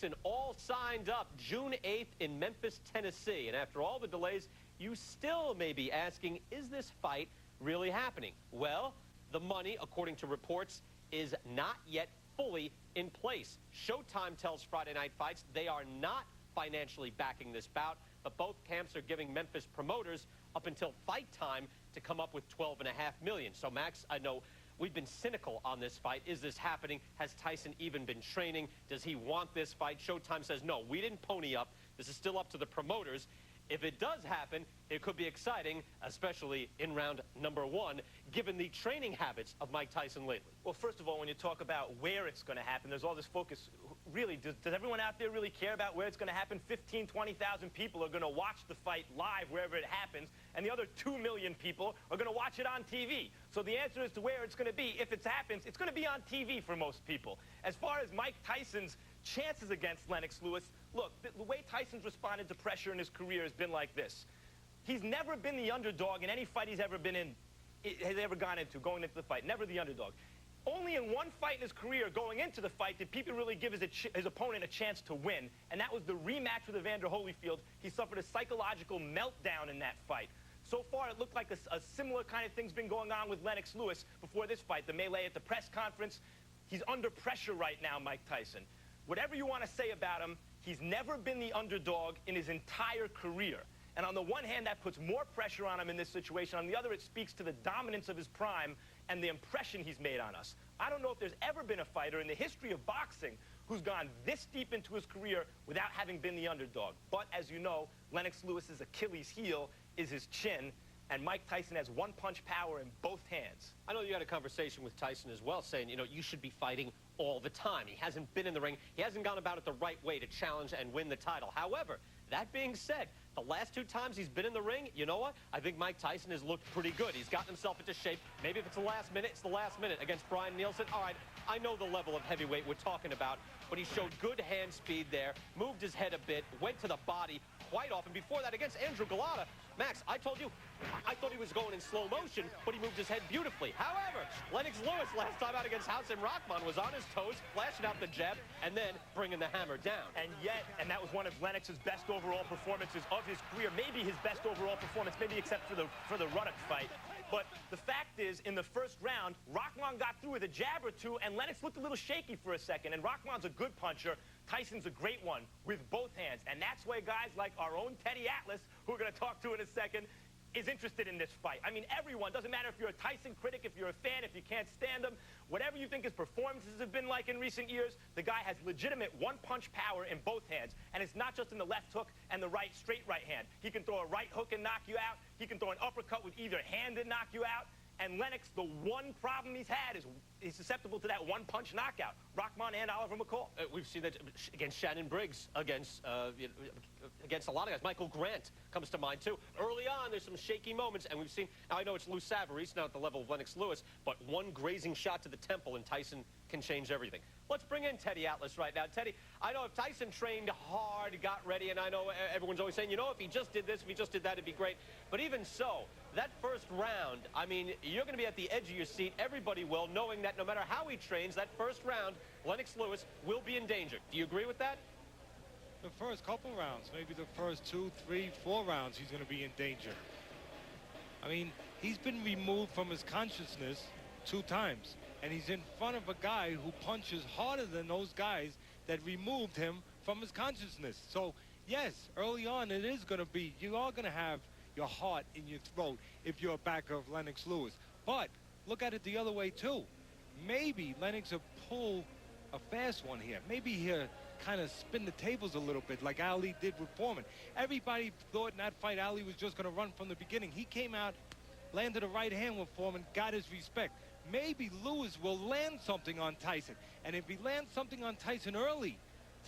And all signed up June 8th in Memphis, Tennessee. And after all the delays, you still may be asking, is this fight really happening? Well, the money, according to reports, is not yet fully in place. Showtime tells Friday Night Fights they are not financially backing this bout, but both camps are giving Memphis promoters up until fight time to come up with $12.5 million. So, Max, I know we've been cynical on this fight. Is this happening? Has Tyson even been training? Does he want this fight? Showtime says, no, we didn't pony up. This is still up to the promoters. If it does happen, it could be exciting, especially in round number 1, given the training habits of Mike Tyson lately. Well, first of all, when you talk about where it's going to happen, there's all this focus. Really, does everyone out there really care about where it's going to happen? 15, 20,000 people are going to watch the fight live wherever it happens, and the other 2 million people are going to watch it on TV. So the answer as to where it's going to be, if it happens, it's going to be on TV for most people. As far as Mike Tyson's chances against Lennox Lewis, look, the way Tyson's responded to pressure in his career has been like this. He's never been the underdog in any fight he's ever been in, has ever gone into, going into the fight. Never the underdog. Only in one fight in his career going into the fight did people really give his opponent a chance to win, and that was the rematch with Evander Holyfield. He suffered a psychological meltdown in that fight. So far, it looked like a similar kind of thing's been going on with Lennox Lewis before this fight, the melee at the press conference. He's under pressure right now, Mike Tyson. Whatever you want to say about him, he's never been the underdog in his entire career. And on the one hand, that puts more pressure on him in this situation. On the other, it speaks to the dominance of his prime and the impression he's made on us. I don't know if there's ever been a fighter in the history of boxing who's gone this deep into his career without having been the underdog. But as you know, Lennox Lewis's Achilles heel is his chin, and Mike Tyson has one-punch power in both hands. I know you had a conversation with Tyson as well, saying, you should be fighting all the time. He hasn't been in the ring. He hasn't gone about it the right way to challenge and win the title. However, that being said, the last 2 times he's been in the ring, you know what? I think Mike Tyson has looked pretty good. He's gotten himself into shape. Maybe if it's the last minute, it's the last minute against Brian Nielsen. All right, I know the level of heavyweight we're talking about, but he showed good hand speed there, moved his head a bit, went to the body quite often. Before that, against Andrew Galata, Max, I told you, I thought he was going in slow motion, but he moved his head beautifully. However, Lennox Lewis last time out against Housen Rahman was on his toes, flashing out the jab, and then bringing the hammer down. And yet, and that was one of Lennox's best overall performances of his career, maybe his best overall performance, maybe except for the Ruddock fight. But the fact is, in the first round, Rahman got through with a jab or two, and Lennox looked a little shaky for a second. And Rahman's a good puncher. Tyson's a great one with both hands. And that's why guys like our own Teddy Atlas, who we're going to talk to in a second, is interested in this fight. I mean, everyone, doesn't matter if you're a Tyson critic, if you're a fan, if you can't stand him, whatever you think his performances have been like in recent years, the guy has legitimate one-punch power in both hands. And it's not just in the left hook and the right, straight right hand. He can throw a right hook and knock you out. He can throw an uppercut with either hand and knock you out. And Lennox, the one problem he's had is he's susceptible to that one-punch knockout. Rahman and Oliver McCall. We've seen that against Shannon Briggs, against a lot of guys. Michael Grant comes to mind, too. Early on, there's some shaky moments, and we've seen, now I know it's Lou Savarese, not at the level of Lennox Lewis, but one grazing shot to the temple, and Tyson can change everything. Let's bring in Teddy Atlas right now. Teddy, I know if Tyson trained hard, got ready, and I know everyone's always saying, if he just did this, if he just did that, it'd be great. But even so, that first round, I mean, you're going to be at the edge of your seat, everybody will, knowing that no matter how he trains, that first round, Lennox Lewis will be in danger. Do you agree with that? The first couple rounds, maybe the first 2, 3, 4 rounds, he's going to be in danger. I mean, he's been removed from his consciousness 2 times, and he's in front of a guy who punches harder than those guys that removed him from his consciousness. So, yes, early on, it is going to be, you are going to have your heart in your throat if you're a backer of Lennox Lewis. But look at it the other way, too. Maybe Lennox will pull a fast one here. Maybe he'll kind of spin the tables a little bit like Ali did with Foreman. Everybody thought in that fight Ali was just going to run from the beginning. He came out, landed a right hand with Foreman, got his respect. Maybe Lewis will land something on Tyson. And if he lands something on Tyson early,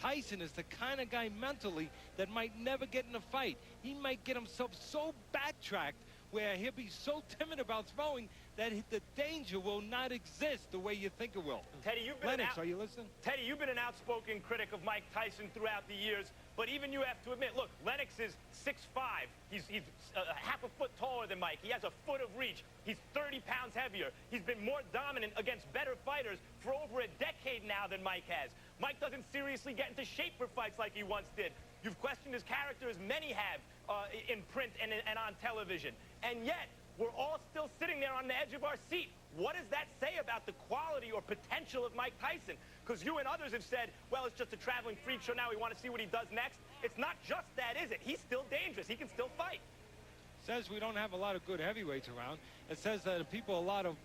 Tyson is the kind of guy mentally that might never get in a fight. He might get himself so backtracked where he'll be so timid about throwing that the danger will not exist the way you think it will. Teddy, you've been Lennox, are you listening? Teddy, you've been an outspoken critic of Mike Tyson throughout the years, but even you have to admit, look, Lennox is 6'5". He's half a foot taller than Mike. He has a foot of reach. He's 30 pounds heavier. He's been more dominant against better fighters for over a decade now than Mike has. Mike doesn't seriously get into shape for fights like he once did. You've questioned his character, as many have in print and on television. And yet, we're all still sitting there on the edge of our seat. What does that say about the quality or potential of Mike Tyson? Because you and others have said, well, it's just a traveling freak show now. We want to see what he does next. It's not just that, is it? He's still dangerous. He can still fight. Says we don't have a lot of good heavyweights around. It says that people a lot of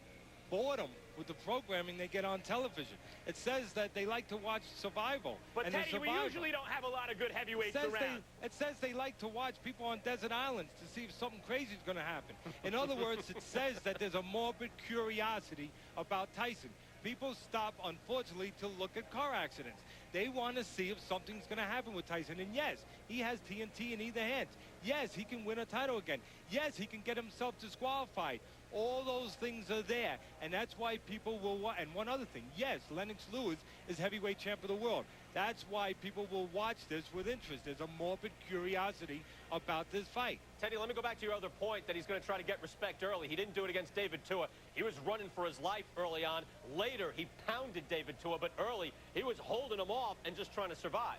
boredom with the programming they get on television. It says that they like to watch Survival. But Teddy, we usually don't have a lot of good heavyweights around. It says they like to watch people on desert islands to see if something crazy is going to happen. In other words, it says that there's a morbid curiosity about Tyson. People stop, unfortunately, to look at car accidents. They want to see if something's going to happen with Tyson. And yes, he has TNT in either hand. Yes, he can win a title again. Yes, he can get himself disqualified. All those things are there, and that's why people will watch. And one other thing, yes, Lennox Lewis is heavyweight champ of the world. That's why people will watch this with interest. There's a morbid curiosity about this fight. Teddy, let me go back to your other point that he's going to try to get respect early. He didn't do it against David Tua. He was running for his life early on. Later, he pounded David Tua, but early, he was holding him off and just trying to survive.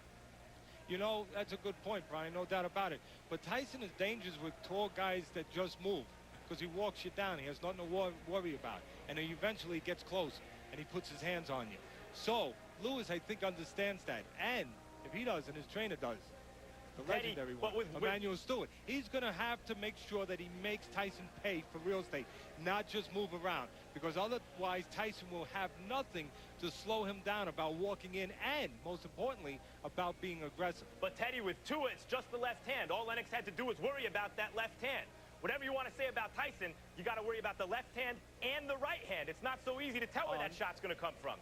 You know, that's a good point, Brian, no doubt about it. But Tyson is dangerous with tall guys that just move, because he walks you down. He has nothing to worry about. And he eventually gets close, and he puts his hands on you. So, Lewis, I think, understands that. And if he doesn't, his trainer does. The legendary one, Emmanuel Steward. He's going to have to make sure that he makes Tyson pay for real estate, not just move around. Because otherwise, Tyson will have nothing to slow him down about walking in and, most importantly, about being aggressive. But, Teddy, with Tua, it's just the left hand. All Lennox had to do was worry about that left hand. Whatever you want to say about Tyson, you got to worry about the left hand and the right hand. It's not so easy to tell where that shot's going to come from.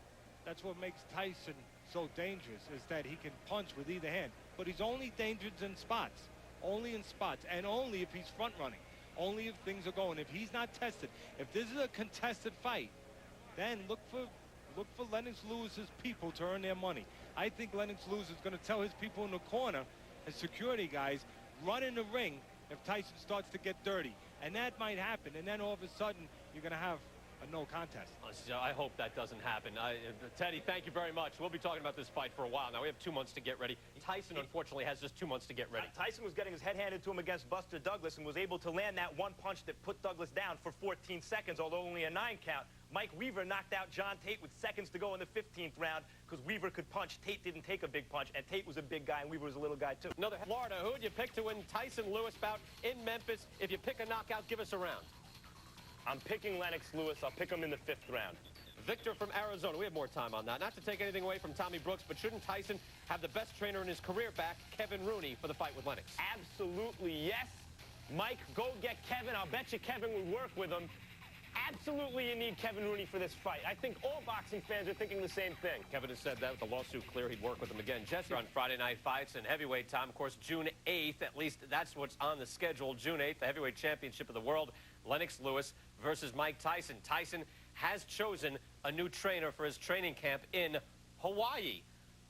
That's what makes Tyson so dangerous, is that he can punch with either hand. But he's only dangerous in spots. Only in spots. And only if he's front running. Only if things are going. If he's not tested. If this is a contested fight, then look for Lennox Lewis's people to earn their money. I think Lennox Lewis is going to tell his people in the corner, his security guys, run in the ring if Tyson starts to get dirty. And that might happen. And then all of a sudden, you're going to have a no contest. I hope that doesn't happen. Teddy, thank you very much. We'll be talking about this fight for a while now. We have 2 months to get ready. Tyson, unfortunately, has just 2 months to get ready. Tyson was getting his head handed to him against Buster Douglas and was able to land that one punch that put Douglas down for 14 seconds, although only a 9 count. Mike Weaver knocked out John Tate with seconds to go in the 15th round because Weaver could punch. Tate didn't take a big punch, and Tate was a big guy, and Weaver was a little guy, too. Another Florida. Who would you pick to win Tyson Lewis bout in Memphis? If you pick a knockout, give us a round. I'm picking Lennox Lewis. I'll pick him in the 5th round. Victor from Arizona. We have more time on that. Not to take anything away from Tommy Brooks, but shouldn't Tyson have the best trainer in his career back, Kevin Rooney, for the fight with Lennox? Absolutely, yes. Mike, go get Kevin. I'll bet you Kevin would work with him. Absolutely, you need Kevin Rooney for this fight. I think all boxing fans are thinking the same thing. Kevin has said that with the lawsuit clear, he'd work with him again. Jesse on Friday Night Fights and heavyweight time, of course, June 8th. At least that's what's on the schedule. June 8th, the heavyweight championship of the world. Lennox Lewis versus Mike Tyson. Tyson has chosen a new trainer for his training camp in Hawaii,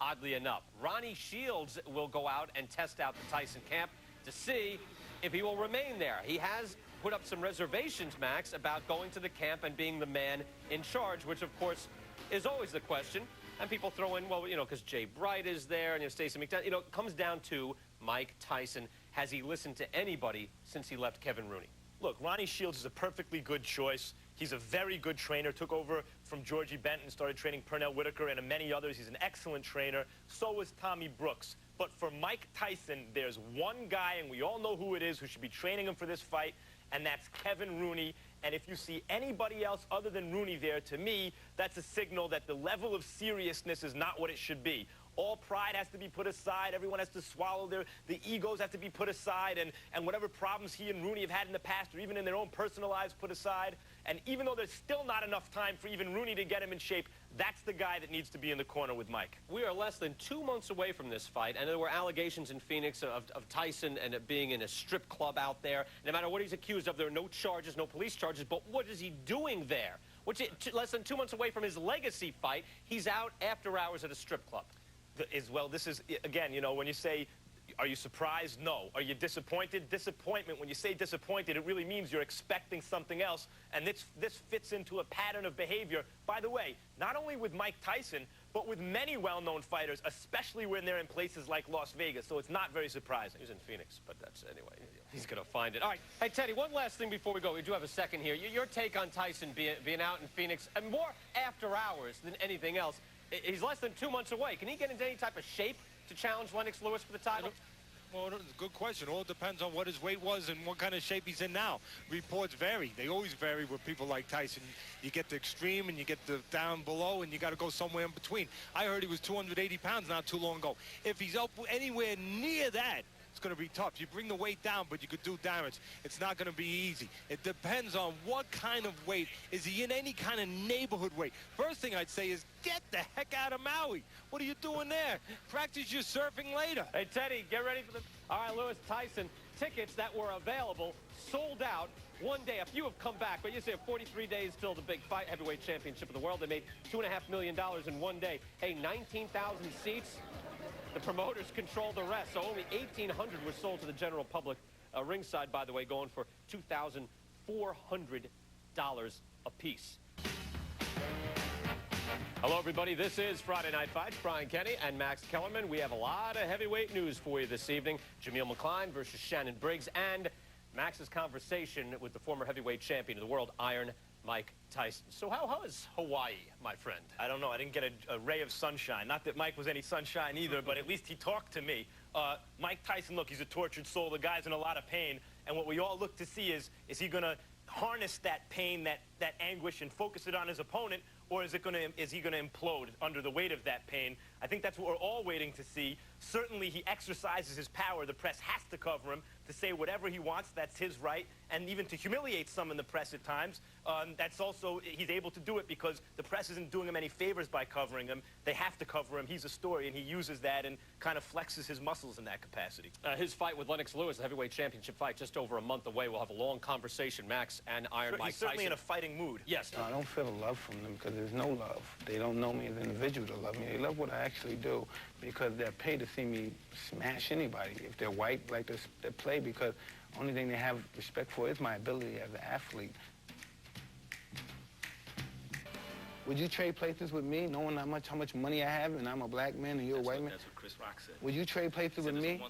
oddly enough. Ronnie Shields will go out and test out the Tyson camp to see if he will remain there. He has put up some reservations, Max, about going to the camp and being the man in charge, which, of course, is always the question. And people throw in, well, you know, because Jay Bright is there and Stacey McDonald. You know, it comes down to Mike Tyson. Has he listened to anybody since he left Kevin Rooney? Look, Ronnie Shields is a perfectly good choice. He's a very good trainer. Took over from Georgie Benton, started training Pernell Whitaker and many others. He's an excellent trainer. So was Tommy Brooks. But for Mike Tyson, there's one guy, and we all know who it is, who should be training him for this fight, and that's Kevin Rooney. And if you see anybody else other than Rooney there, to me, that's a signal that the level of seriousness is not what it should be. All pride has to be put aside. Everyone has to swallow the egos have to be put aside, and whatever problems he and Rooney have had in the past or even in their own personal lives put aside. And even though there's still not enough time for even Rooney to get him in shape, That's the guy that needs to be in the corner with Mike. We are less than 2 months away from this fight, and there were allegations in Phoenix of Tyson and it being in a strip club out there. No matter what he's accused of, there are no charges, no police charges, but what is he doing there? Less than 2 months away from his legacy fight, he's out after hours at a strip club. Well, this is, again, you know, when you say, are you surprised? No. Are you disappointed? Disappointment. When you say disappointed, it really means you're expecting something else, and this fits into a pattern of behavior, by the way, not only with Mike Tyson, but with many well-known fighters, especially when they're in places like Las Vegas, so it's not very surprising. He's in Phoenix, but that's, anyway, he's going to find it. All right. Hey, Teddy, one last thing before we go. We do have a second here. Your take on Tyson being out in Phoenix, and more after hours than anything else. He's less than 2 months away. Can he get into any type of shape to challenge Lennox Lewis for the title? Well, it's a good question. All depends on what his weight was and what kind of shape he's in now. Reports vary. They always vary with people like Tyson. You get the extreme and you get the down below, and you got to go somewhere in between. I heard he was 280 pounds not too long ago. If he's up anywhere near that, it's going to be tough. You bring the weight down, but you could do damage. It's not going to be easy. It depends on what kind of weight. Is he in any kind of neighborhood weight? First thing I'd say is get the heck out of Maui. What are you doing there? Practice your surfing later. Hey, Teddy, get ready for the... All right, Lewis, Tyson, tickets that were available, sold out. One day, a few have come back, but you say 43 days till the big fight, heavyweight championship of the world. They made $2.5 million in one day. Hey, 19,000 seats. The promoters control the rest, so only 1,800 were sold to the general public. Ringside, by the way, going for $2,400 a piece. Hello, everybody. This is Friday Night Fights. Brian Kenny and Max Kellerman. We have a lot of heavyweight news for you this evening. Jameel McCline versus Shannon Briggs, and Max's conversation with the former heavyweight champion of the world, Iron Mike Tyson. So how is Hawaii, my friend? I don't know. I didn't get a ray of sunshine. Not that Mike was any sunshine either, but at least he talked to me. Mike Tyson, look, he's a tortured soul. The guy's in a lot of pain. And what we all look to see is he going to harness that pain, that anguish, and focus it on his opponent, or is he going to implode under the weight of that pain? I think that's what we're all waiting to see. Certainly, he exercises his power. The press has to cover him to say whatever he wants. That's his right. And even to humiliate some in the press at times, that's also, he's able to do it because the press isn't doing him any favors by covering him. They have to cover him. He's a story, and he uses that and kind of flexes his muscles in that capacity. His fight with Lennox Lewis, the heavyweight championship fight, just over a month away. We'll have a long conversation, Max and Iron Mike Tyson. He's certainly in a fighting mood. Yes. I don't feel a love from them because there's no love. They don't know me as an individual to love me. They love what I actually do because they're paid to see me smash anybody. If they're white, like they play, because only thing they have respect for is my ability as an athlete. Would you trade places with me, knowing how much money I have, and I'm a black man and you're a white man? That's what Chris Rock said. Would you trade places with me?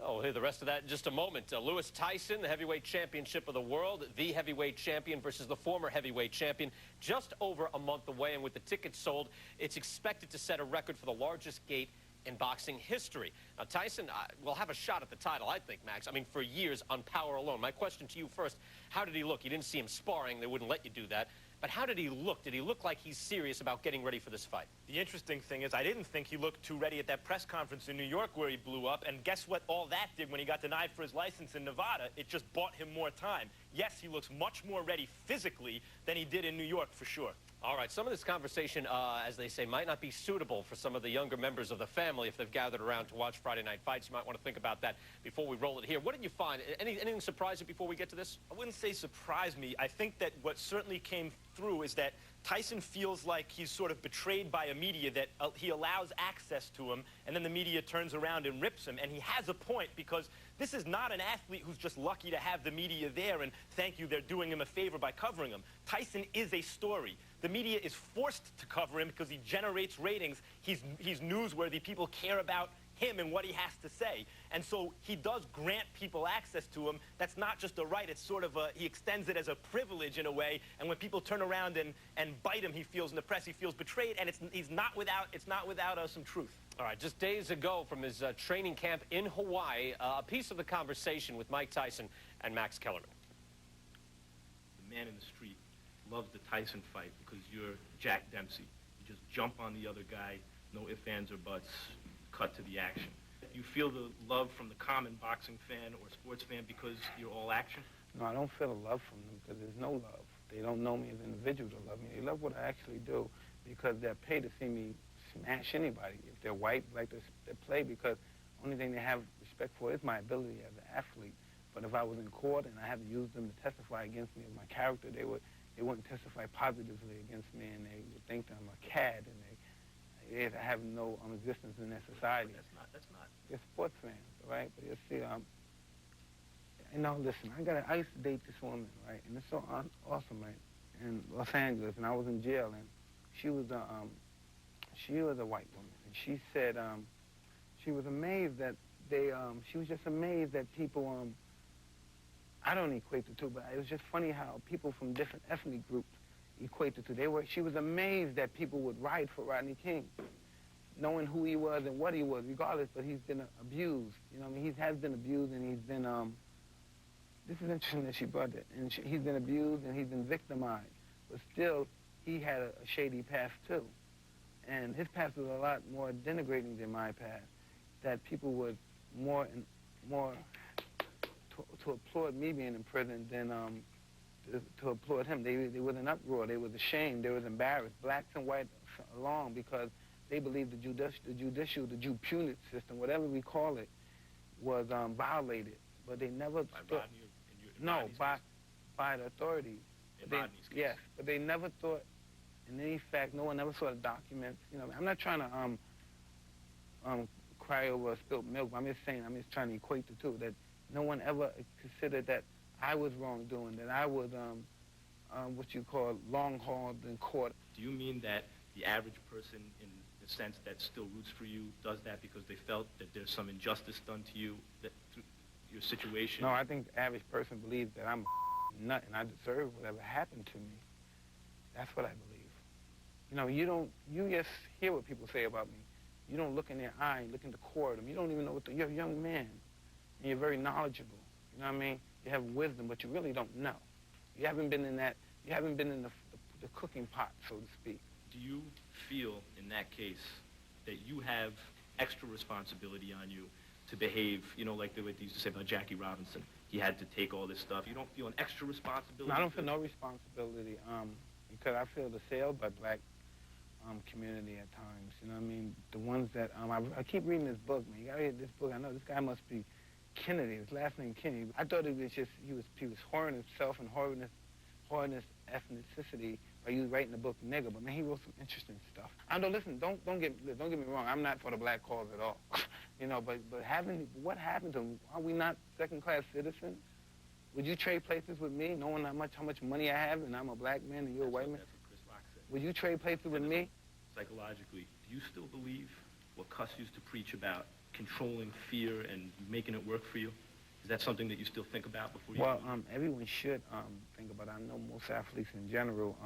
Oh, we'll hear the rest of that in just a moment. Lewis Tyson, the heavyweight championship of the world, the heavyweight champion versus the former heavyweight champion, just over a month away. And with the tickets sold, it's expected to set a record for the largest gate in boxing history. Now, Tyson will have a shot at the title, I think, Max. I mean, for years on power alone. My question to you first, how did he look? You didn't see him sparring. They wouldn't let you do that. But how did he look? Did he look like he's serious about getting ready for this fight? The interesting thing is I didn't think he looked too ready at that press conference in New York where he blew up. And guess what all that did when he got denied for his license in Nevada? It just bought him more time. Yes, he looks much more ready physically than he did in New York, for sure. All right, some of this conversation, as they say, might not be suitable for some of the younger members of the family if they've gathered around to watch Friday Night Fights. You might want to think about that before we roll it here. What did you find? Anything surprise you before we get to this? I wouldn't say surprise me. I think that what certainly came through is that Tyson feels like he's sort of betrayed by a media that he allows access to him, and then the media turns around and rips him. And he has a point, because this is not an athlete who's just lucky to have the media there and thank you, they're doing him a favor by covering him. Tyson is a story. The media is forced to cover him because he generates ratings. He's newsworthy. People care about him and what he has to say. And so he does grant people access to him. That's not just a right. It's sort of he extends it as a privilege in a way. And when people turn around and bite him, he feels in the press, he feels betrayed. And it's not without some truth. All right, just days ago from his training camp in Hawaii, a piece of the conversation with Mike Tyson and Max Kellerman. The man in the street loves the Tyson fight because you're Jack Dempsey. You just jump on the other guy, no ifs, ands, or buts, cut to the action. You feel the love from the common boxing fan or sports fan because you're all action? No, I don't feel a love from them because there's no love. They don't know me as an individual to love me. They love what I actually do because they're paid to see me smash anybody. If they're white, like they play, because only thing they have respect for is my ability as an athlete. But if I was in court and I had to use them to testify against me as my character, they wouldn't testify positively against me, and they would think that I'm a cad, and they have no existence in their society. But that's not. They're sports fans, right? But you see, listen, I used to date this woman, right? And it's so awesome, right? In Los Angeles, and I was in jail, and she was a white woman, and she said she was amazed that she was just amazed that people, I don't equate the two, but it was just funny how people from different ethnic groups equate the two. She was amazed that people would ride for Rodney King, knowing who he was and what he was, regardless, but he's been abused. You know what I mean? He has been abused, and he's been, this is interesting that she brought that, and he's been abused and he's been victimized, but still, he had a shady past too. And his past was a lot more denigrating than my past, that people would more to applaud me being in prison than to applaud him. They was in uproar. They was ashamed. They was embarrassed, blacks and whites along, because they believed the punit system, whatever we call it, was violated. But they never thought. No, by the authorities. Yes, but they never thought, in any fact, no one ever saw the documents. You know, I'm not trying to cry over spilt milk. I'm just saying, I'm just trying to equate the two. That no one ever considered that I was wrongdoing, that I was what you call long-hauled in court. Do you mean that the average person, in the sense that still roots for you, does that because they felt that there's some injustice done to you, that through your situation? No, I think the average person believes that I'm a nut and I deserve whatever happened to me. That's what I believe. You know, you just hear what people say about me. You don't look in their eye, look in the core of them. You don't even know you're a young man, and you're very knowledgeable. You know what I mean? You have wisdom, but you really don't know. You haven't been in the cooking pot, so to speak. Do you feel, in that case, that you have extra responsibility on you to behave, you know, like they used to say about Jackie Robinson? He had to take all this stuff. You don't feel an extra responsibility? No, I don't feel no responsibility, because I feel assailed by black community at times. You know what I mean? The ones that, I keep reading this book, man. You gotta read this book. I know this guy must be Kennedy, his last name Kennedy. I thought it was just, he was whoring himself and whoring his ethnicity by you writing the book nigger, but man, he wrote some interesting stuff. I know, listen, don't get me wrong, I'm not for the black cause at all. You know, but what happened to him? Are we not second-class citizens? Would you trade places with me, knowing how much money I have, and I'm a black man and you're a white man? That's what Chris Rock said. Would you trade places with me? Psychologically, do you still believe what Cuss used to preach about controlling fear and making it work for you? Is that something that you still think about before you? Well, everyone should think about it. I know most athletes in general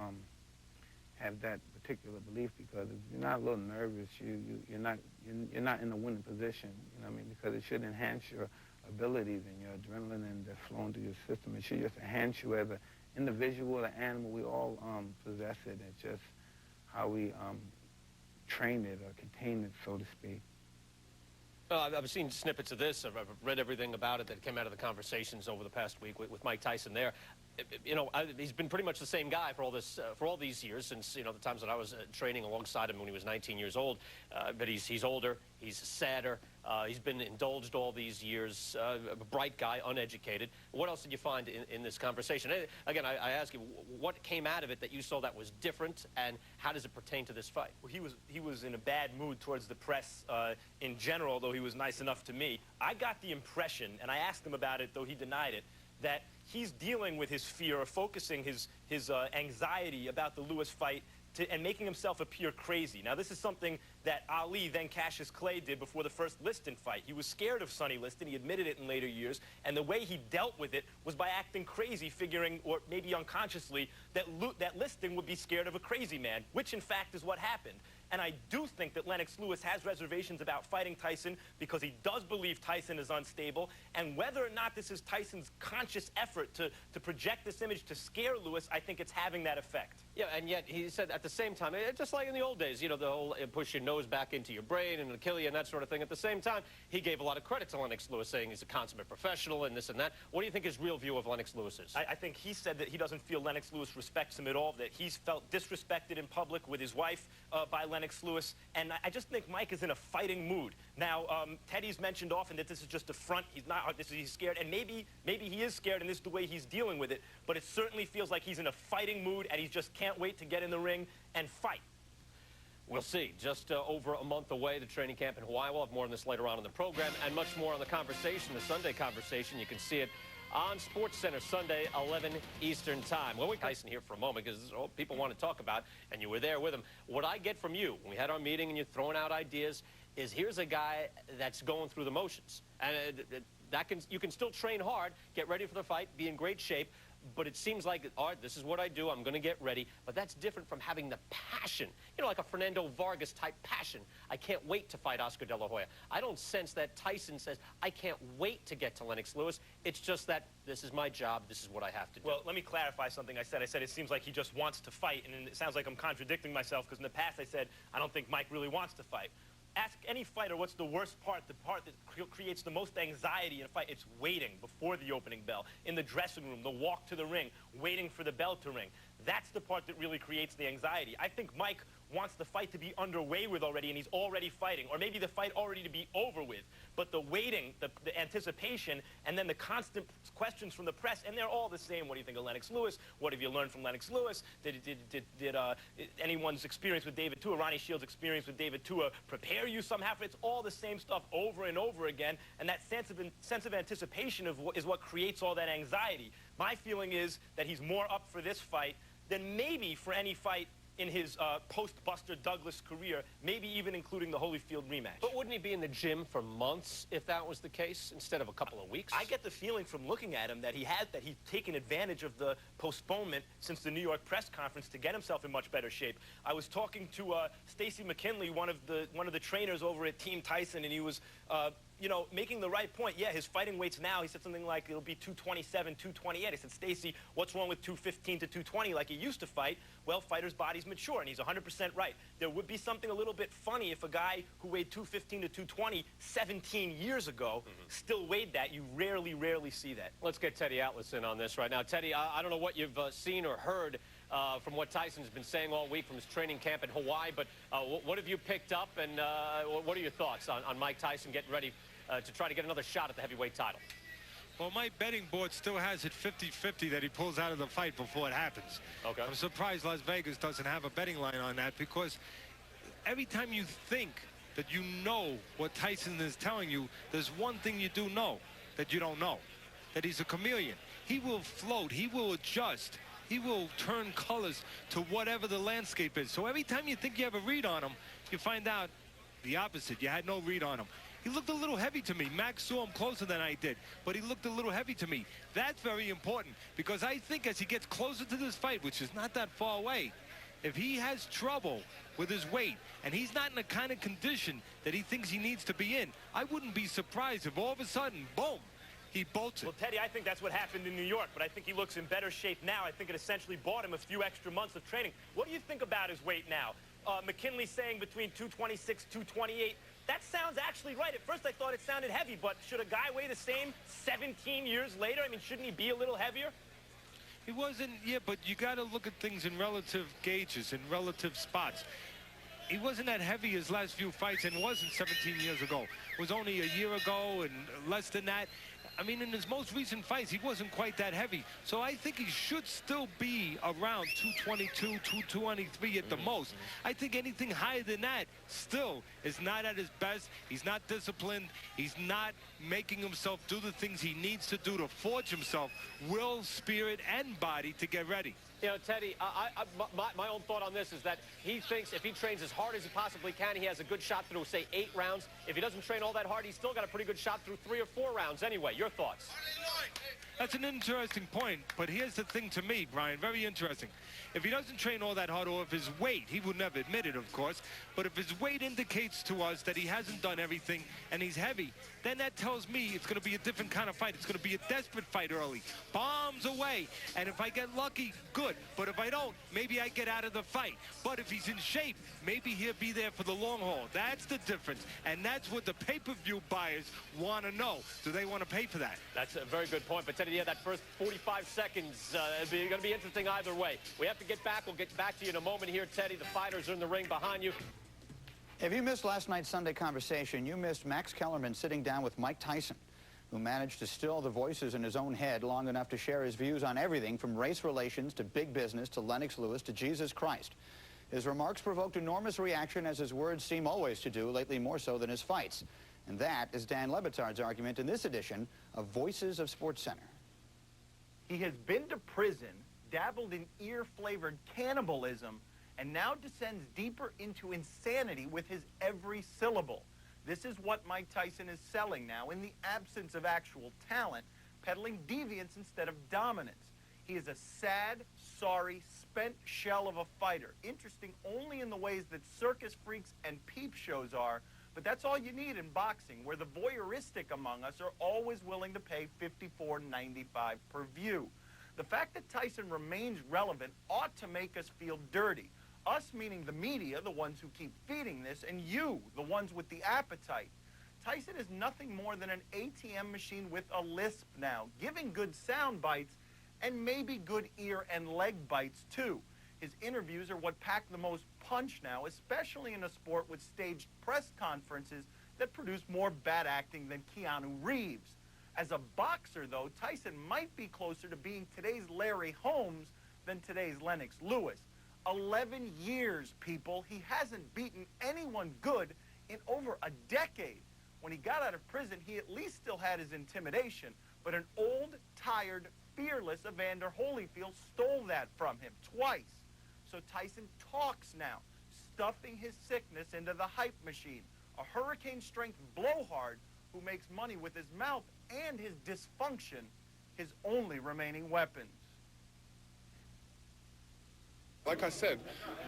have that particular belief, because if you're not a little nervous, you're not in a winning position. You know what I mean? Because it should enhance your abilities and your adrenaline and that's flowing through your system. It should just enhance you as an individual, an animal. We all possess it. It's just how we train it or contain it, so to speak. I've seen snippets of this. I've read everything about it that came out of the conversations over the past week with Mike Tyson there. You know, he's been pretty much the same guy for all these years, since, you know, the times that I was training alongside him when he was 19 years old. But he's older, he's sadder, he's been indulged all these years, a bright guy, uneducated. What else did you find in this conversation? Again, I ask you, what came out of it that you saw that was different, and how does it pertain to this fight? Well, he was in a bad mood towards the press in general, though he was nice enough to me. I got the impression, and I asked him about it, though he denied it, that he's dealing with his fear, or focusing his anxiety about the Lewis fight and making himself appear crazy. Now, this is something that Ali, then Cassius Clay, did before the first Liston fight. He was scared of Sonny Liston. He admitted it in later years. And the way he dealt with it was by acting crazy, figuring, or maybe unconsciously, that Liston would be scared of a crazy man, which, in fact, is what happened. And I do think that Lennox Lewis has reservations about fighting Tyson, because he does believe Tyson is unstable. And whether or not this is Tyson's conscious effort to project this image to scare Lewis, I think it's having that effect. Yeah, and yet he said at the same time, just like in the old days, you know, the whole push your nose back into your brain and it'll kill you and that sort of thing. At the same time, he gave a lot of credit to Lennox Lewis, saying he's a consummate professional and this and that. What do you think his real view of Lennox Lewis is? I think he said that he doesn't feel Lennox Lewis respects him at all, that he's felt disrespected in public with his wife by Lennox Lewis, and I just think Mike is in a fighting mood. Now, Teddy's mentioned often that this is just a front. He's not, he's scared, and maybe he is scared, and this is the way he's dealing with it, but it certainly feels like he's in a fighting mood, and he just can't wait to get in the ring and fight. We'll see. Just over a month away, the training camp in Hawaii. We'll have more on this later on in the program, and much more on the conversation, the Sunday conversation. You can see it on SportsCenter Sunday, 11 Eastern Time. Well, we Tyson here for a moment because this is all people want to talk about, and you were there with him. What I get from you when we had our meeting and you're throwing out ideas is here's a guy that's going through the motions, and you can still train hard, get ready for the fight, be in great shape. But it seems like, all right, this is what I do, I'm going to get ready. But that's different from having the passion, you know, like a Fernando Vargas type passion. I can't wait to fight Oscar De La Hoya. I don't sense that Tyson says, I can't wait to get to Lennox Lewis. It's just that this is my job, this is what I have to do. Well, let me clarify something I said. I said it seems like he just wants to fight, and it sounds like I'm contradicting myself because in the past I said I don't think Mike really wants to fight. Ask any fighter what's the worst part, the part that creates the most anxiety in a fight. It's waiting before the opening bell, in the dressing room, the walk to the ring, waiting for the bell to ring. That's the part that really creates the anxiety. I think Mike wants the fight to be underway with already, and he's already fighting, or maybe the fight already to be over with. But the waiting, the anticipation, and then the constant questions from the press, and they're all the same. What do you think of Lennox Lewis? What have you learned from Lennox Lewis? Did anyone's experience with David Tua, Ronnie Shields' experience with David Tua, prepare you somehow? It's all the same stuff over and over again, and that sense of anticipation is what creates all that anxiety. My feeling is that he's more up for this fight than maybe for any fight in his post-Buster Douglas career, maybe even including the Holyfield rematch. But wouldn't he be in the gym for months if that was the case, instead of a couple of weeks? I get the feeling from looking at him that he's taken advantage of the postponement since the New York press conference to get himself in much better shape. I was talking to Stacy McKinley, one of the trainers over at Team Tyson, and he was you know, making the right point. Yeah, his fighting weights now, he said something like it'll be 227, 228. I said, Stacy, what's wrong with 215 to 220 like he used to fight? Well, fighters' bodies mature, and he's 100% right. There would be something a little bit funny if a guy who weighed 215 to 220 17 years ago still weighed that. You rarely see that. Let's get Teddy Atlas in on this right now. Teddy, I don't know what you've seen or heard from what Tyson's been saying all week from his training camp in Hawaii, but what have you picked up, and what are your thoughts on Mike Tyson getting ready to try to get another shot at the heavyweight title? Well, my betting board still has it 50-50 that he pulls out of the fight before it happens. Okay. I'm surprised Las Vegas doesn't have a betting line on that, because every time you think that you know what Tyson is telling you, there's one thing you do know that you don't know, that he's a chameleon. He will float, he will adjust, he will turn colors to whatever the landscape is. So every time you think you have a read on him, you find out the opposite. You had no read on him. He looked a little heavy to me. Max saw him closer than I did, but he looked a little heavy to me. That's very important, because I think as he gets closer to this fight, which is not that far away, if he has trouble with his weight and he's not in the kind of condition that he thinks he needs to be in, I wouldn't be surprised if all of a sudden, boom, he bolts it. Well, Teddy, I think that's what happened in New York, but I think he looks in better shape now. I think it essentially bought him a few extra months of training. What do you think about his weight now? McKinley saying between 226, 228. That sounds actually right. At first I thought it sounded heavy, but should a guy weigh the same 17 years later? I mean, shouldn't he be a little heavier? He wasn't, yeah, but you got to look at things in relative gauges, in relative spots. He wasn't that heavy his last few fights, and wasn't 17 years ago. It was only a year ago and less than that. I mean, in his most recent fights, he wasn't quite that heavy. So I think he should still be around 222, 223 at the most. I think anything higher than that still is not at his best. He's not disciplined. He's not making himself do the things he needs to do to forge himself will, spirit, and body to get ready. You know, Teddy, my own thought on this is that he thinks if he trains as hard as he possibly can, he has a good shot through, say, 8 rounds. If he doesn't train all that hard, he's still got a pretty good shot through 3 or 4 rounds anyway. Your thoughts? That's an interesting point, but here's the thing to me, Brian, very interesting. If he doesn't train all that hard, or if his weight, he would never admit it, of course, but if his weight indicates to us that he hasn't done everything and he's heavy, then that tells me it's going to be a different kind of fight. It's going to be a desperate fight early. Bombs away. And if I get lucky, good. good. But if I don't, maybe I get out of the fight. But if he's in shape, maybe he'll be there for the long haul. That's the difference. And that's what the pay-per-view buyers want to know. Do they want to pay for that? That's a very good point. But, Teddy, yeah, that first 45 seconds is going to be interesting either way. We have to get back. We'll get back to you in a moment here, Teddy. The fighters are in the ring behind you. If you missed last night's Sunday conversation, you missed Max Kellerman sitting down with Mike Tyson, who managed to still the voices in his own head long enough to share his views on everything from race relations to big business to Lennox Lewis to Jesus Christ. His remarks provoked enormous reaction, as his words seem always to do, lately more so than his fights. And that is Dan Le Batard's argument in this edition of Voices of SportsCenter. He has been to prison, dabbled in ear-flavored cannibalism, and now descends deeper into insanity with his every syllable. This is what Mike Tyson is selling now in the absence of actual talent, peddling deviance instead of dominance. He is a sad, sorry, spent shell of a fighter, interesting only in the ways that circus freaks and peep shows are, but that's all you need in boxing, where the voyeuristic among us are always willing to pay $54.95 per view. The fact that Tyson remains relevant ought to make us feel dirty. Us meaning the media, the ones who keep feeding this, and you, the ones with the appetite. Tyson is nothing more than an ATM machine with a lisp now, giving good sound bites and maybe good ear and leg bites too. His interviews are what pack the most punch now, especially in a sport with staged press conferences that produce more bad acting than Keanu Reeves. As a boxer, though, Tyson might be closer to being today's Larry Holmes than today's Lennox Lewis. 11 years, people. He hasn't beaten anyone good in over a decade. When he got out of prison, he at least still had his intimidation, but an old, tired, fearless Evander Holyfield stole that from him twice. So Tyson talks now, stuffing his sickness into the hype machine, a hurricane-strength blowhard who makes money with his mouth and his dysfunction, his only remaining weapons. Like I said,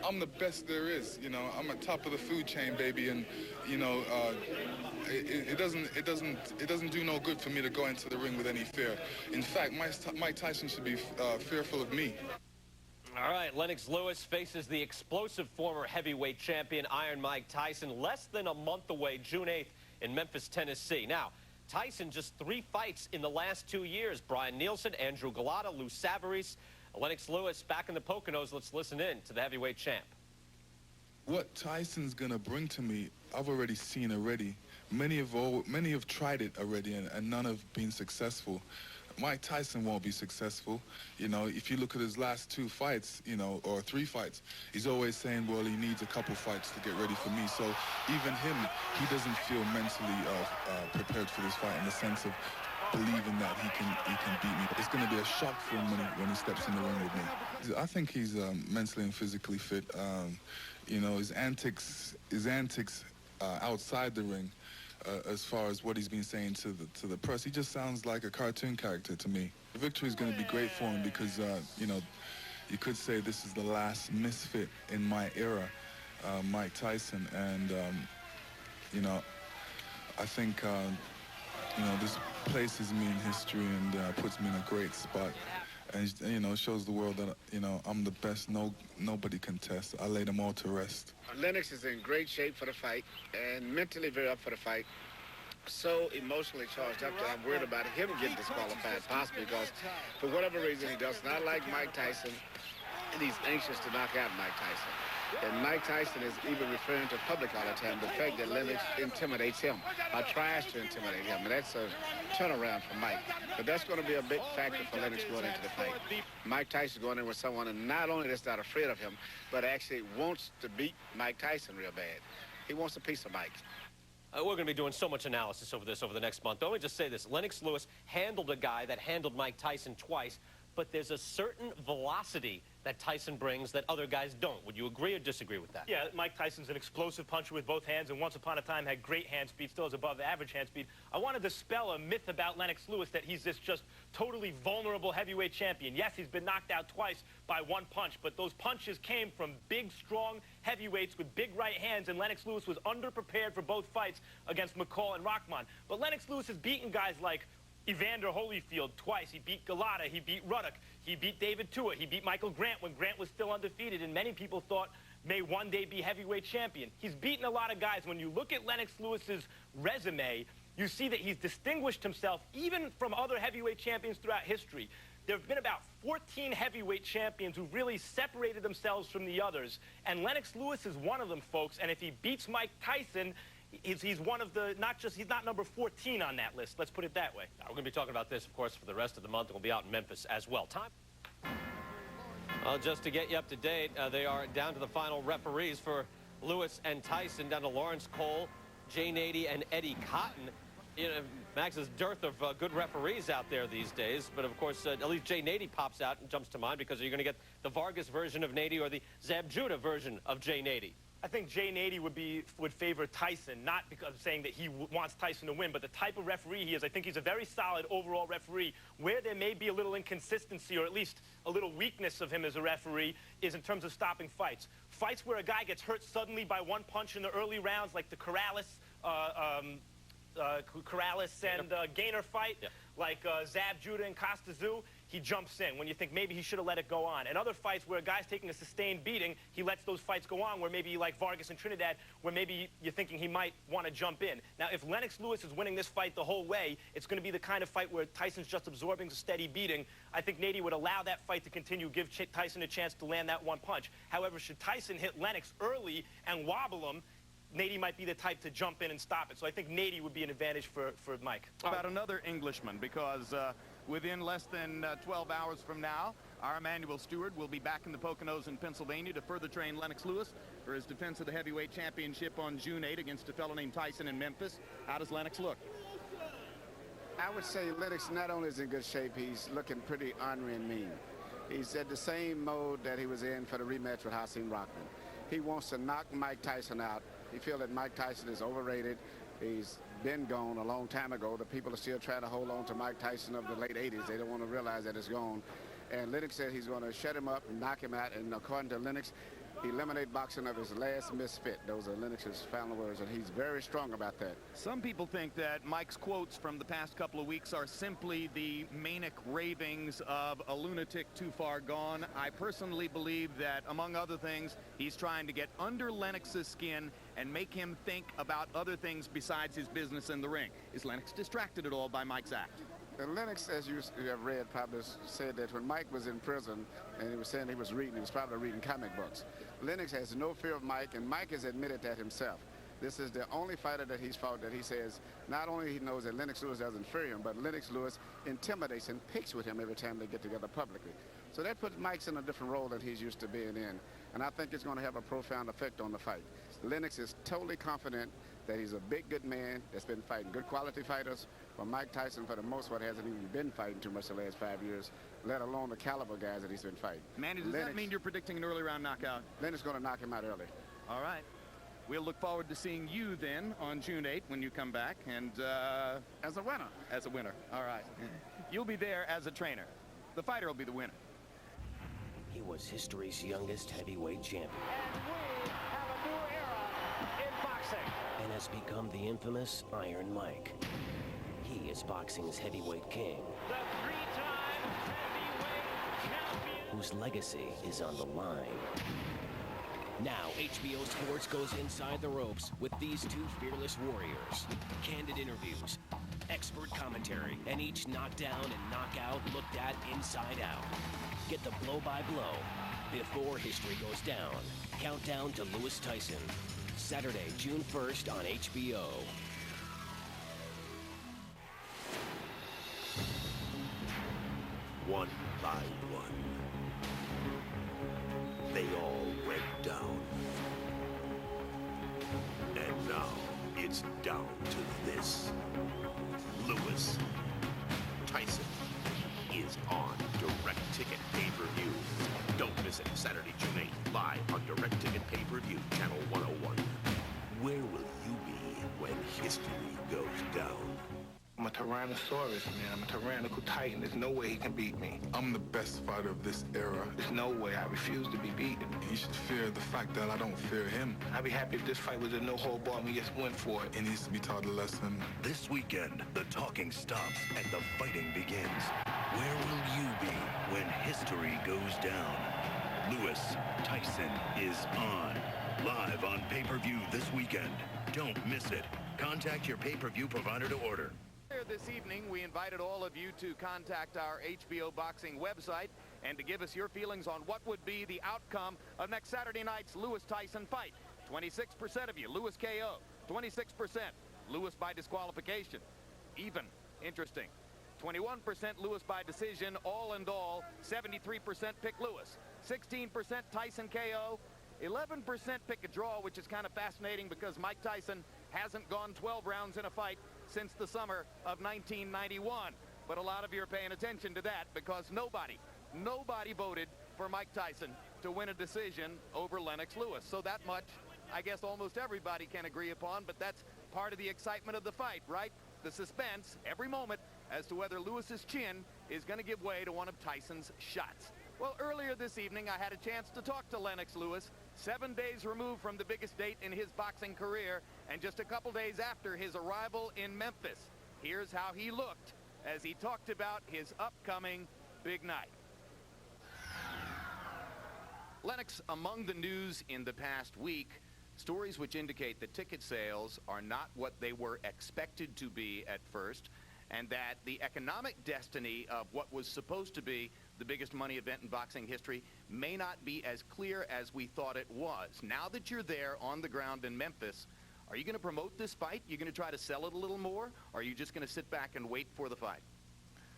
I'm the best there is. You know, I'm at top of the food chain, baby, and you know, it doesn't do no good for me to go into the ring with any fear. In fact, Mike Tyson should be fearful of me. All right, Lennox Lewis faces the explosive former heavyweight champion Iron Mike Tyson less than a month away, June 8th in Memphis, Tennessee. Now, Tyson just 3 fights in the last 2 years. Brian Nielsen, Andrew Galata, Lou Savarese. Lennox Lewis back in the Poconos. Let's listen in to the heavyweight champ. What Tyson's gonna bring to me, I've already seen already. Many have tried it already, and none have been successful. Mike Tyson won't be successful. You know, if you look at his last 2 fights, you know, or 3 fights, he's always saying, well, he needs a couple fights to get ready for me. So even him, he doesn't feel mentally prepared for this fight in the sense of believing that he can beat me. It's going to be a shock for him when he steps in the ring with me. I think he's mentally and physically fit. You know, his antics outside the ring, as far as what he's been saying to the press, he just sounds like a cartoon character to me. The victory is going to be great for him because you know, you could say this is the last misfit in my era, Mike Tyson, and you know, I think you know, this places me in history and puts me in a great spot. And, you know, shows the world that, you know, I'm the best. Nobody can test. I lay them all to rest. Lennox is in great shape for the fight and mentally very up for the fight. So emotionally charged up that I'm worried about him getting disqualified, possibly because for whatever reason he does not like Mike Tyson, and he's anxious to knock out Mike Tyson. And Mike Tyson is even referring to public all the time the fact that Lennox intimidates him or tries to intimidate him. And that's a turnaround for Mike. But that's going to be a big factor for Lennox going into the fight. Mike Tyson going in with someone and not only that's not afraid of him, but actually wants to beat Mike Tyson real bad. He wants a piece of Mike. We're going to be doing so much analysis over this over the next month. Let me just say this. Lennox Lewis handled a guy that handled Mike Tyson twice, but there's a certain velocity that Tyson brings that other guys don't. Would you agree or disagree with that? Yeah, Mike Tyson's an explosive puncher with both hands, and once upon a time had great hand speed, still has above average hand speed. I want to dispel a myth about Lennox Lewis that he's this just totally vulnerable heavyweight champion. Yes, he's been knocked out twice by 1 punch, but those punches came from big, strong heavyweights with big right hands, and Lennox Lewis was underprepared for both fights against McCall and Rockman. But Lennox Lewis has beaten guys like Evander Holyfield twice. He beat Galata. He beat Ruddock. He beat David Tua. He beat Michael Grant when Grant was still undefeated, and many people thought may one day be heavyweight champion. He's beaten a lot of guys. When you look at Lennox Lewis's resume, you see that he's distinguished himself even from other heavyweight champions throughout history. There have been about 14 heavyweight champions who really separated themselves from the others, and Lennox Lewis is one of them, folks. And if he beats Mike Tyson, he's one of the, he's not number 14 on that list. Let's put it that way. We're going to be talking about this, of course, for the rest of the month. We'll be out in Memphis as well. Time. Well, just to get you up to date, they are down to the final referees for Lewis and Tyson, down to Lawrence Cole, Jay Nady, and Eddie Cotton. You know, Max's dearth of good referees out there these days, but of course, at least Jay Nady pops out and jumps to mind, because you're going to get the Vargas version of Nady or the Zab Judah version of Jay Nady. I think Jay Nady would favor Tyson, not because of saying that he wants Tyson to win, but the type of referee he is. I think he's a very solid overall referee. Where there may be a little inconsistency, or at least a little weakness of him as a referee, is in terms of stopping fights. Fights where a guy gets hurt suddenly by one punch in the early rounds, like the Corrales and Gainer fight, like Zab Judah and Costa Zoo, he jumps in when you think maybe he should have let it go on. And other fights where a guy's taking a sustained beating, he lets those fights go on, where maybe like Vargas and Trinidad, where maybe you're thinking he might want to jump in. Now, if Lennox Lewis is winning this fight the whole way, it's going to be the kind of fight where Tyson's just absorbing a steady beating. I think Nady would allow that fight to continue, give Tyson a chance to land that one punch. However, should Tyson hit Lennox early and wobble him, Nady might be the type to jump in and stop it. So I think Nady would be an advantage for Mike. About another Englishman, because within less than 12 hours from now, our Emmanuel Steward will be back in the Poconos in Pennsylvania to further train Lennox Lewis for his defense of the heavyweight championship on June 8 against a fellow named Tyson in Memphis. How does Lennox look? I would say Lennox not only is in good shape, he's looking pretty ornery and mean. He's at the same mode that he was in for the rematch with Hasim Rockman. He wants to knock Mike Tyson out. He feels that Mike Tyson is overrated. He's been gone a long time ago. The people are still trying to hold on to Mike Tyson of the late 80s. They don't want to realize that it's gone. And Lennox said he's going to shut him up and knock him out. And according to Lennox, he eliminated boxing of his last misfit. Those are Lennox's final words, and he's very strong about that. Some people think that Mike's quotes from the past couple of weeks are simply the manic ravings of a lunatic too far gone. I personally believe that, among other things, he's trying to get under Lennox's skin and make him think about other things besides his business in the ring. Is Lennox distracted at all by Mike's act? And Lennox, as you have read, probably said that when Mike was in prison and he was saying he was probably reading comic books. Lennox has no fear of Mike, and Mike has admitted that himself. This is the only fighter that he's fought that he says not only he knows that Lennox Lewis doesn't fear him, but Lennox Lewis intimidates and picks with him every time they get together publicly. So that puts Mike's in a different role than he's used to being in, and I think it's going to have a profound effect on the fight. Lennox is totally confident that he's a big, good man that's been fighting good quality fighters, but Mike Tyson, for the most part, hasn't even been fighting too much the last 5 years, let alone the caliber guys that he's been fighting. Manny, does that mean you're predicting an early round knockout? Lennox is going to knock him out early. All right. We'll look forward to seeing you then on June 8 when you come back, and as a winner. As a winner. All right. You'll be there as a trainer. The fighter will be the winner. He was history's youngest heavyweight champion. And we have a new era in boxing. And has become the infamous Iron Mike. He is boxing's heavyweight king. The three-time heavyweight champion. Whose legacy is on the line. Now, HBO Sports goes inside the ropes with these two fearless warriors. Candid interviews, expert commentary, and each knockdown and knockout looked at inside out. Get the blow-by-blow before history goes down. Countdown to Lewis Tyson. Saturday, June 1st on HBO. One by one, they all went down. And now, it's down to this. Lewis Tyson is on Direct Ticket Pay-Per-View. Don't miss it, Saturday, June 8th, live on Direct Ticket Pay-Per-View, Channel 101. Where will you be when history goes down? I'm a Tyrannosaurus, man. I'm a tyrannical titan. There's no way he can beat me. I'm the best fighter of this era. There's no way. I refuse to be beaten. He should fear the fact that I don't fear him. I'd be happy if this fight was a no-hold-bar and we just went for it. He needs to be taught a lesson. This weekend, the talking stops and the fighting begins. Where will you be when history goes down? Lewis, Tyson is on. Live on pay-per-view this weekend. Don't miss it. Contact your pay-per-view provider to order. This evening, we invited all of you to contact our HBO Boxing website and to give us your feelings on what would be the outcome of next Saturday night's Lewis-Tyson fight. 26% of you, Lewis KO. 26%, Lewis by disqualification. Even. Interesting. 21% Lewis by decision. All in all, 73% pick Lewis. 16% Tyson KO. 11% pick a draw, which is kind of fascinating because Mike Tyson hasn't gone 12 rounds in a fight since the summer of 1991. But a lot of you are paying attention to that because nobody voted for Mike Tyson to win a decision over Lennox Lewis. So that much, I guess almost everybody can agree upon, but that's part of the excitement of the fight, right? The suspense every moment as to whether Lewis's chin is going to give way to one of Tyson's shots. Well, earlier this evening, I had a chance to talk to Lennox Lewis, 7 days removed from the biggest date in his boxing career, and just a couple days after his arrival in Memphis. Here's how he looked as he talked about his upcoming big night. Lennox, among the news in the past week, stories which indicate that ticket sales are not what they were expected to be at first, and that the economic destiny of what was supposed to be the biggest money event in boxing history may not be as clear as we thought it was. Now that you're there on the ground in Memphis, are you going to promote this fight? You're going to try to sell it a little more? Or are you just going to sit back and wait for the fight?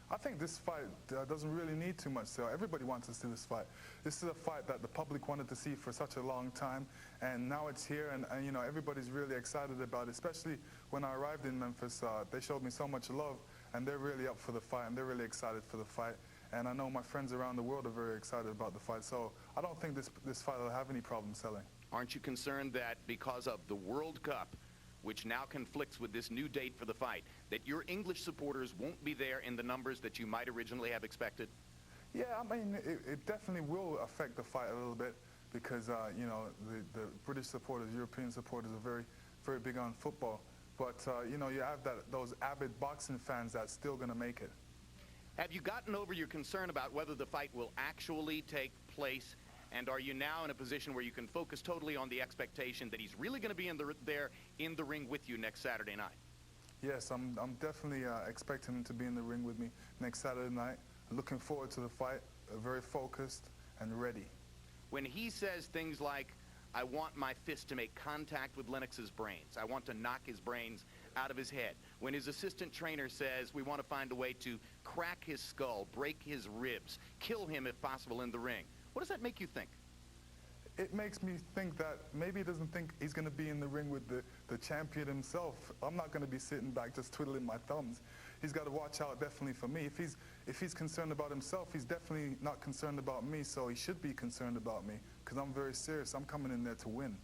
I think this fight doesn't really need too much sale. Everybody wants to see this fight. This is a fight that the public wanted to see for such a long time, and now it's here, and you know, everybody's really excited about it, especially when I arrived in Memphis. They showed me so much love, and they're really up for the fight, and they're really excited for the fight. And I know my friends around the world are very excited about the fight, so I don't think this fight will have any problem selling. Aren't you concerned that because of the World Cup, which now conflicts with this new date for the fight, that your English supporters won't be there in the numbers that you might originally have expected? Yeah, I mean, it definitely will affect the fight a little bit because, you know, the British supporters, European supporters are very, very big on football. But, you know, you have those avid boxing fans that's still going to make it. Have you gotten over your concern about whether the fight will actually take place? And are you now in a position where you can focus totally on the expectation that he's really going to be there in the ring with you next Saturday night? Yes, I'm definitely expecting him to be in the ring with me next Saturday night. Looking forward to the fight, very focused and ready. When he says things like, I want my fist to make contact with Lennox's brains, I want to knock his brains out of his head. When his assistant trainer says we want to find a way to crack his skull, break his ribs, kill him if possible in the ring, what does that make you think? It makes me think that maybe he doesn't think he's going to be in the ring with the champion himself. I'm not going to be sitting back just twiddling my thumbs. He's got to watch out definitely for me. If he's concerned about himself, he's definitely not concerned about me, so he should be concerned about me because I'm very serious. I'm coming in there to win.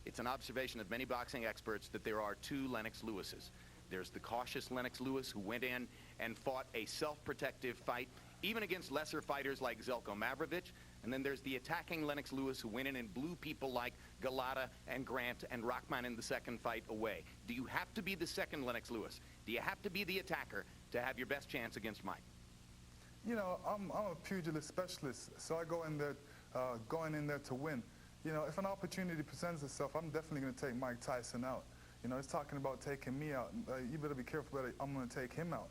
It's an observation of many boxing experts that there are two Lennox Lewises. There's the cautious Lennox Lewis who went in and fought a self-protective fight, even against lesser fighters like Zelko Mavrovich. And then there's the attacking Lennox Lewis who went in and blew people like Galata and Grant and Rockman in the second fight away. Do you have to be the second Lennox Lewis? Do you have to be the attacker to have your best chance against Mike? You know, I'm a pugilist specialist, so I go in there, going in there to win. You know, if an opportunity presents itself, I'm definitely going to take Mike Tyson out. You know, it's talking about taking me out. You better be careful, but I'm going to take him out.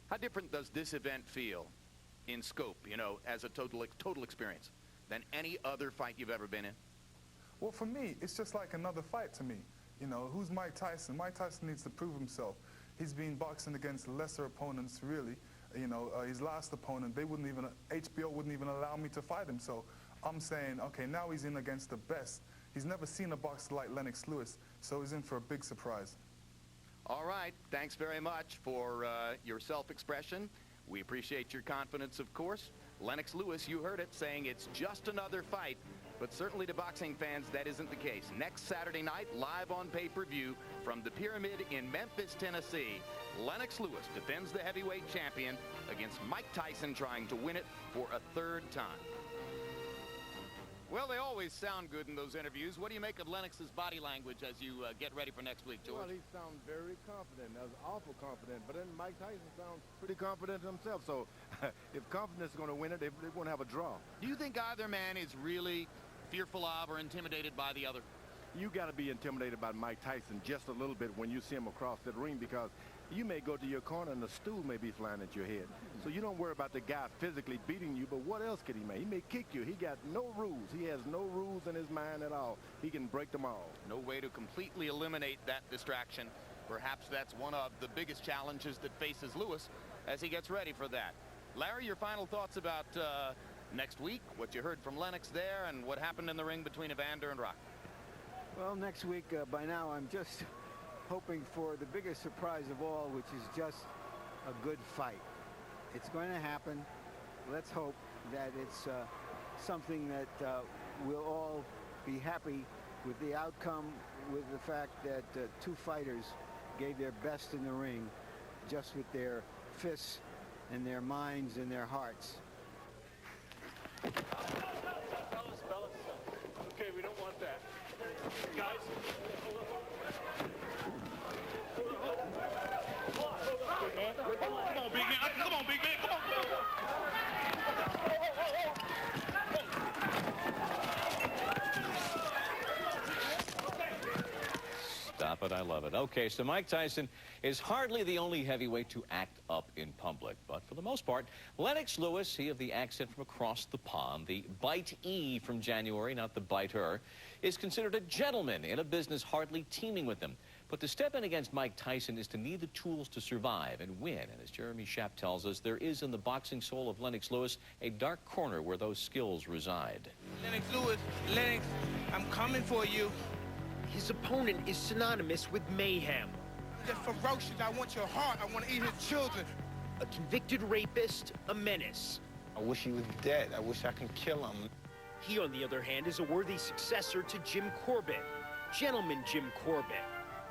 How different does this event feel in scope, you know, as a total experience than any other fight you've ever been in? Well, for me, it's just like another fight to me. You know, who's Mike Tyson? Mike Tyson needs to prove himself. He's been boxing against lesser opponents, really. You know, his last opponent, HBO wouldn't even allow me to fight him. So I'm saying, okay, now he's in against the best. He's never seen a boxer like Lennox Lewis, so he's in for a big surprise. All right, thanks very much for your self-expression. We appreciate your confidence, of course. Lennox Lewis, you heard it, saying it's just another fight, But certainly to boxing fans, that isn't the case. Next Saturday night, live on pay-per-view from the Pyramid in Memphis, Tennessee, Lennox Lewis defends the heavyweight champion against Mike Tyson, trying to win it for a third time. Well, they always sound good in those interviews. What do you make of Lennox's body language as you get ready for next week, George? Well, he sounds very confident. That's awful confident. But then Mike Tyson sounds pretty confident himself. So if confidence is going to win it, they're going to have a draw. Do you think either man is really fearful of or intimidated by the other? You got to be intimidated by Mike Tyson just a little bit when you see him across the ring, because you may go to your corner and the stool may be flying at your head. So you don't worry about the guy physically beating you, but what else could he make? He may kick you. He got no rules. He has no rules in his mind at all. He can break them all. No way to completely eliminate that distraction. Perhaps that's one of the biggest challenges that faces Lewis as he gets ready for that. Larry, your final thoughts about next week, what you heard from Lennox there, and what happened in the ring between Evander and Rock? Well, next week, by now, I'm just hoping for the biggest surprise of all, which is just a good fight. It's going to happen. Let's hope that it's something that we'll all be happy with the outcome, with the fact that two fighters gave their best in the ring, just with their fists and their minds and their hearts. Fellas. Okay, we don't want that. Guys. Come on, big man. Come on, big man. Come on. Stop it. I love it. Okay, so Mike Tyson is hardly the only heavyweight to act up in public. But for the most part, Lennox Lewis, he of the accent from across the pond, the bite-e from January, not the bite-er, is considered a gentleman in a business hardly teeming with them. But to step in against Mike Tyson is to need the tools to survive and win. And as Jeremy Schaap tells us, there is in the boxing soul of Lennox Lewis a dark corner where those skills reside. Lennox Lewis, Lennox, I'm coming for you. His opponent is synonymous with mayhem. Just ferocious. I want your heart. I want to eat his children. A convicted rapist, a menace. I wish he was dead. I wish I could kill him. He, on the other hand, is a worthy successor to Jim Corbett. Gentleman Jim Corbett.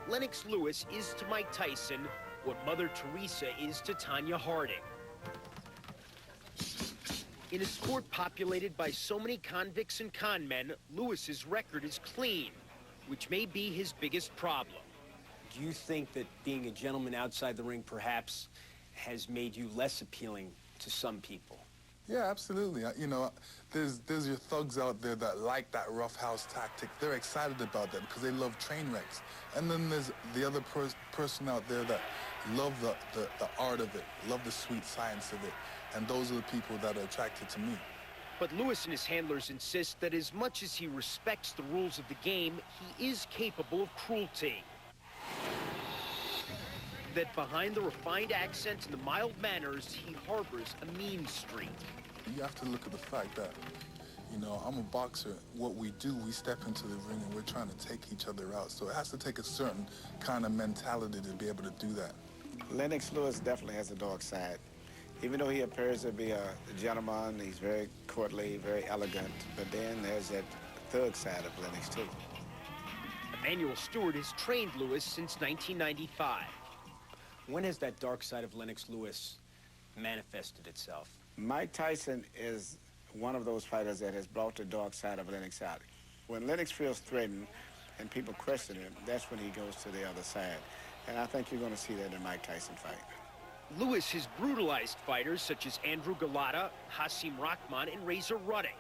Lennox Lewis is to Mike Tyson what Mother Teresa is to Tanya Harding. In a sport populated by so many convicts and con men, Lewis's record is clean, which may be his biggest problem. Do you think that being a gentleman outside the ring perhaps has made you less appealing to some people? Yeah, absolutely. You know, there's your thugs out there that like that roughhouse tactic. They're excited about that because they love train wrecks. And then there's the other person out there that love the art of it, love the sweet science of it. And those are the people that are attracted to me. But Lewis and his handlers insist that as much as he respects the rules of the game, he is capable of cruelty. That behind the refined accent and the mild manners, he harbors a mean streak. You have to look at the fact that, you know, I'm a boxer. What we do, we step into the ring and we're trying to take each other out. So it has to take a certain kind of mentality to be able to do that. Lennox Lewis definitely has a dark side. Even though he appears to be a gentleman, he's very courtly, very elegant, but then there's that thug side of Lennox, too. Emmanuel Steward has trained Lewis since 1995. When has that dark side of Lennox Lewis manifested itself? Mike Tyson is one of those fighters that has brought the dark side of Lennox out. When Lennox feels threatened and people question him, that's when he goes to the other side. And I think you're going to see that in the Mike Tyson fight. Lewis has brutalized fighters such as Andrew Galata, Hasim Rahman, and Razor Ruddock,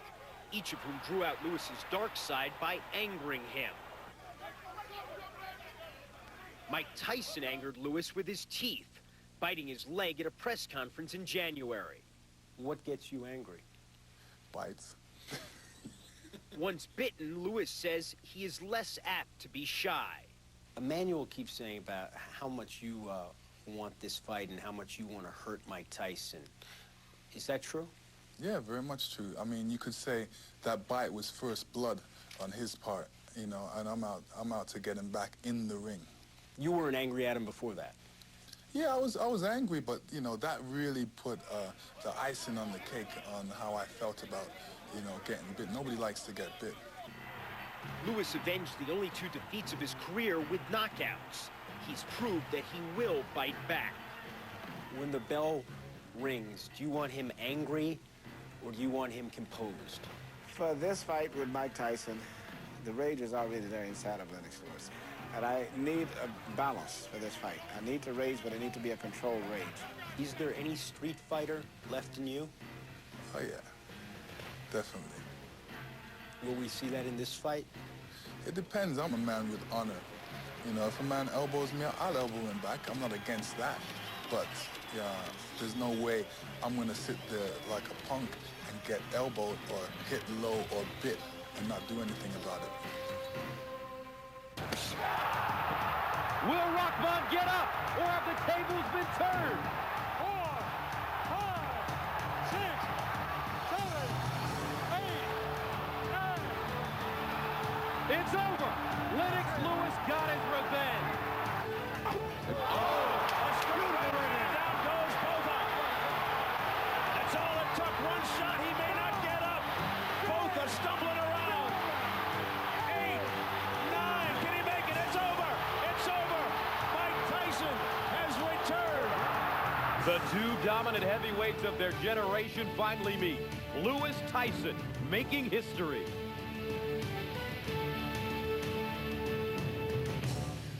each of whom drew out Lewis's dark side by angering him. Mike Tyson angered Lewis with his teeth, biting his leg at a press conference in January. What gets you angry? Bites. Once bitten, Lewis says he is less apt to be shy. Emmanuel keeps saying about how much you want this fight and how much you want to hurt Mike Tyson. Is that true? Yeah, very much true. I mean, you could say that bite was first blood on his part, you know, and I'm out to get him back in the ring. You weren't angry at him before that? Yeah, I was angry, but, you know, that really put the icing on the cake on how I felt about, you know, getting bit. Nobody likes to get bit. Lewis avenged the only 2 defeats of his career with knockouts. He's proved that he will bite back. When the bell rings, do you want him angry or do you want him composed? For this fight with Mike Tyson, the rage is already there inside of Lennox Lewis. And I need a balance for this fight. I need to rage, but it needs to be a controlled rage. Is there any street fighter left in you? Oh, yeah. Definitely. Will we see that in this fight? It depends. I'm a man with honor. You know, if a man elbows me, I'll elbow him back. I'm not against that. But yeah, there's no way I'm going to sit there like a punk and get elbowed or hit low or bit and not do anything about it. Will Rockman get up, or have the tables been turned? 4, 5, 6, 7, 8, 9. It's over. Lennox Lewis got his revenge. A screwdriver, down goes both up. That's all it took. One shot, he may not get up. Both are stumbling around. 8, 9, can he make it? It's over. It's over. Mike Tyson has returned. The 2 dominant heavyweights of their generation finally meet. Lewis, Tyson, making history.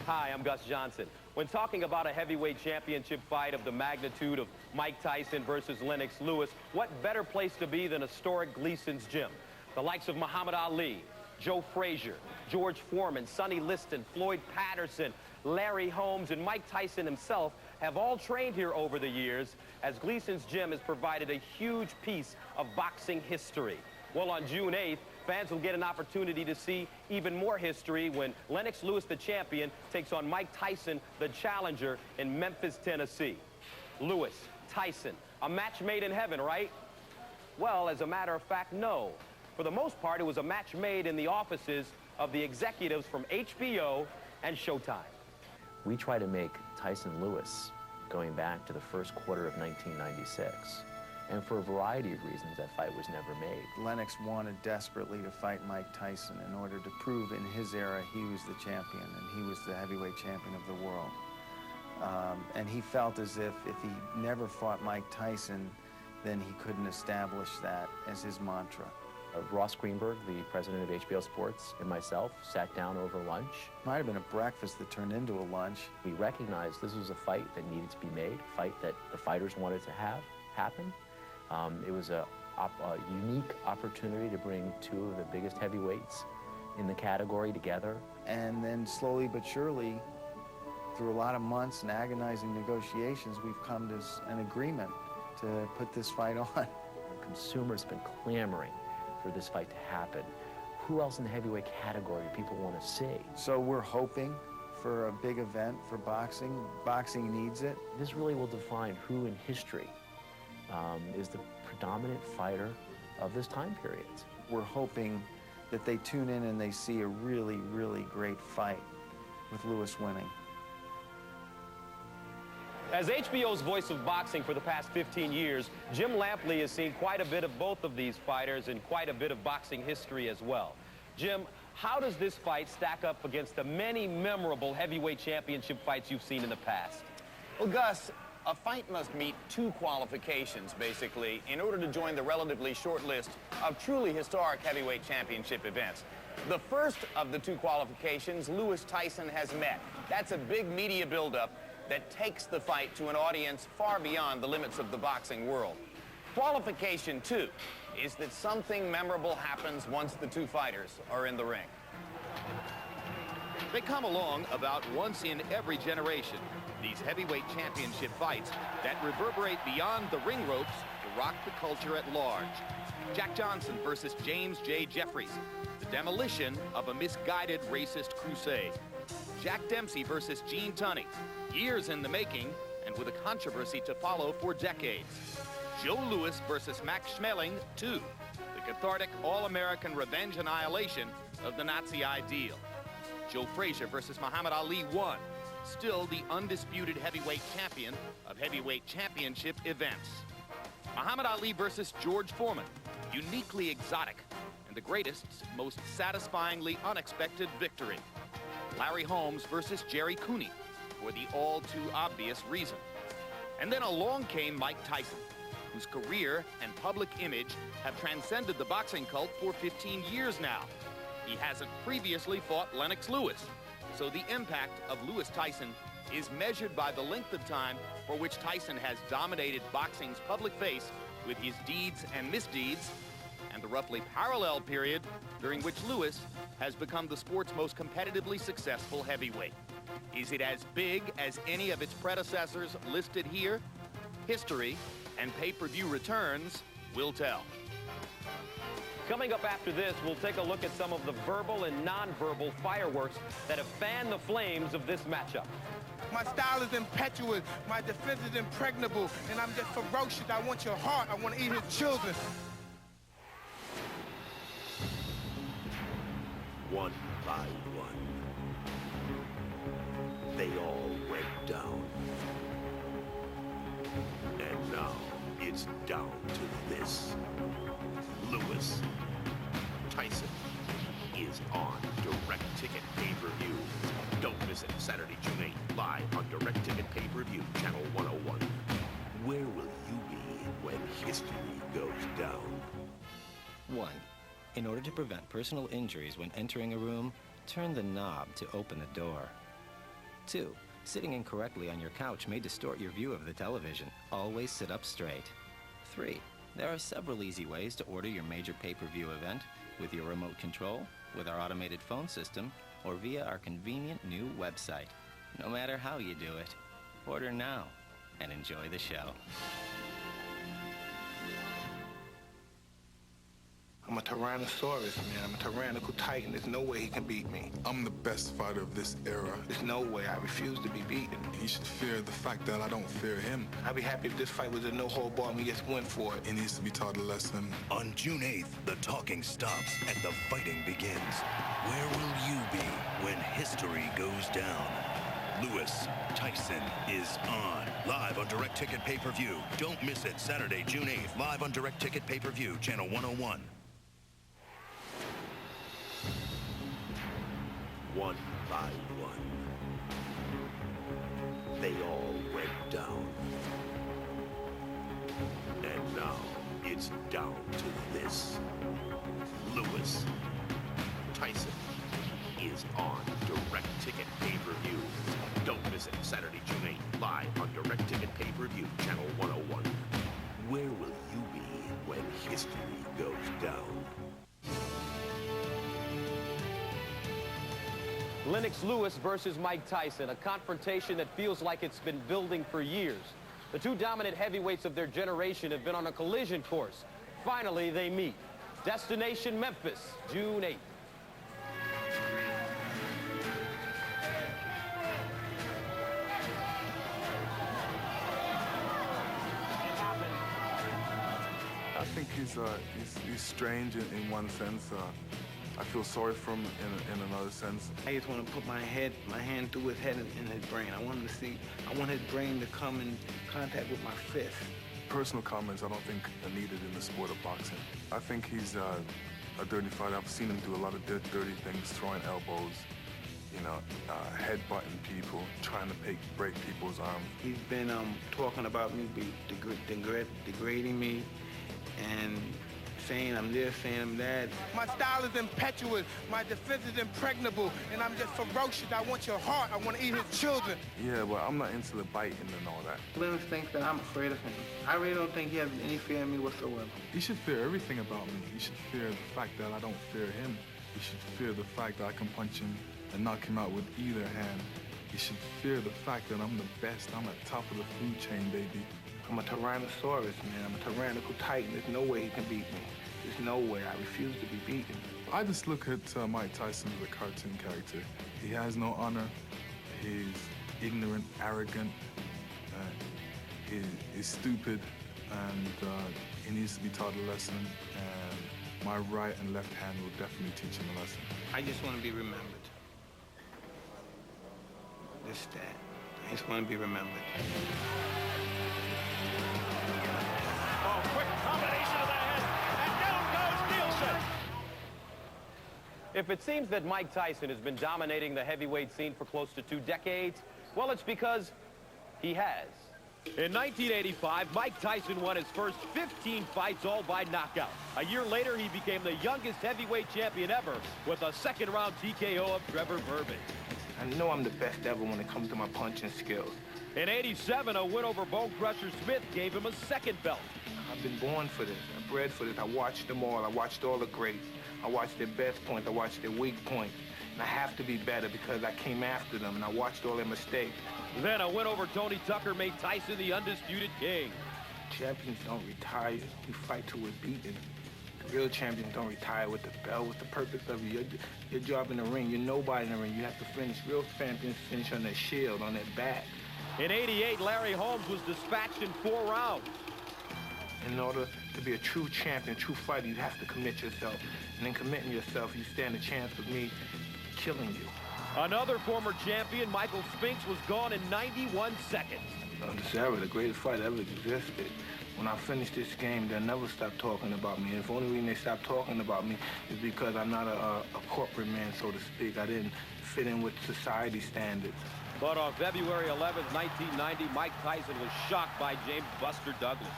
Hi, I'm Gus Johnson. When talking about a heavyweight championship fight of the magnitude of Mike Tyson versus Lennox Lewis, what better place to be than historic Gleason's gym? The likes of Muhammad Ali, Joe Frazier, George Foreman, Sonny Liston, Floyd Patterson, Larry Holmes, and Mike Tyson himself have all trained here over the years, as Gleason's gym has provided a huge piece of boxing history. Well, on June 8th, fans will get an opportunity to see even more history when Lennox Lewis, the champion, takes on Mike Tyson, the challenger, in Memphis, Tennessee. Lewis, Tyson, a match made in heaven, right? Well, as a matter of fact, no. For the most part, it was a match made in the offices of the executives from HBO and Showtime. We try to make Tyson Lewis going back to the first quarter of 1996. And for a variety of reasons, that fight was never made. Lennox wanted desperately to fight Mike Tyson in order to prove in his era he was the champion and he was the heavyweight champion of the world. And he felt as if he never fought Mike Tyson, then he couldn't establish that as his mantra. Ross Greenberg, the president of HBO Sports, and myself sat down over lunch. Might have been a breakfast that turned into a lunch. We recognized this was a fight that needed to be made, a fight that the fighters wanted to have happen. It was a unique opportunity to bring 2 of the biggest heavyweights in the category together. And then slowly but surely, through a lot of months and agonizing negotiations, we've come to an agreement to put this fight on. Consumers have been clamoring for this fight to happen. Who else in the heavyweight category do people want to see? So we're hoping for a big event for boxing. Boxing needs it. This really will define who in history is the predominant fighter of this time period. We're hoping that they tune in and they see a really, really great fight with Lewis winning. As HBO's voice of boxing for the past 15 years, Jim Lampley has seen quite a bit of both of these fighters and quite a bit of boxing history as well. Jim, how does this fight stack up against the many memorable heavyweight championship fights you've seen in the past? Well, Gus, a fight must meet 2 qualifications, basically, in order to join the relatively short list of truly historic heavyweight championship events. The first of the 2 qualifications, Lewis Tyson has met. That's a big media buildup that takes the fight to an audience far beyond the limits of the boxing world. Qualification 2 is that something memorable happens once the 2 fighters are in the ring. They come along about once in every generation. These heavyweight championship fights that reverberate beyond the ring ropes to rock the culture at large. Jack Johnson versus James J. Jeffries, the demolition of a misguided racist crusade. Jack Dempsey versus Gene Tunney, years in the making and with a controversy to follow for decades. Joe Louis versus Max Schmeling 2, the cathartic all-American revenge annihilation of the Nazi ideal. Joe Frazier versus Muhammad Ali 1, still the undisputed heavyweight champion of heavyweight championship events. Muhammad Ali versus George Foreman, uniquely exotic, and the greatest, most satisfyingly unexpected victory. Larry Holmes versus Jerry Cooney, for the all-too-obvious reason. And then along came Mike Tyson, whose career and public image have transcended the boxing cult for 15 years now. He hasn't previously fought Lennox Lewis, so the impact of Lewis Tyson is measured by the length of time for which Tyson has dominated boxing's public face with his deeds and misdeeds, and the roughly parallel period during which Lewis has become the sport's most competitively successful heavyweight. Is it as big as any of its predecessors listed here? History and pay-per-view returns will tell. Coming up after this, we'll take a look at some of the verbal and non-verbal fireworks that have fanned the flames of this matchup. My style is impetuous, my defense is impregnable, and I'm just ferocious. I want your heart, I want to eat his children. One by one, they all went down. And now it's down to this. Lewis, Tyson is on Direct Ticket Pay-Per-View. Don't miss it, Saturday, June 8th, live on Direct Ticket Pay-Per-View, Channel 101. Where will you be when history goes down? 1. In order to prevent personal injuries when entering a room, turn the knob to open the door. 2. Sitting incorrectly on your couch may distort your view of the television. Always sit up straight. 3. There are several easy ways to order your major pay-per-view event with your remote control, with our automated phone system, or via our convenient new website. No matter how you do it, order now and enjoy the show. I'm a Tyrannosaurus, man. I'm a tyrannical titan. There's no way he can beat me. I'm the best fighter of this era. There's no way. I refuse to be beaten. He should fear the fact that I don't fear him. I'd be happy if this fight was a no-hold bar and we just went for it. He needs to be taught a lesson. On June 8th, the talking stops and the fighting begins. Where will you be when history goes down? Lewis, Tyson is on. Live on Direct Ticket Pay-Per-View. Don't miss it. Saturday, June 8th. Live on Direct Ticket Pay-Per-View, Channel 101. One by one, they all went down. And now it's down to this. Lewis, Tyson is on Direct Ticket Pay-Per-View. Don't miss it, Saturday, June 8th, live on Direct Ticket Pay-Per-View, Channel 101. Where will you be when history goes down? Lennox Lewis versus Mike Tyson, a confrontation that feels like it's been building for years. The two dominant heavyweights of their generation have been on a collision course. Finally, they meet. Destination Memphis, June 8th. I think he's strange in one sense. I feel sorry for him in another sense. I just want to put my hand through his head and his brain. I want his brain to come in contact with my fist. Personal comments I don't think are needed in the sport of boxing. I think he's a dirty fighter. I've seen him do a lot of dirty things, throwing elbows, headbutting people, trying to break people's arms. He's been talking about me, degrading me, and saying I'm this, saying I'm that. My style is impetuous, my defense is impregnable, and I'm just ferocious. I want your heart, I want to eat his children. Yeah, but I'm not into the biting and all that. Lennox thinks that I'm afraid of him. I really don't think he has any fear of me whatsoever. He should fear everything about me. He should fear the fact that I don't fear him. He should fear the fact that I can punch him and knock him out with either hand. He should fear the fact that I'm the best. I'm at top of the food chain, baby. I'm a Tyrannosaurus, man. I'm a tyrannical titan. There's no way he can beat me. There's no way. I refuse to be beaten. I just look at Mike Tyson as a cartoon character. He has no honor. He's ignorant, arrogant. He's stupid, and he needs to be taught a lesson. And my right and left hand will definitely teach him a lesson. I just want to be remembered. Just that. I just want to be remembered. Oh. quick combination of the head, and down goes Nielsen. If it seems that Mike Tyson has been dominating the heavyweight scene for close to 2 decades, well, it's because he has. In 1985, Mike Tyson won his first 15 fights, all by knockout. A year later, he became the youngest heavyweight champion ever with a second-round TKO of Trevor Burbage. I know I'm the best ever when it comes to my punching skills. In 87, a win over Bone Crusher Smith gave him a second belt. I've been born for this. I'm bred for this. I watched them all. I watched all the greats. I watched their best points. I watched their weak points. And I have to be better because I came after them, and I watched all their mistakes. Then a win over Tony Tucker made Tyson the undisputed king. Champions don't retire. You fight till we're beaten. The real champions don't retire with the belt. What's the purpose of your job in the ring? You're nobody in the ring. You have to finish. Real champions finish on their shield, on their back. In 88, Larry Holmes was dispatched in 4 rounds. In order to be a true champion, true fighter, you have to commit yourself. And in committing yourself, you stand a chance of me killing you. Another former champion, Michael Spinks, was gone in 91 seconds. This era, the greatest fight ever existed. When I finish this game, they'll never stop talking about me. And the only reason they stop talking about me is because I'm not a corporate man, so to speak. I didn't fit in with society standards. But on February 11th, 1990, Mike Tyson was shocked by James Buster Douglas.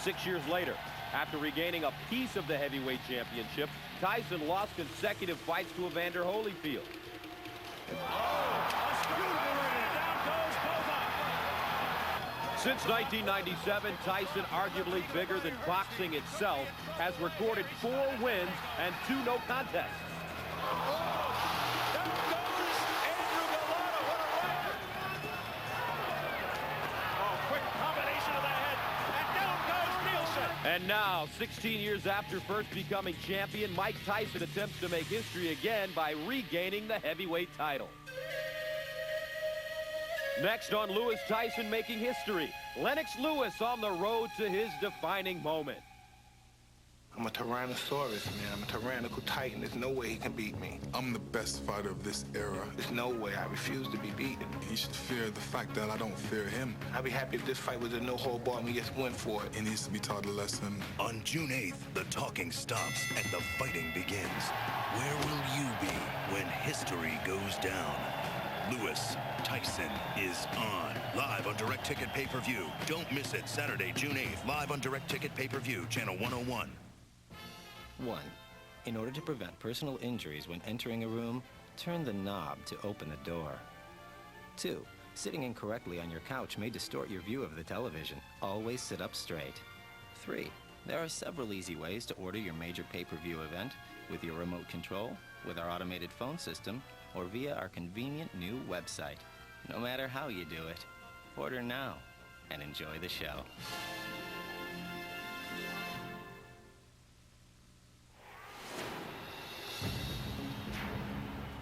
6 years later, after regaining a piece of the heavyweight championship, Tyson lost consecutive fights to Evander Holyfield. Since 1997, Tyson, arguably bigger than boxing itself, has recorded 4 wins and 2 no contests. And now, 16 years after first becoming champion, Mike Tyson attempts to make history again by regaining the heavyweight title. Next on Lewis Tyson making history, Lennox Lewis on the road to his defining moment. I'm a Tyrannosaurus, man. I'm a tyrannical titan. There's no way he can beat me. I'm the best fighter of this era. There's no way. I refuse to be beaten. He should fear the fact that I don't fear him. I'd be happy if this fight was a no-hold-barred and we just went for it. He needs to be taught a lesson. On June 8th, the talking stops and the fighting begins. Where will you be when history goes down? Lewis Tyson is on. Live on Direct Ticket Pay-Per-View. Don't miss it. Saturday, June 8th. Live on Direct Ticket Pay-Per-View, Channel 101. 1. In order to prevent personal injuries when entering a room, turn the knob to open the door. 2. Sitting incorrectly on your couch may distort your view of the television. Always sit up straight. 3. There are several easy ways to order your major pay-per-view event with your remote control, with our automated phone system, or via our convenient new website. No matter how you do it, order now and enjoy the show.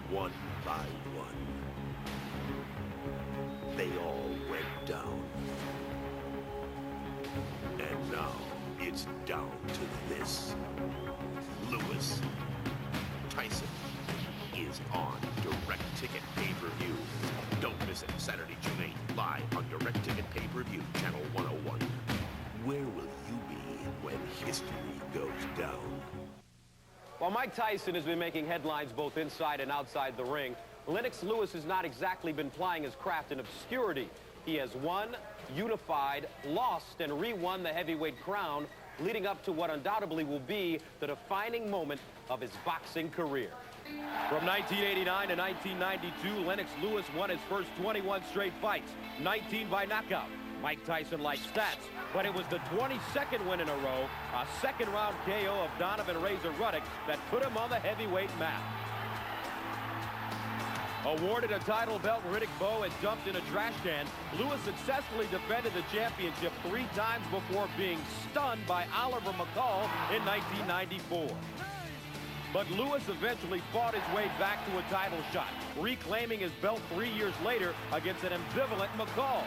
One by one, they all went down. And now it's down to this. Lewis Tyson is on Direct Ticket Pay-Per-View. Don't miss it. Saturday, June 8th, live on Direct Ticket Pay-Per-View, Channel 101. Where will you be when history goes down? While Mike Tyson has been making headlines both inside and outside the ring, Lennox Lewis has not exactly been plying his craft in obscurity. He has won, unified, lost, and re-won the heavyweight crown, leading up to what undoubtedly will be the defining moment of his boxing career. From 1989 to 1992, Lennox Lewis won his first 21 straight fights, 19 by knockout. Mike Tyson likes stats, but it was the 22nd win in a row, a second-round KO of Donovan Razor Ruddock, that put him on the heavyweight map. Awarded a title belt Riddick Bowe had dumped in a trash can, Lewis successfully defended the championship 3 times before being stunned by Oliver McCall in 1994. But Lewis eventually fought his way back to a title shot, reclaiming his belt 3 years later against an ambivalent McCall.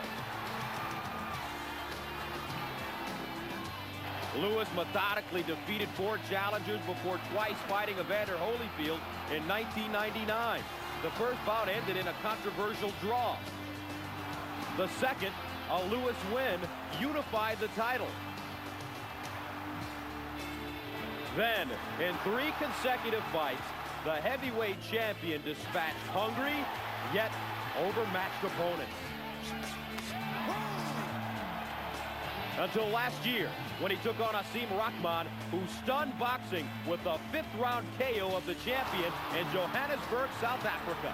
Lewis methodically defeated 4 challengers before twice fighting Evander Holyfield in 1999. The first bout ended in a controversial draw. The second, a Lewis win, unified the title. Then, in 3 consecutive fights, the heavyweight champion dispatched hungry, yet overmatched opponents. Until last year, when he took on Asim Rahman, who stunned boxing with a 5th-round KO of the champion in Johannesburg, South Africa.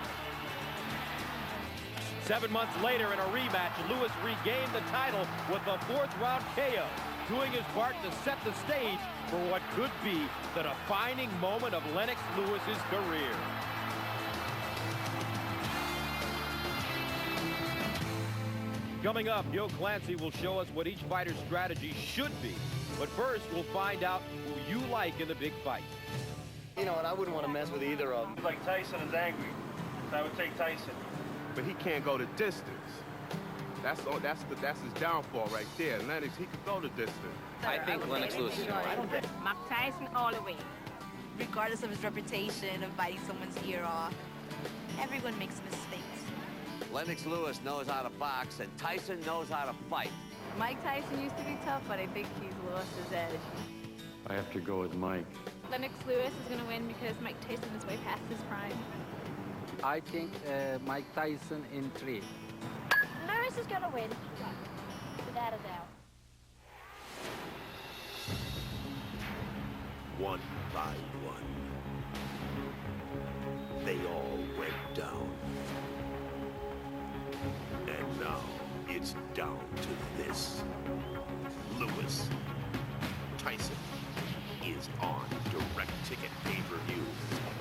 7 months later, in a rematch, Lewis regained the title with a 4th-round KO, doing his part to set the stage for what could be the defining moment of Lennox Lewis's career. Coming up, Gil Clancy will show us what each fighter's strategy should be. But first, we'll find out who you like in the big fight. You know, and I wouldn't want to mess with either of them. Like Tyson is angry, so I would take Tyson. But he can't go the distance. That's his downfall right there. Lennox, he could go the distance. I think Lennox Lewis is right. Mike Tyson all the way. Regardless of his reputation of biting someone's ear off, everyone makes mistakes. Lennox Lewis knows how to box, and Tyson knows how to fight. Mike Tyson used to be tough, but I think he's Lewis's edge. I have to go with Mike. Lennox Lewis is going to win because Mike Tyson is way past his prime. I think Mike Tyson in 3. Lewis is going to win, without a doubt. One by one, they all went down. And now it's down to this. Lewis, Tyson is on Direct Ticket Pay-Per-View.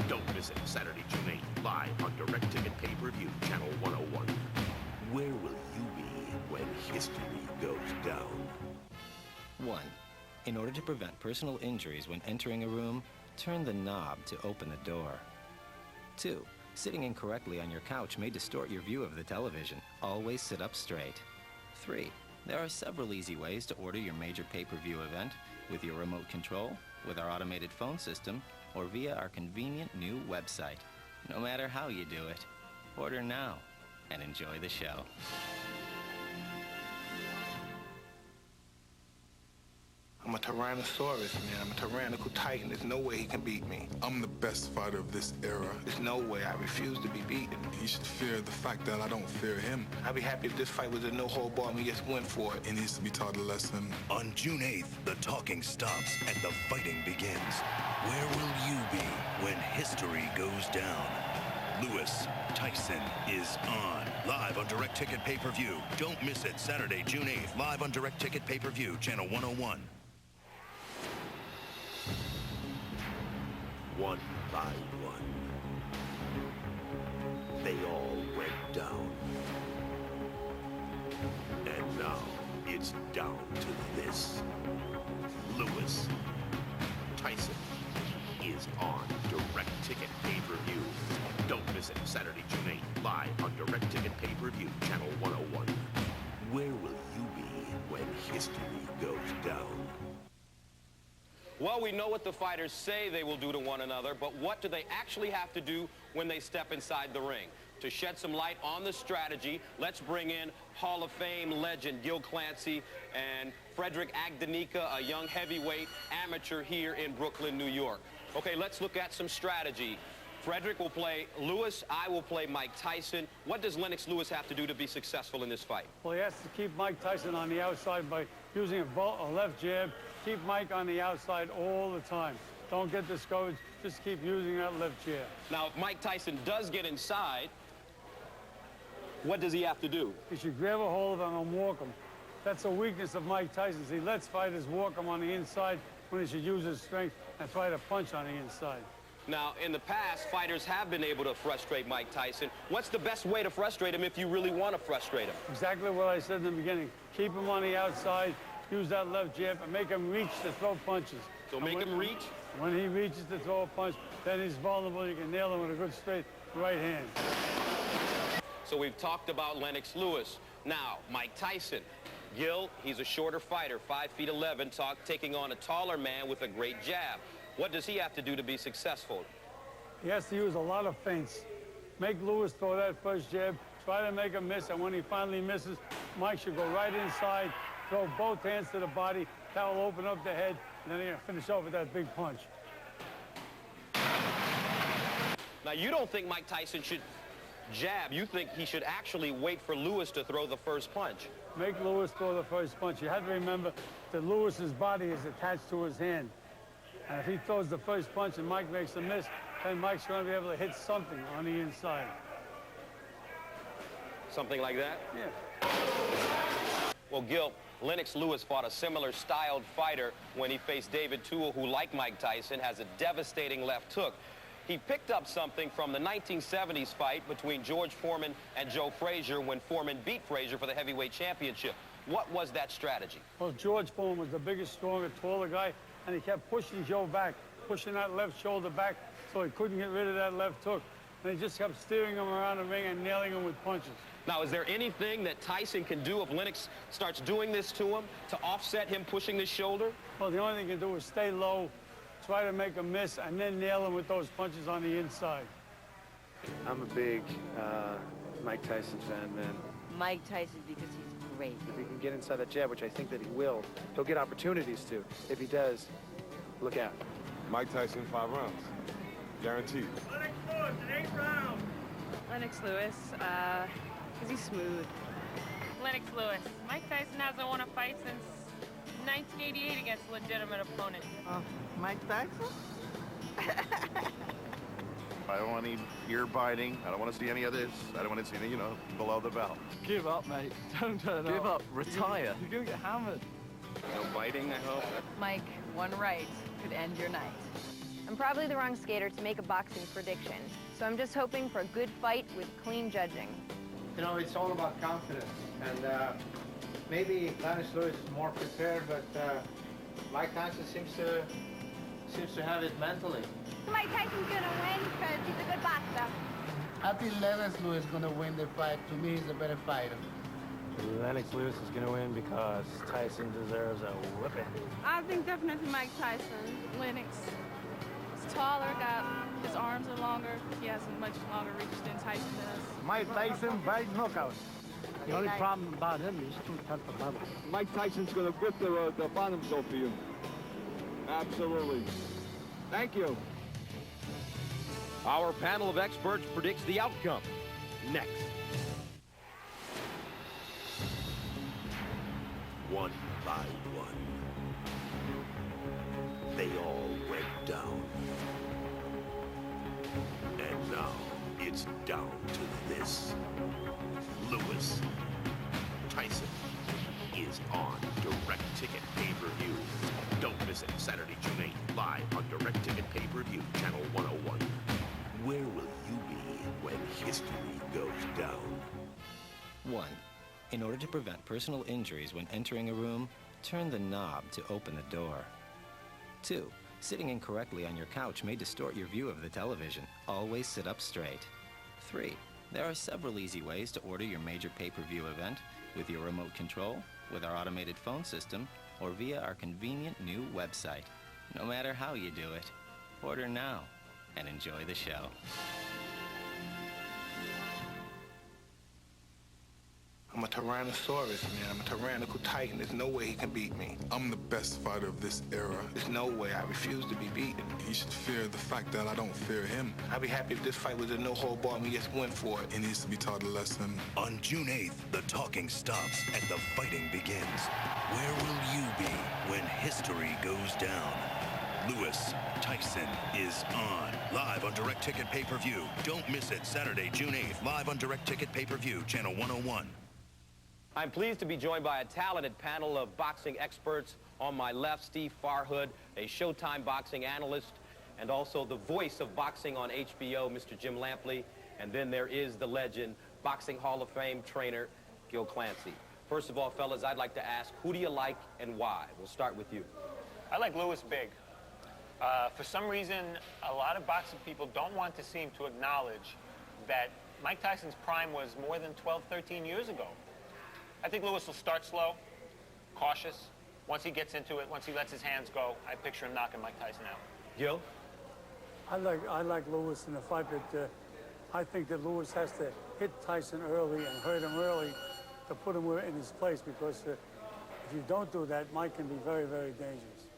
Don't miss it, Saturday, June 8th, live on Direct Ticket Pay-Per-View, Channel 101. Where will you be when history goes down? 1. In order to prevent personal injuries when entering a room, turn the knob to open the door. 2. Sitting incorrectly on your couch may distort your view of the television. Always sit up straight. 3. There are several easy ways to order your major pay-per-view event with your remote control, with our automated phone system, or via our convenient new website. No matter how you do it, order now and enjoy the show. I'm a Tyrannosaurus, man. I'm a tyrannical titan. There's no way he can beat me. I'm the best fighter of this era. There's no way. I refuse to be beaten. He should fear the fact that I don't fear him. I'd be happy if this fight was a no-hold-bar and we just went for it. He needs to be taught a lesson. On June 8th, the talking stops and the fighting begins. Where will you be when history goes down? Lewis, Tyson is on. Live on Direct Ticket Pay-Per-View. Don't miss it. Saturday, June 8th. Live on Direct Ticket Pay-Per-View, Channel 101. One by one, they all went down. And now it's down to this. Lewis, Tyson is on Direct Ticket Pay-Per-View. Don't miss it, Saturday, June 8th, live on Direct Ticket Pay-Per-View, Channel 101. Where will you be when history goes down? Well, we know what the fighters say they will do to one another, but what do they actually have to do when they step inside the ring? To shed some light on the strategy, let's bring in Hall of Fame legend Gil Clancy and Frederick Agdanika, a young heavyweight amateur here in Brooklyn, New York. Okay, let's look at some strategy. Frederick will play Lewis, I will play Mike Tyson. What does Lennox Lewis have to do to be successful in this fight? Well, he has to keep Mike Tyson on the outside by using a left jab. Keep Mike on the outside all the time. Don't get discouraged. Just keep using that left jab. Now, if Mike Tyson does get inside, what does he have to do? He should grab a hold of him and walk him. That's a weakness of Mike Tyson's. He lets fighters walk him on the inside when he should use his strength and try to punch on the inside. Now, in the past, fighters have been able to frustrate Mike Tyson. What's the best way to frustrate him if you really want to frustrate him? Exactly what I said in the beginning. Keep him on the outside, use that left jab, and make him reach to throw punches. So make him reach? When he reaches to throw a punch, then he's vulnerable. You can nail him with a good straight right hand. So we've talked about Lennox Lewis. Now, Mike Tyson. Gil, he's a shorter fighter, 5'11", taking on a taller man with a great jab. What does he have to do to be successful? He has to use a lot of feints. Make Lewis throw that first jab, try to make him miss, and when he finally misses, Mike should go right inside, throw both hands to the body. That will open up the head, and then they're going to finish off with that big punch. Now, you don't think Mike Tyson should jab. You think he should actually wait for Lewis to throw the first punch. Make Lewis throw the first punch. You have to remember that Lewis's body is attached to his hand. And if he throws the first punch and Mike makes a miss, then Mike's going to be able to hit something on the inside. Something like that? Yeah. Well, Gil, Lennox Lewis fought a similar styled fighter when he faced David Toole, who, like Mike Tyson, has a devastating left hook. He picked up something from the 1970s fight between George Foreman and Joe Frazier when Foreman beat Frazier for the heavyweight championship. What was that strategy? Well, George Foreman was the biggest, stronger, taller guy, and he kept pushing Joe back, pushing that left shoulder back so he couldn't get rid of that left hook. And he just kept steering him around the ring and nailing him with punches. Now, is there anything that Tyson can do if Lennox starts doing this to him to offset him pushing this shoulder? Well, the only thing he can do is stay low, try to make a miss, and then nail him with those punches on the inside. I'm a big Mike Tyson fan, man. Mike Tyson because he's great. If he can get inside that jab, which I think that he will, he'll get opportunities to. If he does, look out. Mike Tyson, 5 rounds. Guaranteed. Lennox Lewis in 8 rounds. Lennox Lewis, because he's smooth. Lennox Lewis. Mike Tyson hasn't won a fight since 1988 against a legitimate opponent. Mike Tyson? I don't want any ear biting. I don't want to see any of this. I don't want to see any, below the belt. Give up, mate. Don't turn up. Give up. Retire. You're going to get hammered. No biting, I hope. Mike, one right could end your night. I'm probably the wrong skater to make a boxing prediction, so I'm just hoping for a good fight with clean judging. You know, it's all about confidence, and maybe Lennox Lewis is more prepared, but Mike Tyson seems to have it mentally. Mike Tyson's gonna win because he's a good boxer. I think Lennox Lewis is gonna win the fight. To me, he's a better fighter. Lennox Lewis is going to win because Tyson deserves a whipping. I think definitely Mike Tyson. Lennox is taller, his arms are longer. He has a much longer reach than Tyson does. Mike Tyson by knockout. The only problem about him is too tough to battle. Mike Tyson's going to whip the bottoms off of you. Absolutely. Thank you. Our panel of experts predicts the outcome. Next. One by one, they all went down. And now it's down to this. Lewis, Tyson is on Direct Ticket Pay-Per-View. Don't miss it, Saturday, June 8th, live on Direct Ticket Pay-Per-View, Channel 101. Where will you be when history goes down? 1. In order to prevent personal injuries when entering a room, turn the knob to open the door. 2. Sitting incorrectly on your couch may distort your view of the television. Always sit up straight. 3. There are several easy ways to order your major pay-per-view event with your remote control, with our automated phone system, or via our convenient new website. No matter how you do it, order now and enjoy the show. I'm a Tyrannosaurus, man. I'm a tyrannical titan. There's no way he can beat me. I'm the best fighter of this era. There's no way. I refuse to be beaten. He should fear the fact that I don't fear him. I'd be happy if this fight was a no-hold-barred and we just went for it. He needs to be taught a lesson. On June 8th, the talking stops and the fighting begins. Where will you be when history goes down? Lewis, Tyson is on. Live on Direct Ticket Pay-Per-View. Don't miss it. Saturday, June 8th. Live on Direct Ticket Pay-Per-View, Channel 101. I'm pleased to be joined by a talented panel of boxing experts. On my left, Steve Farhood, a Showtime boxing analyst, and also the voice of boxing on HBO, Mr. Jim Lampley. And then there is the legend, Boxing Hall of Fame trainer, Gil Clancy. First of all, fellas, I'd like to ask, who do you like and why? We'll start with you. I like Lewis big. For some reason, a lot of boxing people don't want to seem to acknowledge that Mike Tyson's prime was more than 12, 13 years ago. I think Lewis will start slow, cautious. Once he gets into it, once he lets his hands go, I picture him knocking Mike Tyson out. Gil? I like Lewis in the fight, but I think that Lewis has to hit Tyson early and hurt him early to put him in his place, because if you don't do that, Mike can be very, very dangerous.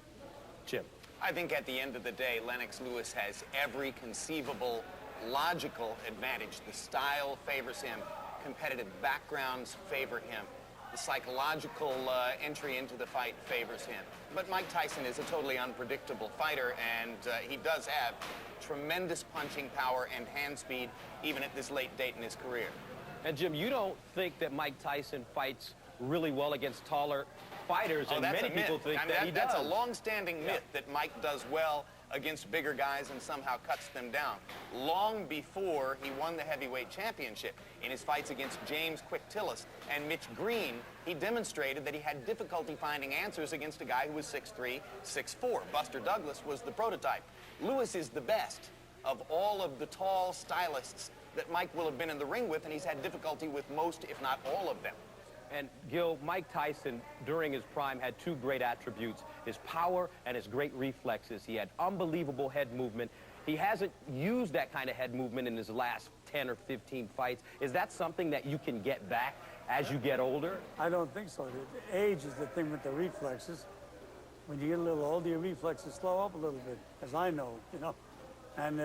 Jim. I think at the end of the day, Lennox Lewis has every conceivable logical advantage. The style favors him. Competitive backgrounds favor him. The psychological entry into the fight favors him. But Mike Tyson is a totally unpredictable fighter, and he does have tremendous punching power and hand speed, even at this late date in his career. And Jim, you don't think that Mike Tyson fights really well against taller fighters, and many people think that he does. That's a long-standing myth that Mike does well against bigger guys and somehow cuts them down. Long before he won the heavyweight championship, in his fights against James Quick Tillis and Mitch Green, he demonstrated that he had difficulty finding answers against a guy who was 6'3", 6'4". Buster Douglas was the prototype. Lewis is the best of all of the tall stylists that Mike will have been in the ring with, and he's had difficulty with most, if not all of them. And Gil, Mike Tyson, during his prime, had two great attributes, his power and his great reflexes. He had unbelievable head movement. He hasn't used that kind of head movement in his last 10 or 15 fights. Is that something that you can get back as you get older? I don't think so. The age is the thing with the reflexes. When you get a little older, your reflexes slow up a little bit, as I know, you know. And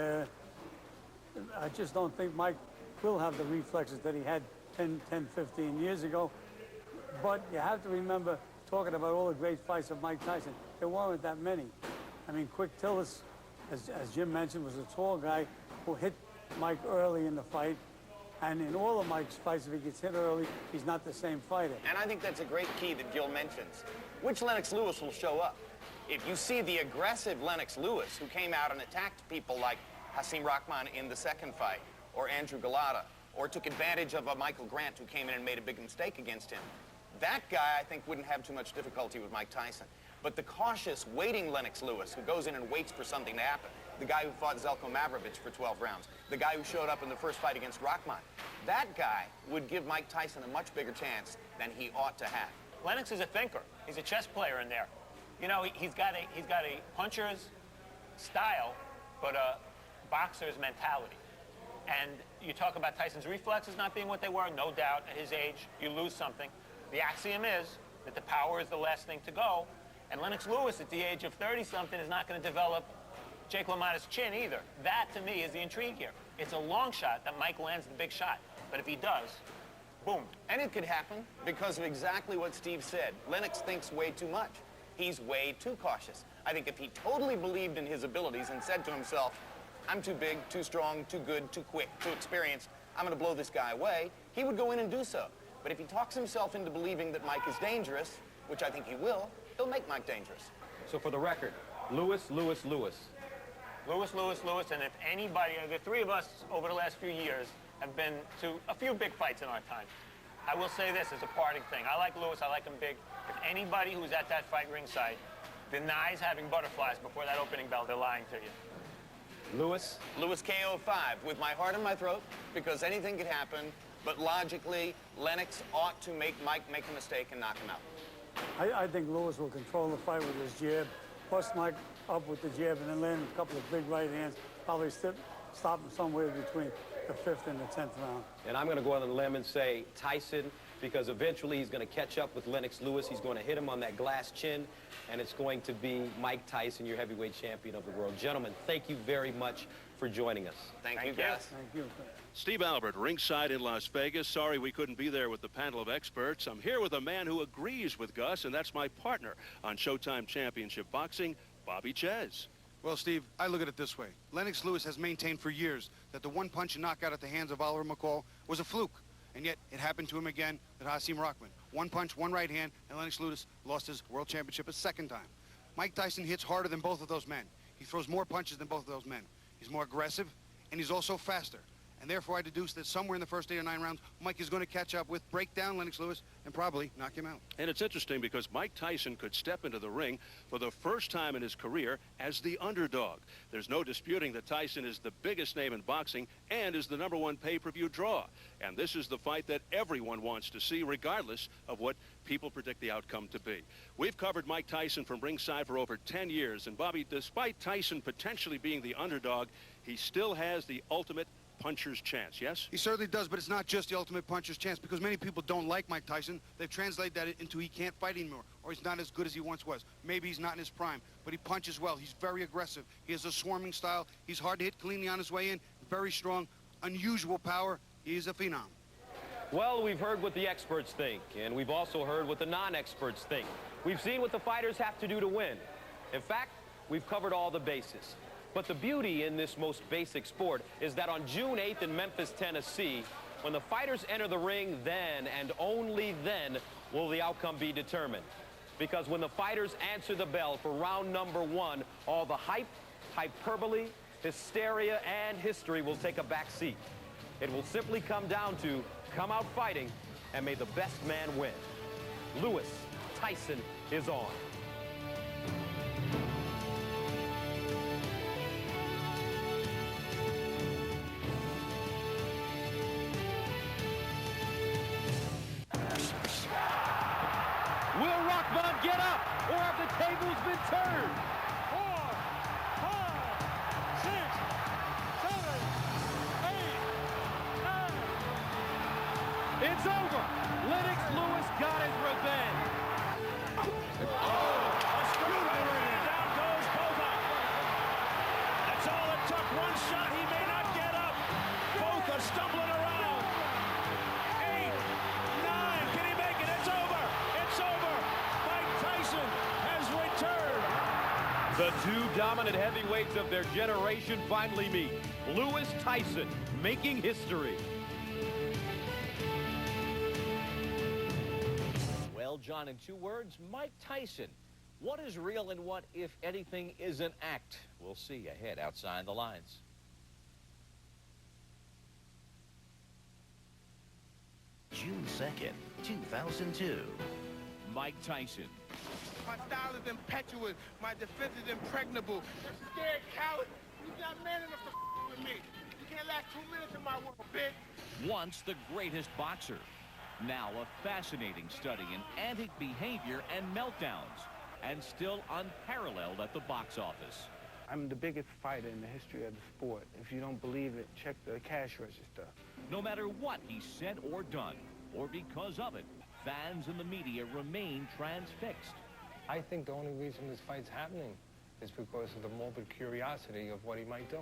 I just don't think Mike will have the reflexes that he had 10, 15 years ago. But you have to remember, talking about all the great fights of Mike Tyson, there weren't that many. I mean, Quick Tillis, as Jim mentioned, was a tall guy who hit Mike early in the fight. And in all of Mike's fights, if he gets hit early, he's not the same fighter. And I think that's a great key that Gil mentions. Which Lennox Lewis will show up? If you see the aggressive Lennox Lewis, who came out and attacked people like Hasim Rahman in the second fight, or Andrew Galata, or took advantage of a Michael Grant who came in and made a big mistake against him, that guy, I think, wouldn't have too much difficulty with Mike Tyson. But the cautious, waiting Lennox Lewis, who goes in and waits for something to happen, the guy who fought Zelko Mavrovich for 12 rounds, the guy who showed up in the first fight against Rahman, that guy would give Mike Tyson a much bigger chance than he ought to have. Lennox is a thinker. He's a chess player in there. You know, he's got a puncher's style, but a boxer's mentality. And you talk about Tyson's reflexes not being what they were, no doubt, at his age, you lose something. The axiom is that the power is the last thing to go, and Lennox Lewis at the age of 30-something is not going to develop Jake LaMotta's chin either. That, to me, is the intrigue here. It's a long shot that Mike lands the big shot, but if he does, boom. And it could happen because of exactly what Steve said. Lennox thinks way too much. He's way too cautious. I think if he totally believed in his abilities and said to himself, I'm too big, too strong, too good, too quick, too experienced, I'm going to blow this guy away, he would go in and do so. But if he talks himself into believing that Mike is dangerous, which I think he will, he'll make Mike dangerous. So for the record, Lewis, Lewis, Lewis. Lewis, Lewis, Lewis, and if anybody, the three of us over the last few years have been to a few big fights in our time. I will say this as a parting thing. I like Lewis, I like him big. If anybody who's at that fight ringside denies having butterflies before that opening bell, they're lying to you. Lewis? Lewis KO 5 with my heart in my throat because anything could happen, but logically, Lennox ought to make Mike make a mistake and knock him out. I think Lewis will control the fight with his jab, bust Mike up with the jab, and then land a couple of big right hands, probably stop him somewhere between the 5th and the 10th round. And I'm going to go on the limb and say Tyson, because eventually he's going to catch up with Lennox Lewis. He's going to hit him on that glass chin, and it's going to be Mike Tyson, your heavyweight champion of the world. Gentlemen, thank you very much for joining us. Thank you, guys. Thank you. Steve Albert, ringside in Las Vegas. Sorry we couldn't be there with the panel of experts. I'm here with a man who agrees with Gus, and that's my partner on Showtime Championship Boxing, Bobby Ches. Well, Steve, I look at it this way. Lennox Lewis has maintained for years that the one-punch knockout at the hands of Oliver McCall was a fluke. And yet, it happened to him again at Hasim Rahman. One punch, one right hand, and Lennox Lewis lost his world championship a second time. Mike Tyson hits harder than both of those men. He throws more punches than both of those men. He's more aggressive, and he's also faster. And therefore, I deduce that somewhere in the first 8 or 9 rounds, Mike is going to catch up with, break down Lennox Lewis, and probably knock him out. And it's interesting because Mike Tyson could step into the ring for the first time in his career as the underdog. There's no disputing that Tyson is the biggest name in boxing and is the #1 pay-per-view draw. And this is the fight that everyone wants to see, regardless of what people predict the outcome to be. We've covered Mike Tyson from ringside for over 10 years. And, Bobby, despite Tyson potentially being the underdog, he still has the ultimate puncher's chance, yes? He certainly does, but it's not just the ultimate puncher's chance, because many people don't like Mike Tyson. They've translated that into he can't fight anymore, or he's not as good as he once was. Maybe he's not in his prime, but he punches well. He's very aggressive. He has a swarming style. He's hard to hit cleanly on his way in. Very strong, unusual power. He's a phenom. Well, we've heard what the experts think, and we've also heard what the non-experts think. We've seen what the fighters have to do to win. In fact, we've covered all the bases. But the beauty in this most basic sport is that on June 8th in Memphis, Tennessee, when the fighters enter the ring, then and only then will the outcome be determined. Because when the fighters answer the bell for round number 1, all the hype, hyperbole, hysteria, and history will take a back seat. It will simply come down to come out fighting, and may the best man win. Lewis, Tyson is on. Will Rockman get up, or have the tables been turned? 4, 5, 6, 7, 8, 9. It's over. Lennox Lewis got his revenge. Down goes Bova. That's all it took. One shot, he may not get up. Both are stumbling around. 8, 9, can he make it? It's over. It's over. Mike Tyson has returned. The two dominant heavyweights of their generation finally meet. Lewis, Tyson, making history. Well, John, in 2 words, Mike Tyson. What is real and what, if anything, is an act? We'll see ahead outside the lines. June 2nd, 2002. Mike Tyson. My style is impetuous. My defense is impregnable. You're scared, coward. You're not man enough to with me. You can't last 2 minutes in my world, bitch. Once the greatest boxer. Now a fascinating study in antic behavior and meltdowns. And still unparalleled at the box office. I'm the biggest fighter in the history of the sport. If you don't believe it, check the cash register. No matter what he said or done, or because of it, fans and the media remain transfixed. I think the only reason this fight's happening is because of the morbid curiosity of what he might do.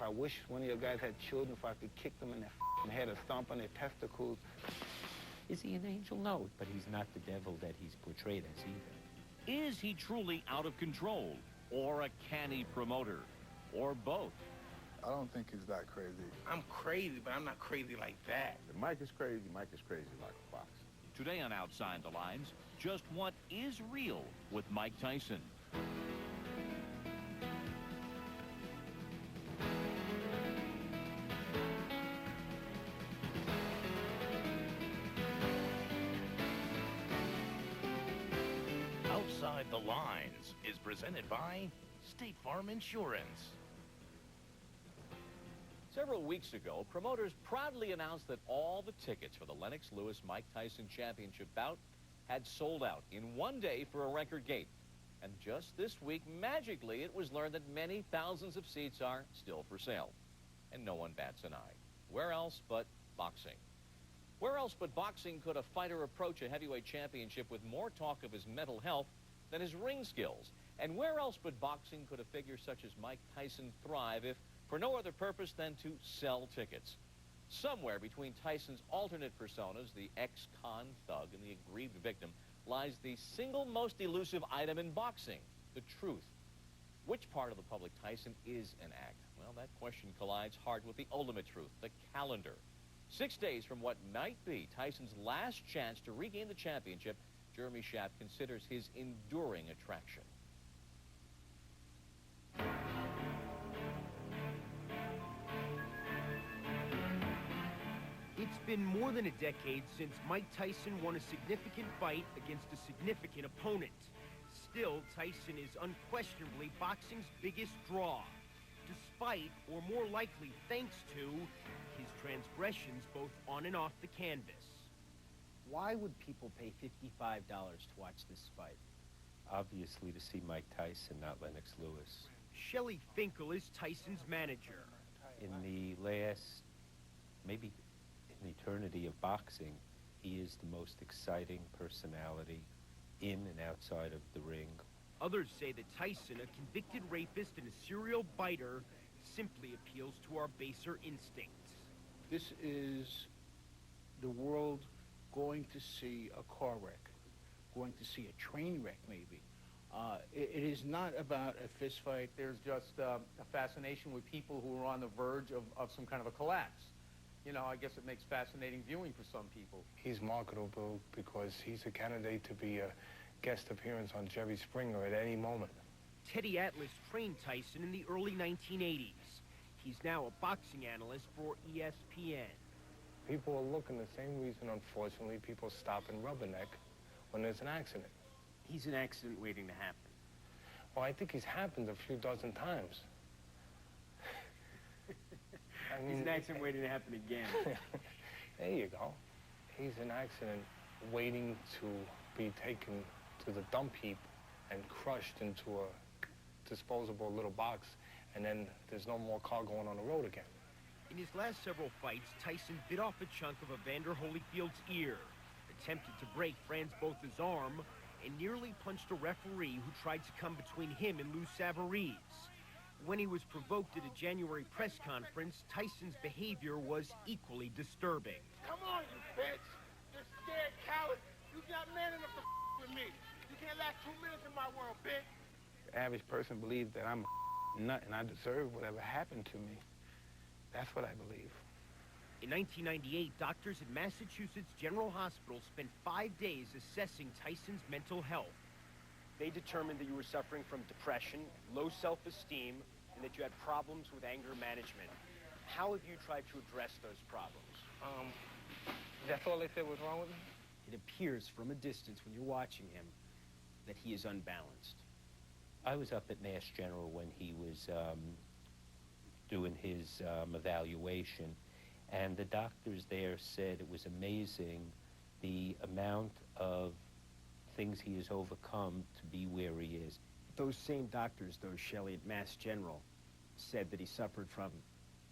I wish one of your guys had children, if I could kick them in their head or stomp on their testicles. Is he an angel? No, but he's not the devil that he's portrayed as either. Is he truly out of control, or a canny promoter, or both? I don't think he's that crazy. I'm crazy, but I'm not crazy like that. If Mike is crazy like a fox. Today on Outside the Lines, just what is real with Mike Tyson? Outside the Lines is presented by State Farm Insurance. Several weeks ago, promoters proudly announced that all the tickets for the Lennox Lewis Mike Tyson Championship bout had sold out in one day for a record gate. And just this week, magically, it was learned that many thousands of seats are still for sale. And no one bats an eye. Where else but boxing? Where else but boxing could a fighter approach a heavyweight championship with more talk of his mental health than his ring skills? And where else but boxing could a figure such as Mike Tyson thrive if for no other purpose than to sell tickets? Somewhere between Tyson's alternate personas, the ex-con thug and the aggrieved victim, lies the single most elusive item in boxing, the truth. Which part of the public Tyson is an act? Well, that question collides hard with the ultimate truth, the calendar. 6 days from what might be Tyson's last chance to regain the championship, Jeremy Schaap considers his enduring attraction. It's been more than a decade since Mike Tyson won a significant fight against a significant opponent. Still, Tyson is unquestionably boxing's biggest draw, despite, or more likely thanks to, his transgressions both on and off the canvas. Why would people pay $55 to watch this fight? Obviously to see Mike Tyson, not Lennox Lewis. Shelley Finkel is Tyson's manager. in the last, maybe in the eternity of boxing, he is the most exciting personality in and outside of the ring. Others say that Tyson, a convicted rapist and a serial biter, simply appeals to our baser instincts. This is the world going to see a car wreck, going to see a train wreck maybe. It is not about a fist fight. There's just a fascination with people who are on the verge of some kind of a collapse. You know, I guess it makes fascinating viewing for some people. He's marketable because he's a candidate to be a guest appearance on Jerry Springer at any moment. Teddy Atlas trained Tyson in the early 1980s. He's now a boxing analyst for ESPN. People are looking the same reason, unfortunately, people stop and rubberneck when there's an accident. He's an accident waiting to happen. Well, I think he's happened a few dozen times. I mean, he's an accident waiting to happen again. There you go. He's an accident waiting to be taken to the dump heap and crushed into a disposable little box, and then there's no more car going on the road again. In his last several fights, Tyson bit off a chunk of Evander Holyfield's ear, attempted to break Franz Botha's arm, and nearly punched a referee who tried to come between him and Lou Savarese. When he was provoked at a January press conference, Tyson's behavior was equally disturbing. Come on, you bitch! You're scared coward! You're not man enough to with me! You can't last 2 minutes in my world, bitch! The average person believes that I'm a nut and I deserve whatever happened to me. That's what I believe. In 1998, doctors at Massachusetts General Hospital spent 5 days assessing Tyson's mental health. They determined that you were suffering from depression, low self-esteem, and that you had problems with anger management. How have you tried to address those problems? That's all they said was wrong with me? It appears from a distance when you're watching him that he is unbalanced. I was up at Mass General when he was doing his evaluation, and the doctors there said it was amazing the amount of things he has overcome to be where he is. Those same doctors, though, Shelley, at Mass General, said that he suffered from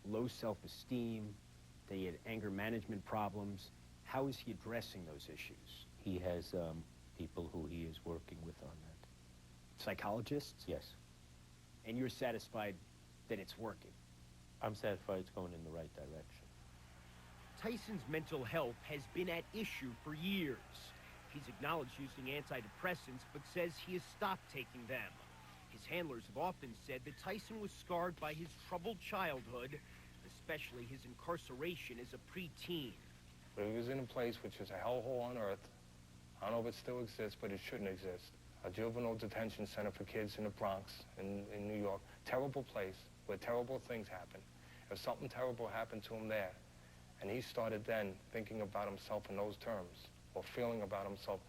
low self-esteem, that he had anger management problems. How is he addressing those issues? He has people who he is working with on that. Psychologists? Yes. And you're satisfied that it's working? I'm satisfied it's going in the right direction. Tyson's mental health has been at issue for years. He's acknowledged using antidepressants, but says he has stopped taking them. His handlers have often said that Tyson was scarred by his troubled childhood, especially his incarceration as a preteen. But he was in a place which is a hellhole on earth. I don't know if it still exists, but it shouldn't exist. A juvenile detention center for kids in the Bronx, in New York. Terrible place where terrible things happen. If something terrible happened to him there, and he started then thinking about himself in those terms, or feeling about himself,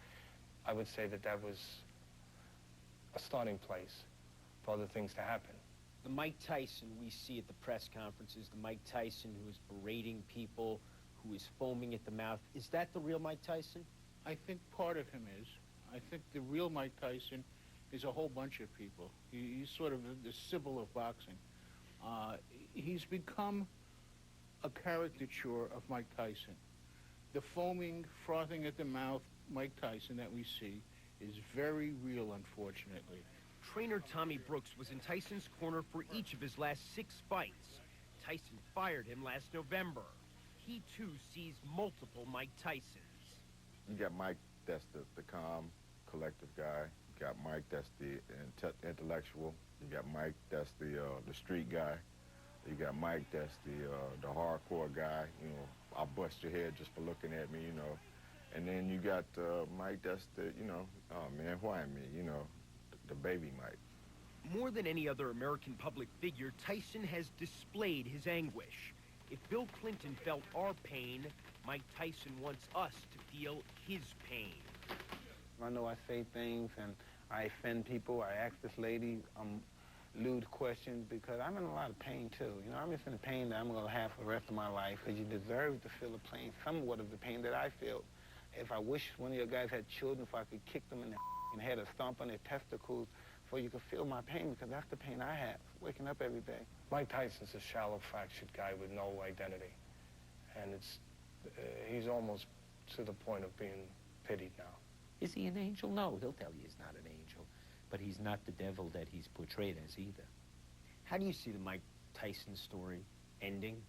I would say that that was a starting place for other things to happen. The Mike Tyson we see at the press conferences, the Mike Tyson who is berating people, who is foaming at the mouth, is that the real Mike Tyson? I think part of him is. I think the real Mike Tyson is a whole bunch of people. He's sort of the Sybil of boxing. He's become a caricature of Mike Tyson. The foaming, frothing at the mouth Mike Tyson that we see is very real, unfortunately. Trainer Tommy Brooks was in Tyson's corner for each of his last 6 fights. Tyson fired him last November. He, too, sees multiple Mike Tysons. You got Mike, that's the calm, collective guy. You got Mike, that's the intellectual. You got Mike, that's the street guy. You got Mike, that's the hardcore guy. You know, I'll bust your head just for looking at me, you know. And then you got Mike, that's the, you know, oh man, why me? You know, the baby Mike. More than any other American public figure, Tyson has displayed his anguish. If Bill Clinton felt our pain, Mike Tyson wants us to feel his pain. I know I say things and I offend people. I ask this lady lewd questions because I'm in a lot of pain too. You know, I'm just in pain that I'm going to have for the rest of my life, because you deserve to feel the pain, somewhat of the pain that I feel. If I wish one of your guys had children, if I could kick them in the head or stomp on their testicles where you can feel my pain, because that's the pain I have, waking up every day. Mike Tyson's a shallow, fractured guy with no identity. And he's almost to the point of being pitied now. Is he an angel? No, he'll tell you he's not an angel. But he's not the devil that he's portrayed as either. How do you see the Mike Tyson story ending?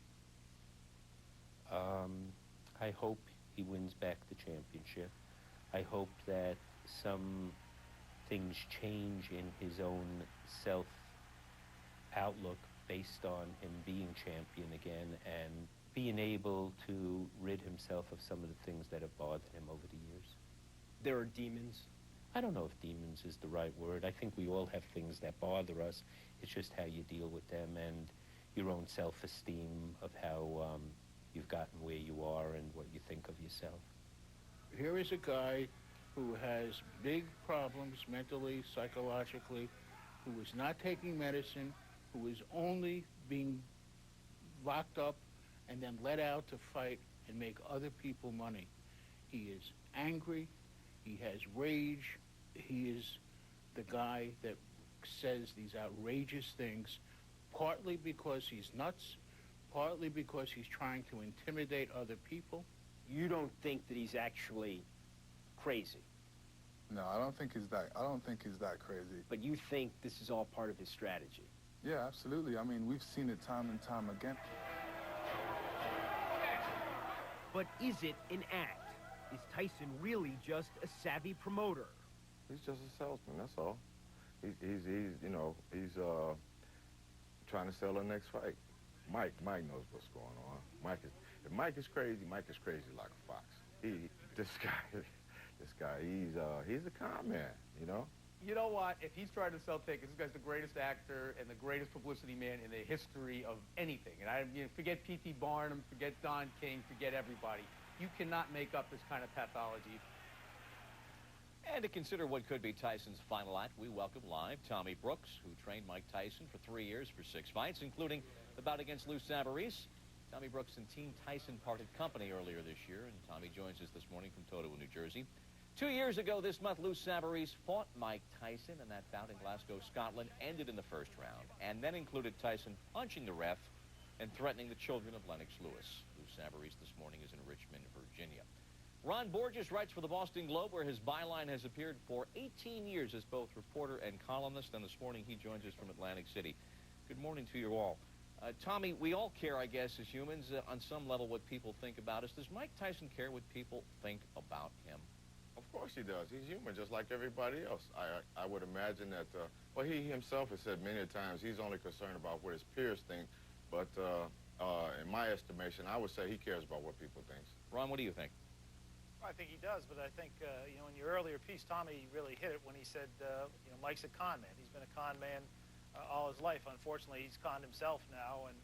I hope he wins back the championship. I hope that some things change in his own self-outlook based on him being champion again and being able to rid himself of some of the things that have bothered him over the years. There are demons. I don't know if demons is the right word. I think we all have things that bother us. It's just how you deal with them and your own self-esteem of how you've gotten where you are and what you think of yourself. Here is a guy who has big problems mentally, psychologically, who is not taking medicine, who is only being locked up and then let out to fight and make other people money. He is angry, he has rage, he is the guy that says these outrageous things, partly because he's nuts, partly because he's trying to intimidate other people. You don't think that he's actually crazy? No, I don't think he's that crazy. But you think this is all part of his strategy? Yeah, absolutely. I mean, we've seen it time and time again. But is it an act? Is Tyson really just a savvy promoter? He's just a salesman, that's all. He's trying to sell the next fight. Mike knows what's going on. If Mike is crazy, Mike is crazy like a fox. This guy, he's a con man, you know? You know what? If he's trying to sell tickets, this guy's the greatest actor and the greatest publicity man in the history of anything. And forget P.T. Barnum, forget Don King, forget everybody. You cannot make up this kind of pathology. And to consider what could be Tyson's final act, we welcome live Tommy Brooks, who trained Mike Tyson for 3 years for 6 fights, including the bout against Lou Savarese. Tommy Brooks and Team Tyson parted company earlier this year, and Tommy joins us this morning from Totowa, New Jersey. 2 years ago this month, Lou Savarese fought Mike Tyson, and that bout in Glasgow, Scotland, ended in the first round, and then included Tyson punching the ref and threatening the children of Lennox Lewis. Lou Savarese this morning is in Richmond, Virginia. Ron Borges writes for the Boston Globe, where his byline has appeared for 18 years as both reporter and columnist, and this morning he joins us from Atlantic City. Good morning to you all. Tommy, we all care, I guess, as humans, on some level, what people think about us. Does Mike Tyson care what people think about him? Of course he does. He's human, just like everybody else. I would imagine that, well, he himself has said many times he's only concerned about what his peers think, but in my estimation, I would say he cares about what people think. Ron, what do you think? I think he does, but I think, in your earlier piece, Tommy really hit it when he said, Mike's a con man. He's been a con man all his life. Unfortunately, he's conned himself now, and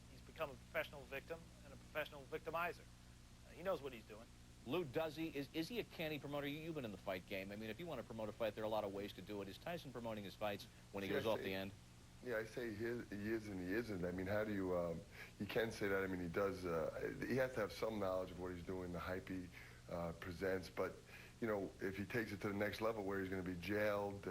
he's become a professional victim and a professional victimizer. He knows what he's doing. Lou, does he? Is he a canny promoter? You've been in the fight game. I mean, if you want to promote a fight, there are a lot of ways to do it. Is Tyson promoting his fights when he goes off the end? Yeah, I say he is and he isn't. I mean, how do you can say that. I mean, he does, he has to have some knowledge of what he's doing, the hype he presents, but, if he takes it to the next level where he's going to be jailed,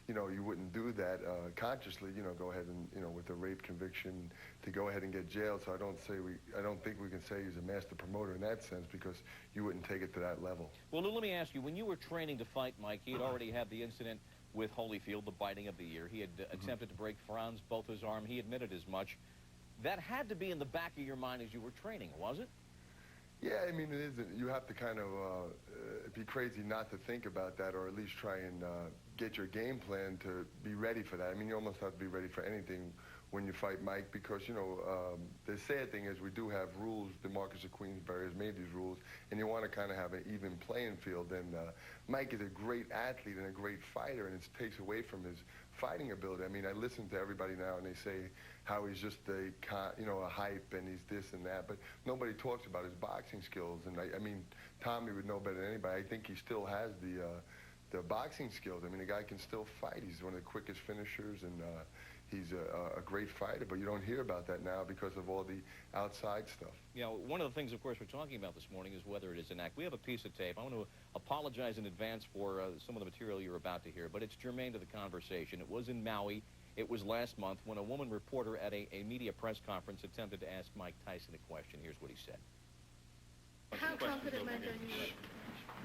you wouldn't do that consciously, go ahead and, with a rape conviction, to go ahead and get jailed. So I don't think we can say he's a master promoter in that sense, because you wouldn't take it to that level. Well, Lou, let me ask you, when you were training to fight Mike, he had already had the incident with Holyfield, the biting of the ear. He had attempted to break Franz, both his arm. He admitted as much. That had to be in the back of your mind as you were training, was it? Yeah, I mean, it isn't. You have to kind of be crazy not to think about that, or at least try and get your game plan to be ready for that. I mean, you almost have to be ready for anything when you fight Mike, because, the sad thing is we do have rules. The Marquess of Queensberry has made these rules, and you want to kind of have an even playing field. And Mike is a great athlete and a great fighter, and it takes away from his fighting ability. I mean, I listen to everybody now, and they say how he's just a hype, and he's this and that, but nobody talks about his boxing skills. And I mean, Tommy would know better than anybody. I think he still has the boxing skills. I mean, the guy can still fight. He's one of the quickest finishers, and he's a great fighter, but you don't hear about that now because of all the outside stuff. You know, one of the things, of course, we're talking about this morning is whether it is an act. We have a piece of tape. I want to apologize in advance for some of the material you're about to hear, but it's germane to the conversation. It was in Maui. It was last month when a woman reporter at a media press conference attempted to ask Mike Tyson a question. Here's what he said. How confident are you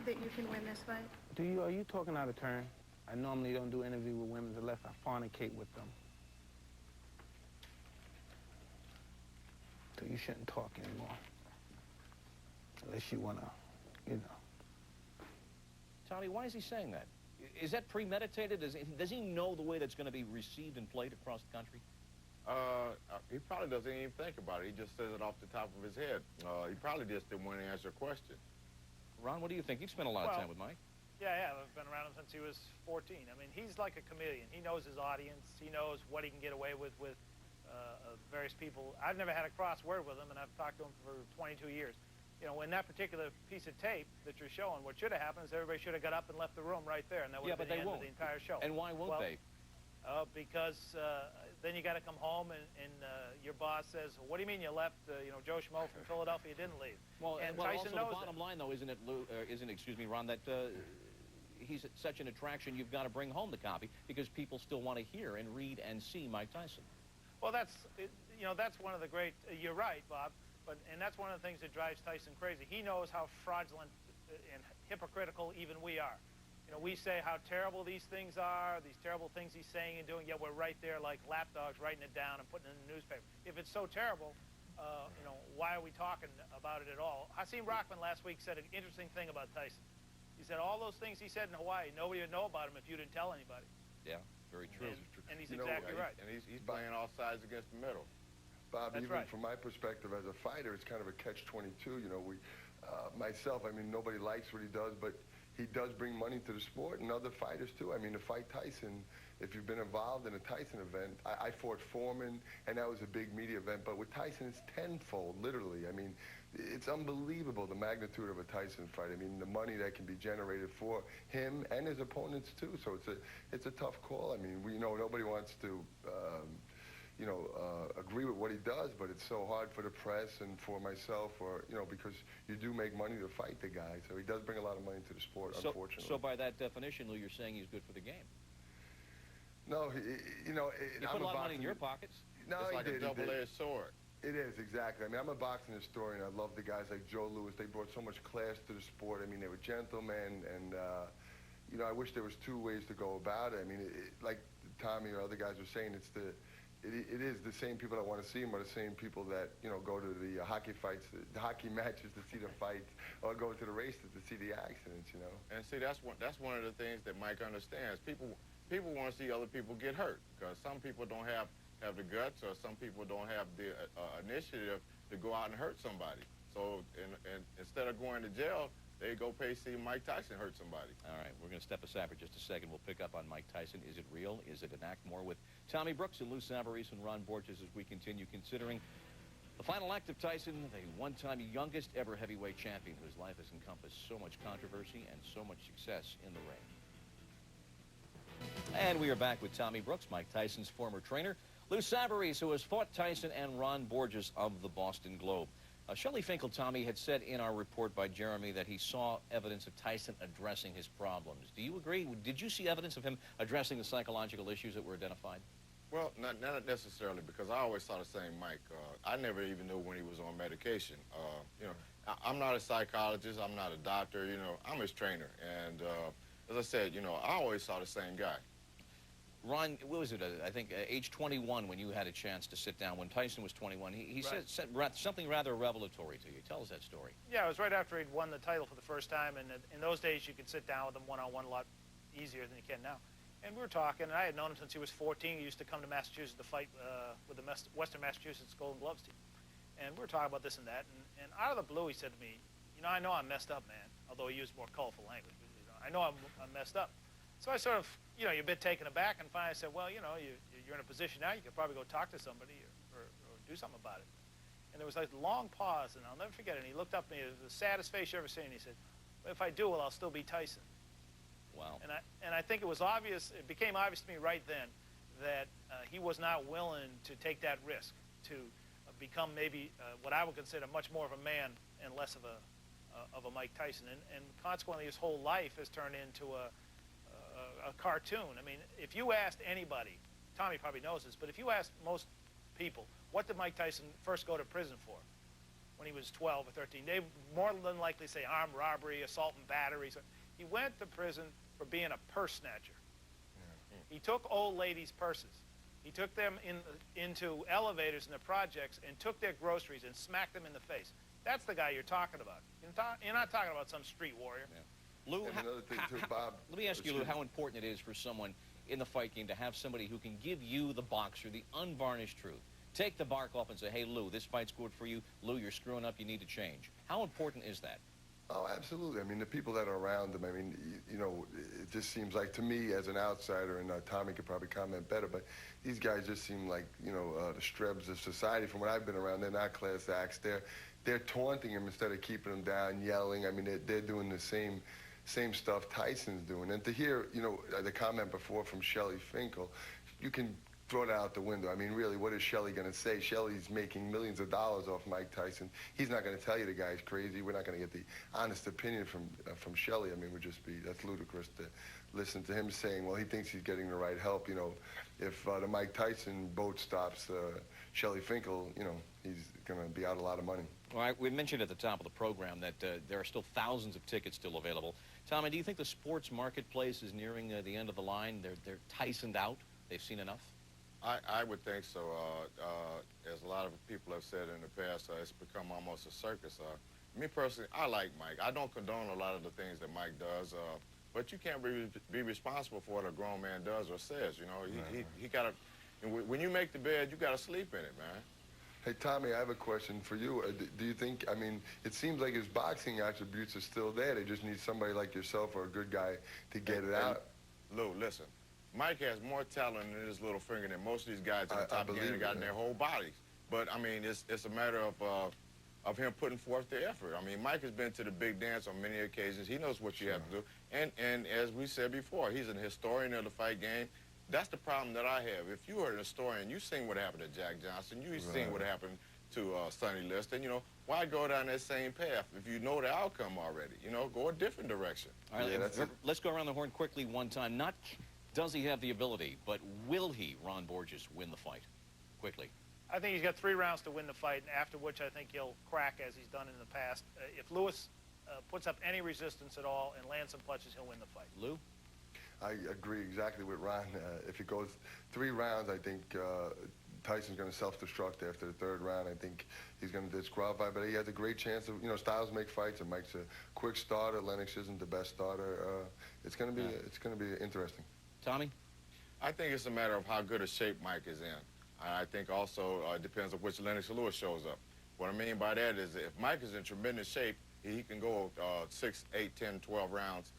that you can win this fight? Are you talking out of turn? I normally don't do interviews with women unless I fornicate with them. So you shouldn't talk anymore. Unless you want to, you know. Tommy, why is he saying that? Is that premeditated? Does he know the way that's going to be received and played across the country? He probably doesn't even think about it. He just says it off the top of his head. He probably just didn't want to answer a question. Ron, what do you think? You've spent a lot of time with Mike. Yeah, I've been around him since he was 14. I mean, he's like a chameleon. He knows his audience. He knows what he can get away with various people. I've never had a cross word with him, and I've talked to him for 22 years. You know, in that particular piece of tape that you're showing, what should have happened is everybody should have got up and left the room right there, and that would have been the end of the entire show. And why won't they? Because then you got to come home, and your boss says, "What do you mean you left? You know, Joe Schmo from Philadelphia didn't leave." Well, and also Tyson knows the bottom line, though, isn't it, excuse me, Ron, that he's such an attraction, you've got to bring home the copy because people still want to hear and read and see Mike Tyson. Well, that's one of the great. You're right, Bob. And that's one of the things that drives Tyson crazy. He knows how fraudulent and hypocritical even we are. You know, we say how terrible these things are, these terrible things he's saying and doing, yet we're right there like lapdogs writing it down and putting it in the newspaper. If it's so terrible, you know, why are we talking about it at all? Hasim Rahman last week said an interesting thing about Tyson. He said all those things he said in Hawaii, nobody would know about him if you didn't tell anybody. Yeah, very true. And he's exactly right. And he's playing all sides against the middle. Bob, That's even right. from my perspective as a fighter, it's kind of a catch-22. You know, myself, I mean, nobody likes what he does, but he does bring money to the sport, and other fighters too. I mean, to fight Tyson, if you've been involved in a Tyson event, I fought Foreman, and that was a big media event, but with Tyson, it's tenfold, literally. I mean, it's unbelievable, the magnitude of a Tyson fight. I mean, the money that can be generated for him and his opponents too, so it's a tough call. I mean, nobody wants to agree with what he does, but it's so hard for the press and for myself, because you do make money to fight the guy. So he does bring a lot of money to the sport, unfortunately. So by that definition, Lou, you're saying he's good for the game? No, you put a lot of money in your pockets. No, it's like a double-edged sword. It is, exactly. I mean, I'm a boxing historian. I love the guys like Joe Louis. They brought so much class to the sport. I mean, they were gentlemen, and, I wish there was two ways to go about it. I mean, like Tommy or other guys were saying, it is the same people that want to see him are the same people that, go to the hockey fights, the hockey matches to see the fights, or go to the races to see the accidents, And see, that's one of the things that Mike understands. People want to see other people get hurt because some people don't have the guts, or some people don't have the initiative to go out and hurt somebody. So and instead of going to jail, they go pay to see Mike Tyson hurt somebody. All right, we're going to step aside for just a second. We'll pick up on Mike Tyson. Is it real? Is it an act? More with Tommy Brooks and Lou Savarese and Ron Borges as we continue considering the final act of Tyson, the one-time youngest ever heavyweight champion whose life has encompassed so much controversy and so much success in the ring. And we are back with Tommy Brooks, Mike Tyson's former trainer, Lou Savarese, who has fought Tyson, and Ron Borges of the Boston Globe. Shelley Finkel, Tommy, had said in our report by Jeremy that he saw evidence of Tyson addressing his problems. Do you agree? Did you see evidence of him addressing the psychological issues that were identified? Well, not necessarily, because I always saw the same Mike. I never even knew when he was on medication. I'm not a psychologist. I'm not a doctor. I'm his trainer. And as I said, I always saw the same guy. Ron, what was it, I think, age 21 when you had a chance to sit down, when Tyson was 21, he Right. said something rather revelatory to you. Tell us that story. Yeah, it was right after he'd won the title for the first time, and in those days you could sit down with him one-on-one a lot easier than you can now. And we were talking, and I had known him since he was 14. He used to come to Massachusetts to fight with the Western Massachusetts Golden Gloves team. And we were talking about this and that, and out of the blue he said to me, I know I'm messed up, man, although he used more colorful language. But, I know I'm messed up. So I sort of, you're a bit taken aback, and finally I said, well, you're in a position now, you could probably go talk to somebody or do something about it. And there was like a long pause, and I'll never forget it. And he looked up at me, it was the saddest face you ever seen, and he said, well, if I do, well, I'll still be Tyson. Wow. And I think it was obvious, it became obvious to me right then that he was not willing to take that risk to become maybe what I would consider much more of a man and less of a Mike Tyson. And consequently, his whole life has turned into a cartoon. I mean, if you asked anybody, Tommy probably knows this, but if you asked most people, what did Mike Tyson first go to prison for when he was 12 or 13? They more than likely say armed robbery, assault and battery. So he went to prison for being a purse snatcher. He took old ladies' purses. He took them into elevators in the projects and took their groceries and smacked them in the face. That's the guy you're talking about. You're not talking about some street warrior. Lou, another thing too, Bob. Let me ask you, Lou, how important it is for someone in the fight game to have somebody who can give you, the boxer, the unvarnished truth. Take the bark off and say, hey, Lou, this fight's good for you. Lou, you're screwing up. You need to change. How important is that? Oh, absolutely. I mean, the people that are around him, I mean, you know, it just seems like, to me, as an outsider, and Tommy could probably comment better, but these guys just seem like, you know, the strebs of society. From what I've been around, they're not class acts. They're taunting him instead of keeping him down, yelling. I mean, they're doing the same stuff Tyson's doing. And to hear, you know, the comment before from Shelley Finkel, you can throw that out the window. I mean, really, what is Shelley going to say? Shelley's making millions of dollars off Mike Tyson. He's not going to tell you the guy's crazy. We're not going to get the honest opinion from Shelley. I mean, that's ludicrous to listen to him saying, well, he thinks he's getting the right help. You know, if the Mike Tyson boat stops Shelley Finkel, you know, he's going to be out a lot of money. All right, we mentioned at the top of the program that there are still thousands of tickets still available. Tommy, do you think the sports marketplace is nearing the end of the line? They're Tysoned out? They've seen enough? I would think so. As a lot of people have said in the past, it's become almost a circus. Me personally, I like Mike. I don't condone a lot of the things that Mike does, but you can't be responsible for what a grown man does or says. You know, he got to. When you make the bed, you got to sleep in it, man. Hey, Tommy, I have a question for you. Do you think, I mean, it seems like his boxing attributes are still there. They just need somebody like yourself or a good guy to get it out. Lou, listen. Mike has more talent in his little finger than most of these guys at the top of the game got in their whole bodies. But, I mean, it's a matter of him putting forth the effort. I mean, Mike has been to the big dance on many occasions. He knows what you have to do. And as we said before, he's an historian of the fight game. That's the problem that I have. If you are an historian, you've seen what happened to Jack Johnson. You've seen what happened to Sonny Liston. You know, why go down that same path if you know the outcome already? You know, go a different direction. All right, let's go around the horn quickly one time. Not does he have the ability, but will he, Ron Borges, win the fight? Quickly. I think he's got 3 rounds to win the fight, after which I think he'll crack as he's done in the past. If Lewis puts up any resistance at all and lands some punches, he'll win the fight. Lou? I agree exactly with Ron. If it goes 3 rounds, I think Tyson's going to self-destruct after the 3rd round. I think he's going to disqualify, but he has a great chance of, you know, styles make fights, and Mike's a quick starter. Lennox isn't the best starter. It's going to be interesting. Tommy? I think it's a matter of how good a shape Mike is in. I think also it depends on which Lennox Lewis shows up. What I mean by that is if Mike is in tremendous shape, he can go 6, 8, 10, 12 rounds.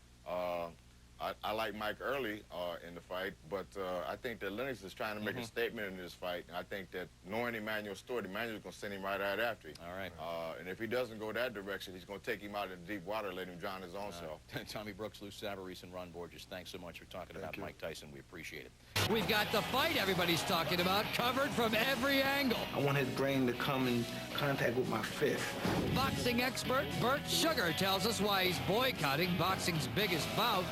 I like Mike early in the fight, but I think that Lennox is trying to make a statement in this fight. And I think that knowing Emmanuel Steward, Emmanuel's going to send him right out after him. All right. And if he doesn't go that direction, he's going to take him out in deep water, let him drown his own self. Tommy Brooks, Lou Savarese, and Ron Borges, thanks so much for talking about Mike Tyson. We appreciate it. We've got the fight everybody's talking about covered from every angle. I want his brain to come in contact with my fist. Boxing expert Bert Sugar tells us why he's boycotting boxing's biggest bout.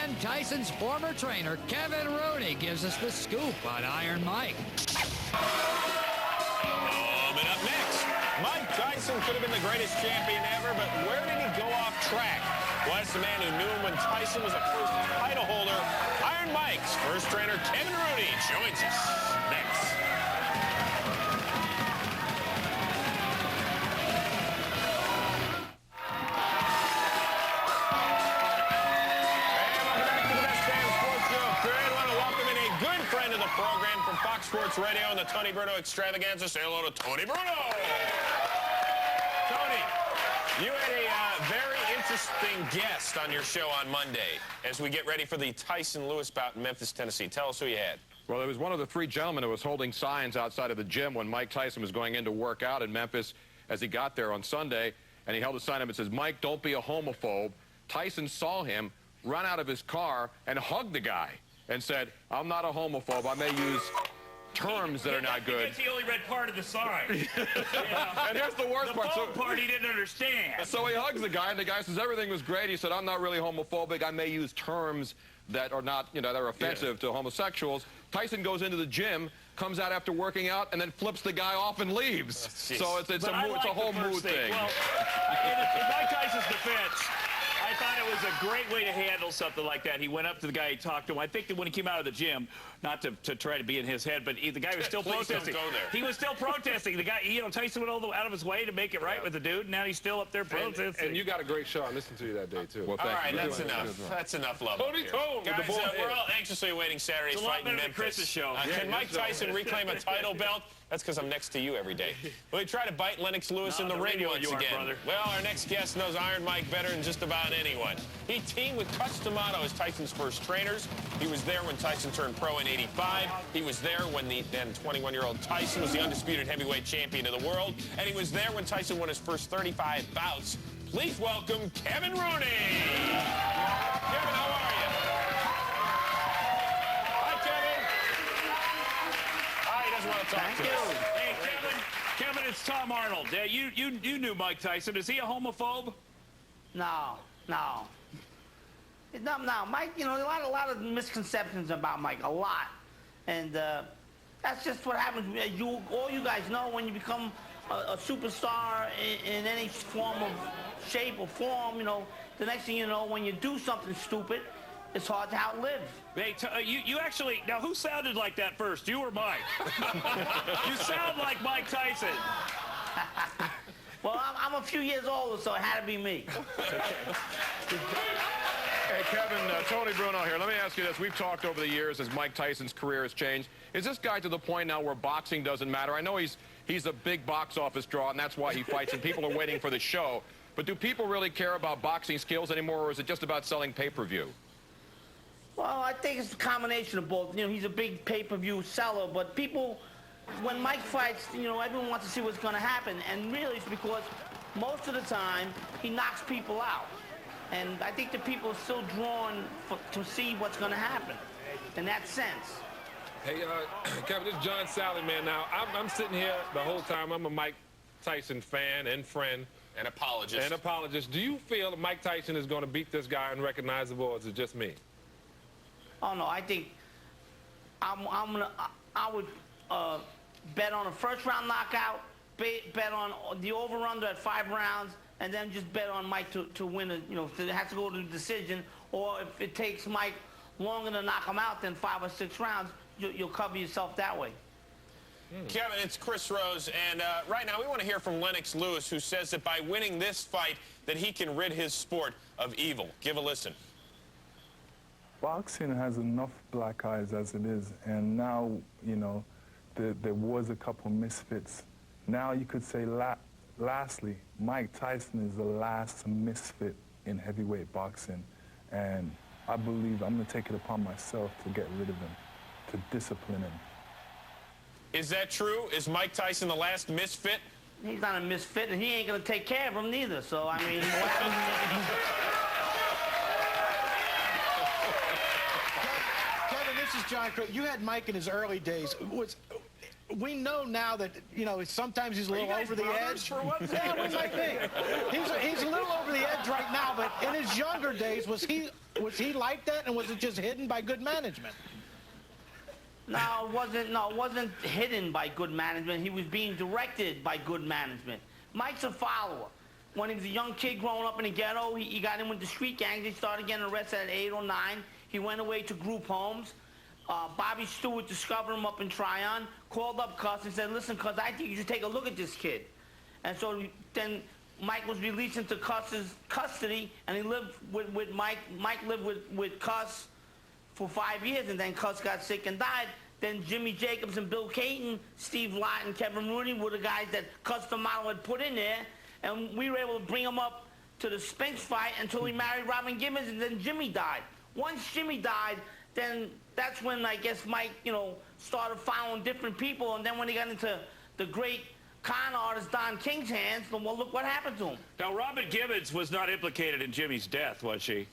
And Tyson's former trainer, Kevin Rooney, gives us the scoop on Iron Mike. Coming up next, Mike Tyson could have been the greatest champion ever, but where did he go off track? Well, that's the man who knew him when Tyson was a first title holder. Iron Mike's first trainer, Kevin Rooney, joins us next. Program from Fox Sports Radio and the Tony Bruno Extravaganza. Say hello to Tony Bruno. Tony, you had a very interesting guest on your show on Monday as we get ready for the Tyson Lewis bout in Memphis, Tennessee. Tell us who you had. Well, it was one of the 3 gentlemen who was holding signs outside of the gym when Mike Tyson was going in to work out in Memphis as he got there on Sunday, and he held a sign up that says, "Mike, don't be a homophobe." Tyson saw him run out of his car and hugged the guy. and said, I'm not a homophobe. I may use terms that are not good. Because he only read part of the sign. And here's the worst part. The part he didn't understand. So he hugs the guy, and the guy says, everything was great. He said, I'm not really homophobic. I may use terms that are not, that are offensive to homosexuals. Tyson goes into the gym, comes out after working out, and then flips the guy off and leaves. So it's a whole mood thing. Well, in Mike Tyson's defense, I thought it was a great way to handle something like that. He went up to the guy, he talked to him. I think that when he came out of the gym, not to try to be in his head, but the guy was still protesting. Don't go there. He was still protesting. The guy, Tyson went out of his way to make it right with the dude, and now he's still up there protesting. And you got a great show. I listened to you that day, too. Well, all right, that's enough. That's enough love. Guys, we're all anxiously awaiting Saturday's fight in Memphis. Chris's show. Can Mike Tyson reclaim a title belt? That's because I'm next to you every day. Will he try to bite Lennox Lewis in the ring once again? Well, our next guest knows Iron Mike better than just about anyone. He teamed with Cuts D'Amato as Tyson's first trainers. He was there when Tyson turned pro in '85. He was there when the then 21-year-old Tyson was the undisputed heavyweight champion of the world. And he was there when Tyson won his first 35 bouts. Please welcome Kevin Rooney. Kevin, how are you? Hi, Kevin. He doesn't want to talk to us. Hey, Kevin, it's Tom Arnold. You knew Mike Tyson. Is he a homophobe? No. Mike, a lot of misconceptions about Mike, a lot. And that's just what happens. All you guys know, when you become a superstar in any form of shape or form, the next thing you know, when you do something stupid, it's hard to outlive. Hey, you actually, now who sounded like that first, you or Mike? You sound like Mike Tyson. Well, I'm a few years older, so it had to be me. Hey, Kevin, Tony Bruno here. Let me ask you this. We've talked over the years as Mike Tyson's career has changed. Is this guy to the point now where boxing doesn't matter? I know he's a big box office draw, and that's why he fights, and people are waiting for the show. But do people really care about boxing skills anymore, or is it just about selling pay-per-view? Well, I think it's a combination of both. He's a big pay-per-view seller, but people, when Mike fights, everyone wants to see what's going to happen. And really, it's because most of the time, he knocks people out. And I think the people are still drawn to see what's going to happen in that sense. Hey, Kevin, this is John Sally, man. Now, I'm sitting here the whole time. I'm a Mike Tyson fan and friend. An apologist. Do you feel that Mike Tyson is going to beat this guy unrecognizable, or is it just me? Oh, no, I think I would bet on a first-round knockout, bet on the over-under at 5 rounds, and then just bet on Mike to win if it has to go to a decision, or if it takes Mike longer to knock him out than 5 or 6 rounds, you'll cover yourself that way. Kevin, it's Chris Rose, and right now we want to hear from Lennox Lewis, who says that by winning this fight that he can rid his sport of evil. Give a listen. Boxing has enough black eyes as it is, and now, there was a couple misfits. Now you could say, lastly, Mike Tyson is the last misfit in heavyweight boxing, and I believe I'm going to take it upon myself to get rid of him, to discipline him. Is that true? Is Mike Tyson the last misfit? He's not a misfit, and he ain't going to take care of him neither, so, I mean... This is John. You had Mike in his early days. We know now that sometimes he's a little over the edge. Yeah, what's my thing? He's a little over the edge right now. But in his younger days, was he like that, and was it just hidden by good management? No, it wasn't. No, it wasn't hidden by good management. He was being directed by good management. Mike's a follower. When he was a young kid growing up in the ghetto, he got in with the street gangs. He started getting arrested at 8 or 9. He went away to group homes. Bobby Stewart discovered him up in Tryon, called up Cuss and said, listen, Cuss, I think you should take a look at this kid. And so then Mike was released into Cuss's custody, and he lived with Mike. Mike lived with Cuss for 5 years, and then Cuss got sick and died. Then Jimmy Jacobs and Bill Caton, Steve Lott and Kevin Rooney were the guys that Cuss D'Amato had put in there, and we were able to bring him up to the Spinks fight until he married Robin Gibbons, and then Jimmy died. Once Jimmy died, then that's when, I guess, Mike, started following different people. And then when he got into the great con artist Don King's hands, well, look what happened to him. Now, Robin Gibbons was not implicated in Jimmy's death, was she?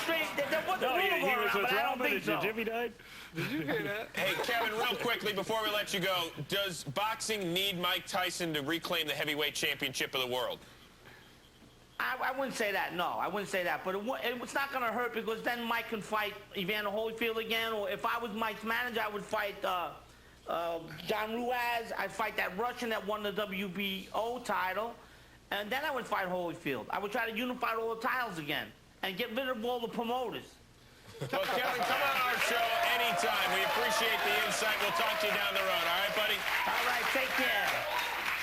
straight. There wasn't No, rumor he going was around, with but I don't Robin think so. and Jimmy died. Did you hear that? Hey, Kevin, real quickly before we let you go, does boxing need Mike Tyson to reclaim the heavyweight championship of the world? I wouldn't say that, no. I wouldn't say that. But it's not going to hurt because then Mike can fight Evander Holyfield again. Or if I was Mike's manager, I would fight John Ruiz. I'd fight that Russian that won the WBO title. And then I would fight Holyfield. I would try to unify all the titles again and get rid of all the promoters. Well, Kevin, come on our show anytime. We appreciate the insight. We'll talk to you down the road. All right, buddy? All right, take care.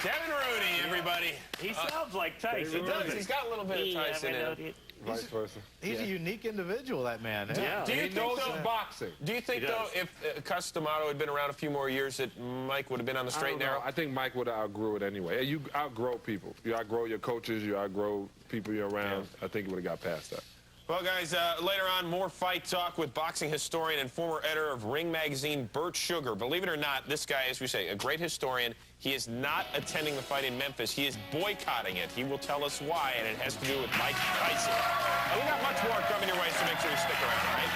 Kevin Rooney, everybody. He sounds like Tyson. He does. He's got a little bit of Tyson in him. Vice versa. He's a unique individual, that man. Yeah. Do you think, though, boxing? Do you think, though, if Customato had been around a few more years, that Mike would have been on the straight and narrow? I think Mike would have outgrew it anyway. You outgrow people. You outgrow your coaches. You outgrow people you're around. Yeah. I think he would have got past that. Well, guys, later on, more fight talk with boxing historian and former editor of Ring magazine, Bert Sugar. Believe it or not, this guy, as we say, a great historian. He is not attending the fight in Memphis. He is boycotting it. He will tell us why, and it has to do with Mike Tyson. And we got much more coming your way, so make sure you stick around, all right?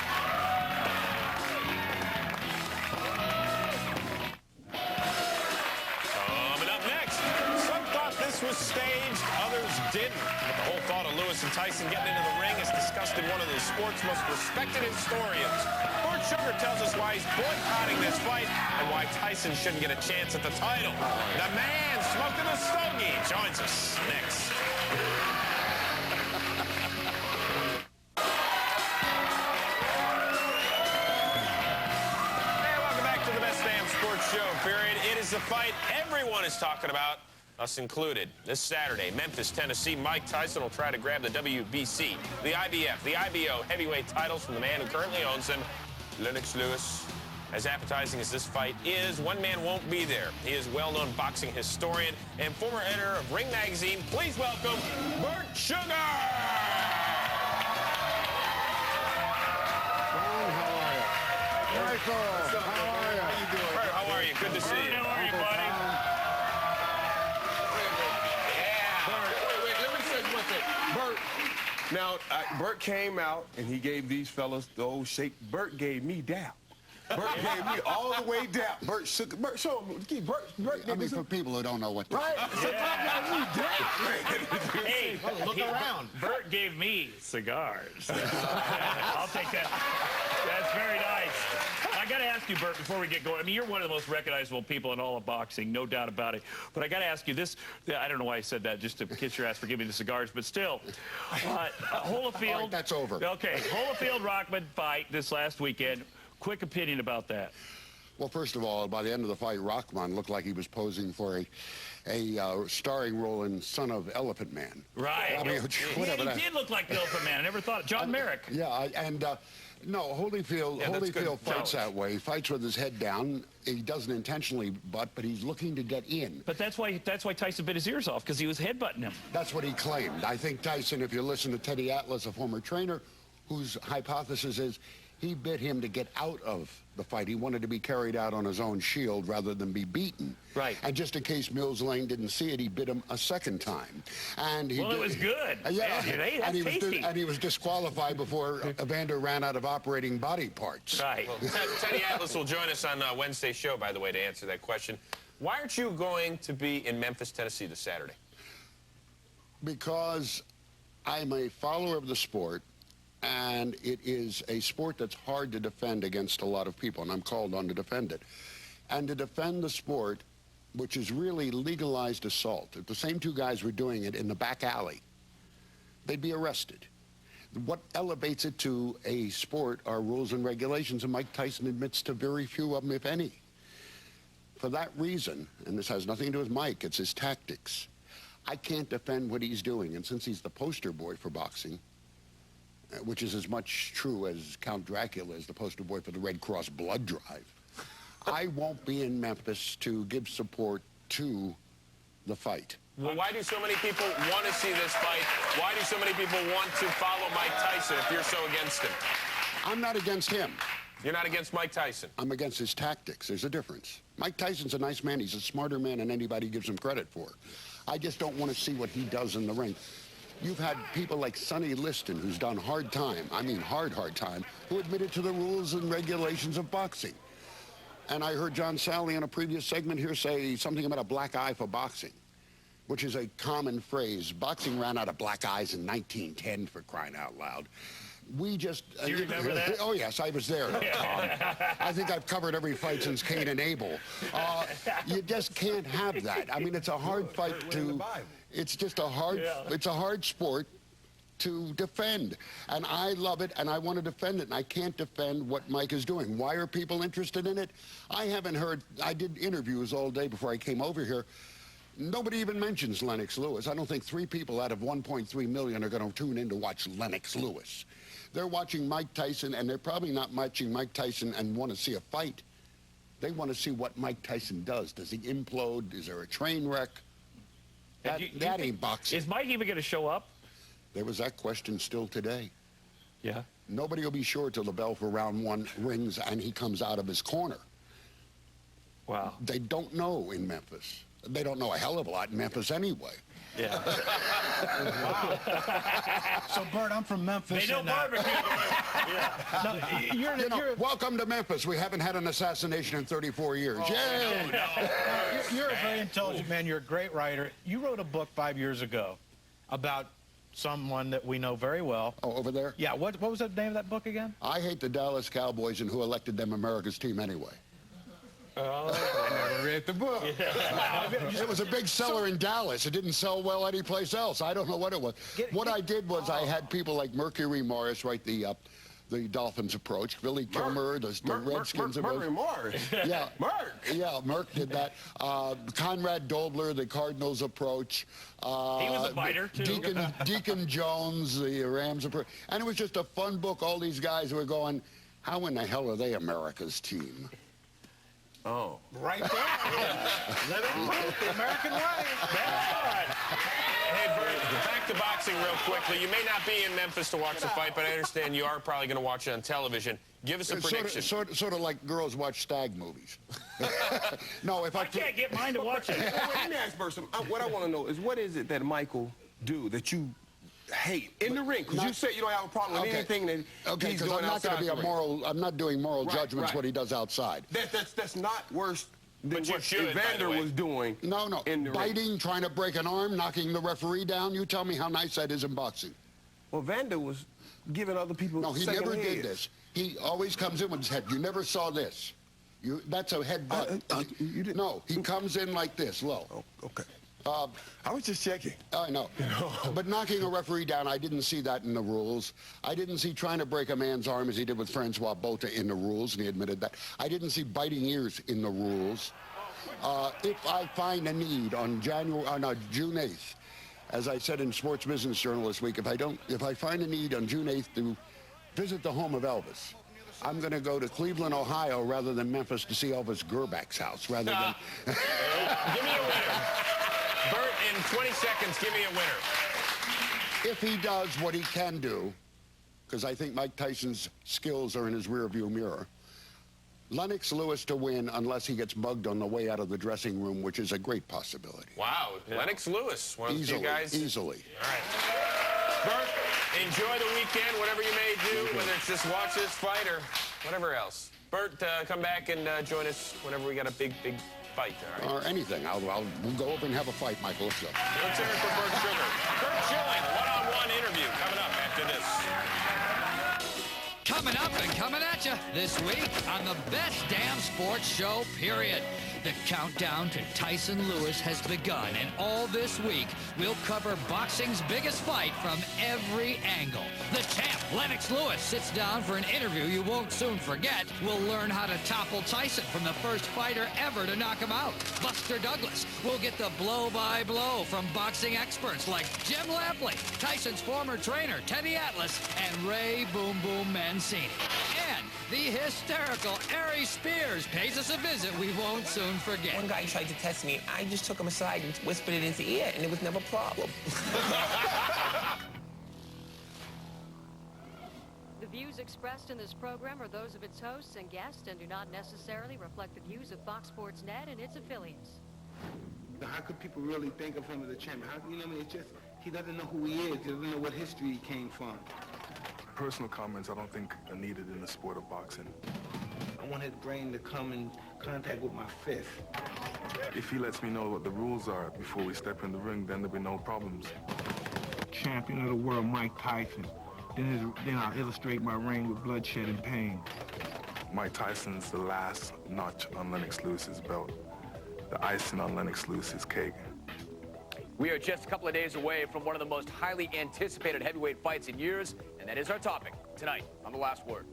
Coming up next, some thought this was staged, others didn't. But the whole thought of Lewis and Tyson getting into the ring is discussed in one of the sport's most respected historians. Bert Sugar tells us why he's boycotting this fight and why Tyson shouldn't get a chance at the title. The man smoking a stogie joins us next. Hey, welcome back to the Best Damn Sports Show, period. It is the fight everyone is talking about, us included. This Saturday, Memphis, Tennessee, Mike Tyson will try to grab the WBC, the IBF, the IBO heavyweight titles from the man who currently owns them, Lennox Lewis. As appetizing as this fight is, one man won't be there. He is well-known boxing historian and former editor of Ring magazine. Please welcome Bert Sugar! How are you? Michael, how are you? How you doing? Bert, how are you? Good to see you. How are you, buddy? Wait, let me say one thing. Bert, now, Bert came out and he gave these fellas the old shake. Bert gave me down. Bert gave me all the way down. Bert shook. Bert, show him. Bert I mean, for people who don't know what to right? So Hey, look around. Bert gave me cigars. I'll take that. That's very nice. I got to ask you, Bert, before we get going. I mean, you're one of the most recognizable people in all of boxing, no doubt about it. But I got to ask you this. I don't know why I said that, just to kiss your ass for giving me the cigars. But still, Holyfield. All right, that's over. Okay, Holyfield-Rockman fight this last weekend. Quick opinion about that. Well, first of all, by the end of the fight, Rockman looked like he was posing for a starring role in Son of Elephant Man. Right. I mean, whatever he did look like the Elephant Man. I never thought. John Merrick. Yeah, no, Holyfield fights that way. He fights with his head down. He doesn't intentionally butt, but he's looking to get in. But that's why Tyson bit his ears off, because he was headbutting him. That's what he claimed. I think Tyson, if you listen to Teddy Atlas, a former trainer, whose hypothesis is he bit him to get out of the fight. He wanted to be carried out on his own shield rather than be beaten. Right. And just in case Mills Lane didn't see it, he bit him a second time. And he it was good. Yeah. Hey, and he was disqualified before Evander ran out of operating body parts. Right. Well, Teddy Atlas will join us on Wednesday's show, by the way, to answer that question. Why aren't you going to be in Memphis, Tennessee this Saturday? Because I'm a follower of the sport. And it is a sport that's hard to defend against a lot of people, and I'm called on to defend it. And to defend the sport, which is really legalized assault, if the same two guys were doing it in the back alley, they'd be arrested. What elevates it to a sport are rules and regulations, and Mike Tyson admits to very few of them, if any. For that reason, and this has nothing to do with Mike, it's his tactics, I can't defend what he's doing. And since he's the poster boy for boxing, which is as much true as Count Dracula is the poster boy for the Red Cross blood drive, I won't be in Memphis to give support to the fight. Well, why do so many people want to see this fight? Why do so many people want to follow Mike Tyson if you're so against him? I'm not against him. You're not against Mike Tyson? I'm against his tactics. There's a difference. Mike Tyson's a nice man. He's a smarter man than anybody gives him credit for. I just don't want to see what he does in the ring. You've had people like Sonny Liston, who's done hard time, I mean hard time, who admitted to the rules and regulations of boxing. And I heard John Sally in a previous segment here say something about a black eye for boxing, which is a common phrase. Boxing ran out of black eyes in 1910, for crying out loud. We just... Do you remember that? Oh, yes, I was there. I think I've covered every fight since Cain and Abel. You just can't have that. I mean, it's a hard fight to... It's just a hard... It's a hard sport to defend. And I love it, and I want to defend it, and I can't defend what Mike is doing. Why are people interested in it? I haven't heard... I did interviews all day before I came over here. Nobody even mentions Lennox Lewis. I don't think 3 people out of 1.3 million are going to tune in to watch Lennox Lewis. They're watching Mike Tyson, and they're probably not watching Mike Tyson and want to see a fight. They want to see what Mike Tyson does. Does he implode? Is there a train wreck? That ain't boxing. Is Mike even going to show up? There was that question still today. Yeah. Nobody will be sure till the bell for round 1 rings and he comes out of his corner. Wow. They don't know in Memphis. They don't know a hell of a lot in Memphis anyway. Yeah. Wow. So, Bert, I'm from Memphis. They know barbecue. Welcome to Memphis. We haven't had an assassination in 34 years. You're a very intelligent man. You're a great writer. You wrote a book 5 years ago about someone that we know very well. Oh, over there? Yeah. What was the name of that book again? I Hate the Dallas Cowboys and Who Elected Them America's Team Anyway. Oh, I never read the book. It was a big seller in Dallas. It didn't sell well anyplace else. I don't know what it was. What I did was I had people like Mercury Morris write the Dolphins approach. Billy Kilmer, the Redskins approach. Mercury Morris. Yeah. Merc did that. Conrad Dobler, the Cardinals approach. He was a biter, too. Deacon Jones, the Rams approach. And it was just a fun book. All these guys were going, how in the hell are they America's team? Oh. Right there. Living the American way. Hey, Bert, back to boxing real quickly. You may not be in Memphis to watch the fight, but I understand you are probably going to watch it on television. Give us a prediction. Sort of like girls watch stag movies. No, if I can't get mine to watch it. Let me ask Bert something. What I want to know is what is it that Michael do that you hate in the ring? Because you say you don't have a problem with anything that he's doing outside the ring. I'm not doing moral judgments what he does outside. That's not worse than But you what should, Evander was doing. No. In the Biting, ring. trying to break an arm, knocking the referee down. You tell me how nice that is in boxing. Well, Evander was giving other people No, he second never did heads. this. He always comes in with his head. You never saw this. That's a headbutt. No, he comes in like this, low. Oh, okay. I was just checking. I know. But knocking a referee down, I didn't see that in the rules. I didn't see trying to break a man's arm as he did with Francois Botha in the rules, and he admitted that. I didn't see biting ears in the rules. If I find a need on June 8th, as I said in Sports Business Journal this week, if I find a need on June 8th to visit the home of Elvis, I'm going to go to Cleveland, Ohio, rather than Memphis to see Elvis Gerbach's house, rather than... Give me a winner. Bert, in 20 seconds, give me a winner. If he does what he can do, because I think Mike Tyson's skills are in his rearview mirror, Lennox Lewis to win unless he gets bugged on the way out of the dressing room, which is a great possibility. Wow, Lennox Lewis, one of the few guys. Easily. All right. Bert, enjoy the weekend, whatever you may do, whether it's just watch this fight or whatever else. Bert, come back and join us whenever we got a big fight. All right? Or anything. We'll go over and have a fight, Michael. Let's go. Let's hear it for Bert Sugar. Bert Schilling, one-on-one interview coming up after this. Coming up and coming at you this week on the best damn sports show, period. The countdown to Tyson Lewis has begun, and all this week, we'll cover boxing's biggest fight from every angle. The champ, Lennox Lewis, sits down for an interview you won't soon forget. We'll learn how to topple Tyson from the first fighter ever to knock him out, Buster Douglas. We'll get the blow-by-blow from boxing experts like Jim Lampley, Tyson's former trainer, Teddy Atlas, and Ray Boom Boom Mancini. And the hysterical Ari Spears pays us a visit we won't soon forget. One guy tried to test me. I just took him aside and whispered it in his ear, and it was never a problem. The views expressed in this program are those of its hosts and guests and do not necessarily reflect the views of Fox Sports Net and its affiliates. How could people really think of him as a champion? It's just, He doesn't know who he is. He doesn't know what history he came from. Personal comments I don't think are needed in the sport of boxing. I want his brain to come in contact with my fist. If he lets me know what the rules are before we step in the ring, then there'll be no problems. Champion of the world, Mike Tyson. Then I'll illustrate my reign with bloodshed and pain. Mike Tyson's the last notch on Lennox Lewis's belt. The icing on Lennox Lewis's cake. We are just a couple of days away from one of the most highly anticipated heavyweight fights in years, and that is our topic tonight on The Last Word.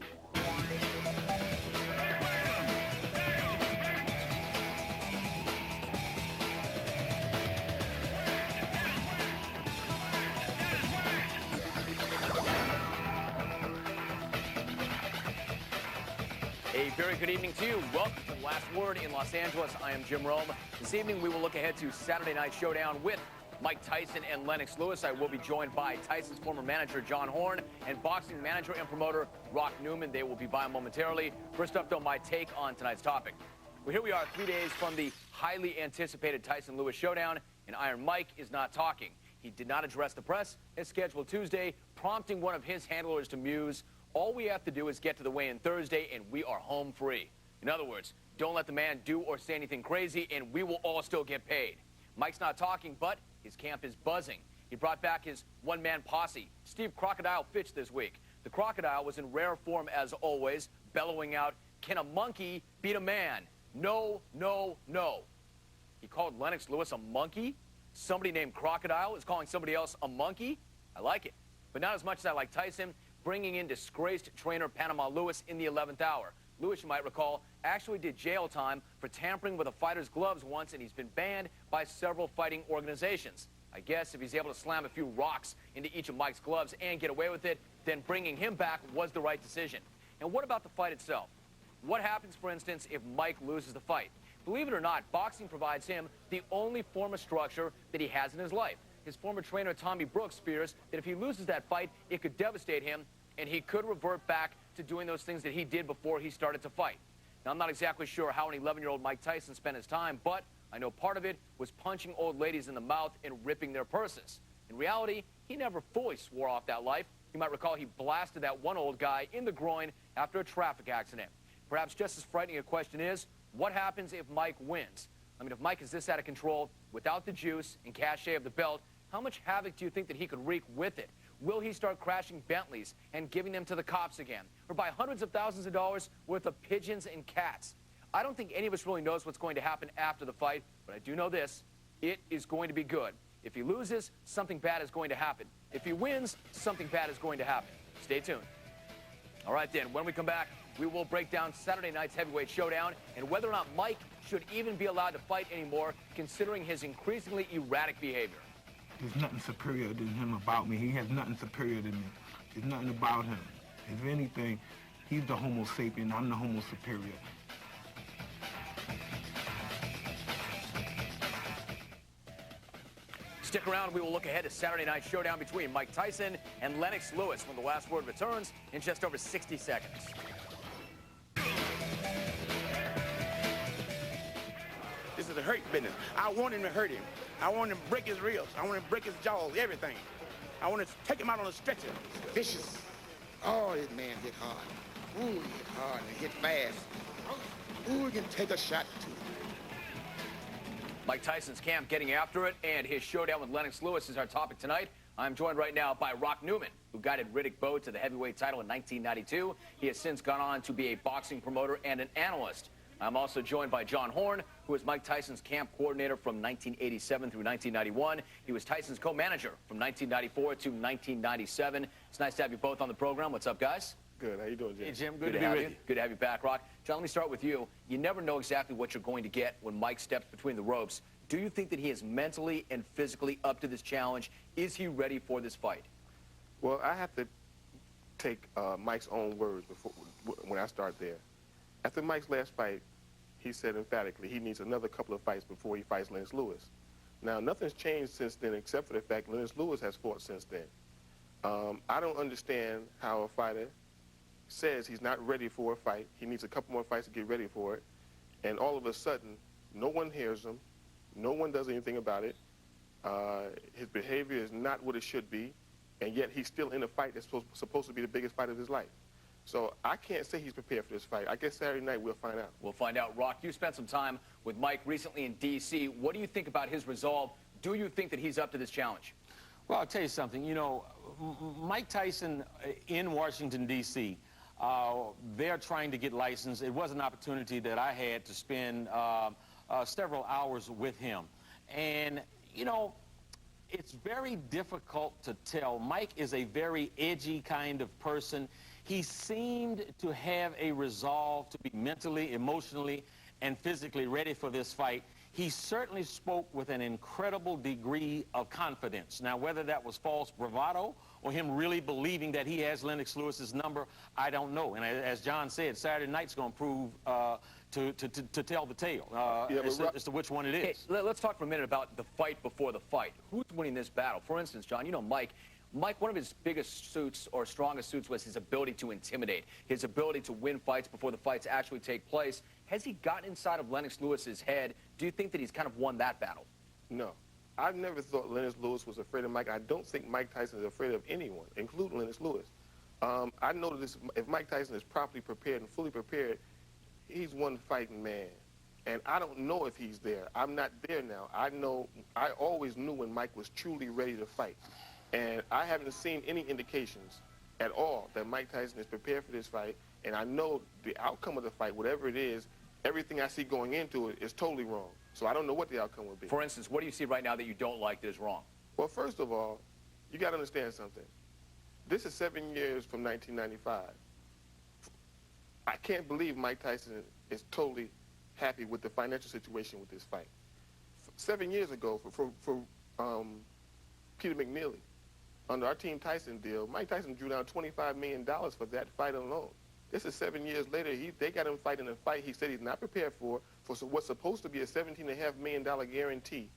A very good evening to you. Welcome to The Last Word in Los Angeles. I am Jim Rome. This evening, we will look ahead to Saturday Night Showdown with Mike Tyson and Lennox Lewis. I will be joined by Tyson's former manager, John Horn, and boxing manager and promoter, Rock Newman. They will be by momentarily. First up, though, my take on tonight's topic. Well, here we are 3 days from the highly anticipated Tyson-Lewis showdown, and Iron Mike is not talking. He did not address the press as scheduled Tuesday, prompting one of his handlers to muse, "All we have to do is get to the weigh-in Thursday, and we are home free." In other words, don't let the man do or say anything crazy, and we will all still get paid. Mike's not talking, but his camp is buzzing. He brought back his one-man posse, Steve Crocodile Fitch, this week. The Crocodile was in rare form as always, bellowing out, "Can a monkey beat a man? No, no, no." He called Lennox Lewis a monkey? Somebody named Crocodile is calling somebody else a monkey? I like it, but not as much as I like Tyson bringing in disgraced trainer Panama Lewis in the 11th hour. Lewis, you might recall, actually did jail time for tampering with a fighter's gloves once, and he's been banned by several fighting organizations. I guess if he's able to slam a few rocks into each of Mike's gloves and get away with it, then bringing him back was the right decision. And what about the fight itself? What happens, for instance, if Mike loses the fight? Believe it or not, boxing provides him the only form of structure that he has in his life. His former trainer, Tommy Brooks, fears that if he loses that fight, it could devastate him, and he could revert back to doing those things that he did before he started to fight. Now, I'm not exactly sure how an 11-year-old Mike Tyson spent his time, but I know part of it was punching old ladies in the mouth and ripping their purses. In reality, he never fully swore off that life. You might recall he blasted that one old guy in the groin after a traffic accident. Perhaps just as frightening a question is, what happens if Mike wins? I mean, if Mike is this out of control, without the juice and cachet of the belt, how much havoc do you think that he could wreak with it? Will he start crashing Bentleys and giving them to the cops again? Or buy hundreds of thousands of dollars worth of pigeons and cats? I don't think any of us really knows what's going to happen after the fight, but I do know this. It is going to be good. If he loses, something bad is going to happen. If he wins, something bad is going to happen. Stay tuned. All right, then, when we come back, we will break down Saturday night's heavyweight showdown and whether or not Mike should even be allowed to fight anymore, considering his increasingly erratic behavior. There's nothing superior than him about me. He has nothing superior than me. There's nothing about him. If anything, he's the Homo sapien. I'm the Homo superior. Stick around. We will look ahead to Saturday night showdown between Mike Tyson and Lennox Lewis when The Last Word returns in just over 60 seconds. This is a hurt business. I want him to hurt him. I want him to break his ribs. I want him to break his jaws, everything. I want to take him out on a stretcher. Vicious. Oh, this man hit hard. Ooh, he hit hard and hit fast. Ooh, he can take a shot, too. Mike Tyson's camp getting after it, and his showdown with Lennox Lewis is our topic tonight. I'm joined right now by Rock Newman, who guided Riddick Bowe to the heavyweight title in 1992. He has since gone on to be a boxing promoter and an analyst. I'm also joined by John Horn, who was Mike Tyson's camp coordinator from 1987 through 1991. He was Tyson's co-manager from 1994 to 1997. It's nice to have you both on the program. What's up, guys? Good. How you doing, Jim? Hey, Jim. Good to have you. Good to have you back, Rock. John, let me start with you. You never know exactly what you're going to get when Mike steps between the ropes. Do you think that he is mentally and physically up to this challenge? Is he ready for this fight? Well, I have to take Mike's own words before when I start there. After Mike's last fight, he said emphatically he needs another couple of fights before he fights Lennox Lewis. Now, nothing's changed since then except for the fact Lennox Lewis has fought since then. I don't understand how a fighter says he's not ready for a fight. He needs a couple more fights to get ready for it. And all of a sudden, no one hears him. No one does anything about it. His behavior is not what it should be, and yet he's still in a fight that's supposed to be the biggest fight of his life. So I can't say he's prepared for this fight. I guess Saturday night we'll find out. We'll find out. Rock, you spent some time with Mike recently in D.C. What do you think about his resolve? Do you think that he's up to this challenge? Well, I'll tell you something. You know, Mike Tyson in Washington, D.C., they're trying to get licensed. It was an opportunity that I had to spend several hours with him. And, you know, it's very difficult to tell. Mike is a very edgy kind of person. He seemed to have a resolve to be mentally, emotionally, and physically ready for this fight. He certainly spoke with an incredible degree of confidence. Now, whether that was false bravado or him really believing that he has Lennox Lewis's number, I don't know. And as John said, Saturday night's going to prove to tell the tale as to which one it is. Okay, let's talk for a minute about the fight before the fight. Who's winning this battle? For instance, John, you know Mike, one of his biggest suits or strongest suits was his ability to intimidate, his ability to win fights before the fights actually take place. Has he gotten inside of Lennox Lewis's head? Do you think that he's kind of won that battle? No. I've never thought Lennox Lewis was afraid of Mike. I don't think Mike Tyson is afraid of anyone, including Lennox Lewis. I know that if Mike Tyson is properly prepared and fully prepared, he's one fighting man. And I don't know if he's there. I'm not there now. I always knew when Mike was truly ready to fight. And I haven't seen any indications at all that Mike Tyson is prepared for this fight. And I know the outcome of the fight, whatever it is, everything I see going into it is totally wrong. So I don't know what the outcome will be. For instance, what do you see right now that you don't like that is wrong? Well, first of all, you got to understand something. This is 7 years from 1995. I can't believe Mike Tyson is totally happy with the financial situation with this fight. 7 years ago, for Peter McNeely, under our Team Tyson deal, Mike Tyson drew down $25 million for that fight alone. This is 7 years later. They got him fighting a fight he said he's not prepared for what's supposed to be a $17.5 million guarantee.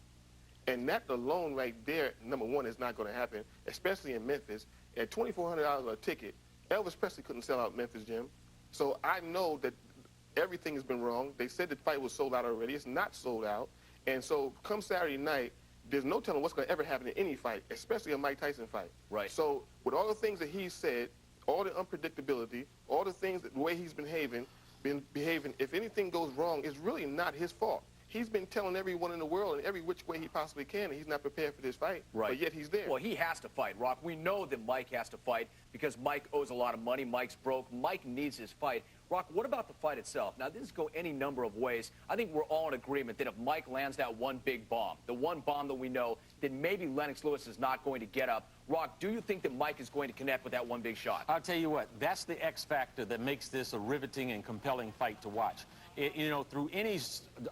And that alone right there, number one, is not going to happen, especially in Memphis. At $2,400 a ticket, Elvis Presley couldn't sell out Memphis, Jim. So I know that everything has been wrong. They said the fight was sold out already. It's not sold out. And so come Saturday night, there's no telling what's going to ever happen in any fight, especially a Mike Tyson fight. Right. So with all the things that he said, all the unpredictability, all the things, the way he's been behaving, if anything goes wrong, it's really not his fault. He's been telling everyone in the world in every which way he possibly can, and he's not prepared for this fight, right. But yet he's there. Well, he has to fight, Rock. We know that Mike has to fight because Mike owes a lot of money. Mike's broke. Mike needs his fight. Rock, what about the fight itself? Now, this go any number of ways. I think we're all in agreement that if Mike lands that one big bomb, the one bomb that we know, then maybe Lennox Lewis is not going to get up. Rock, do you think that Mike is going to connect with that one big shot? I'll tell you what, that's the X factor that makes this a riveting and compelling fight to watch. You know, through any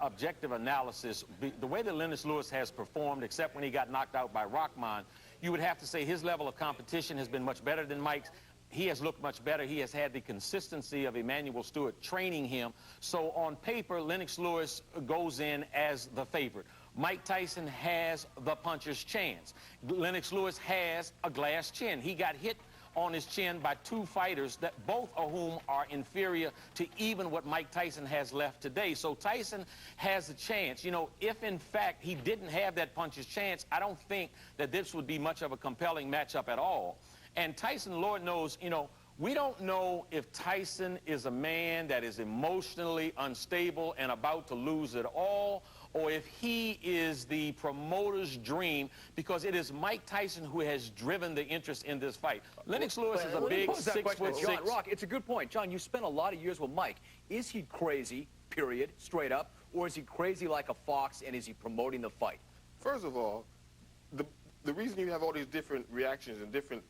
objective analysis, the way that Lennox Lewis has performed, except when he got knocked out by Rockman, you would have to say his level of competition has been much better than Mike's. He has looked much better. He has had the consistency of Emmanuel Steward training him. So on paper, Lennox Lewis goes in as the favorite. Mike Tyson has the puncher's chance. Lennox Lewis has a glass chin. He got hit on his chin by two fighters, that both of whom are inferior to even what Mike Tyson has left today. So Tyson has a chance. You know, if in fact he didn't have that puncher's chance, I don't think that this would be much of a compelling matchup at all. And Tyson, Lord knows, you know, we don't know if Tyson is a man that is emotionally unstable and about to lose it all, or if he is the promoter's dream, because it is Mike Tyson who has driven the interest in this fight. Lennox Lewis is a big 6'6". John, Rock, it's a good point. John, you spent a lot of years with Mike. Is he crazy, period, straight up, or is he crazy like a fox, and is he promoting the fight? First of all, the reason you have all these different reactions and different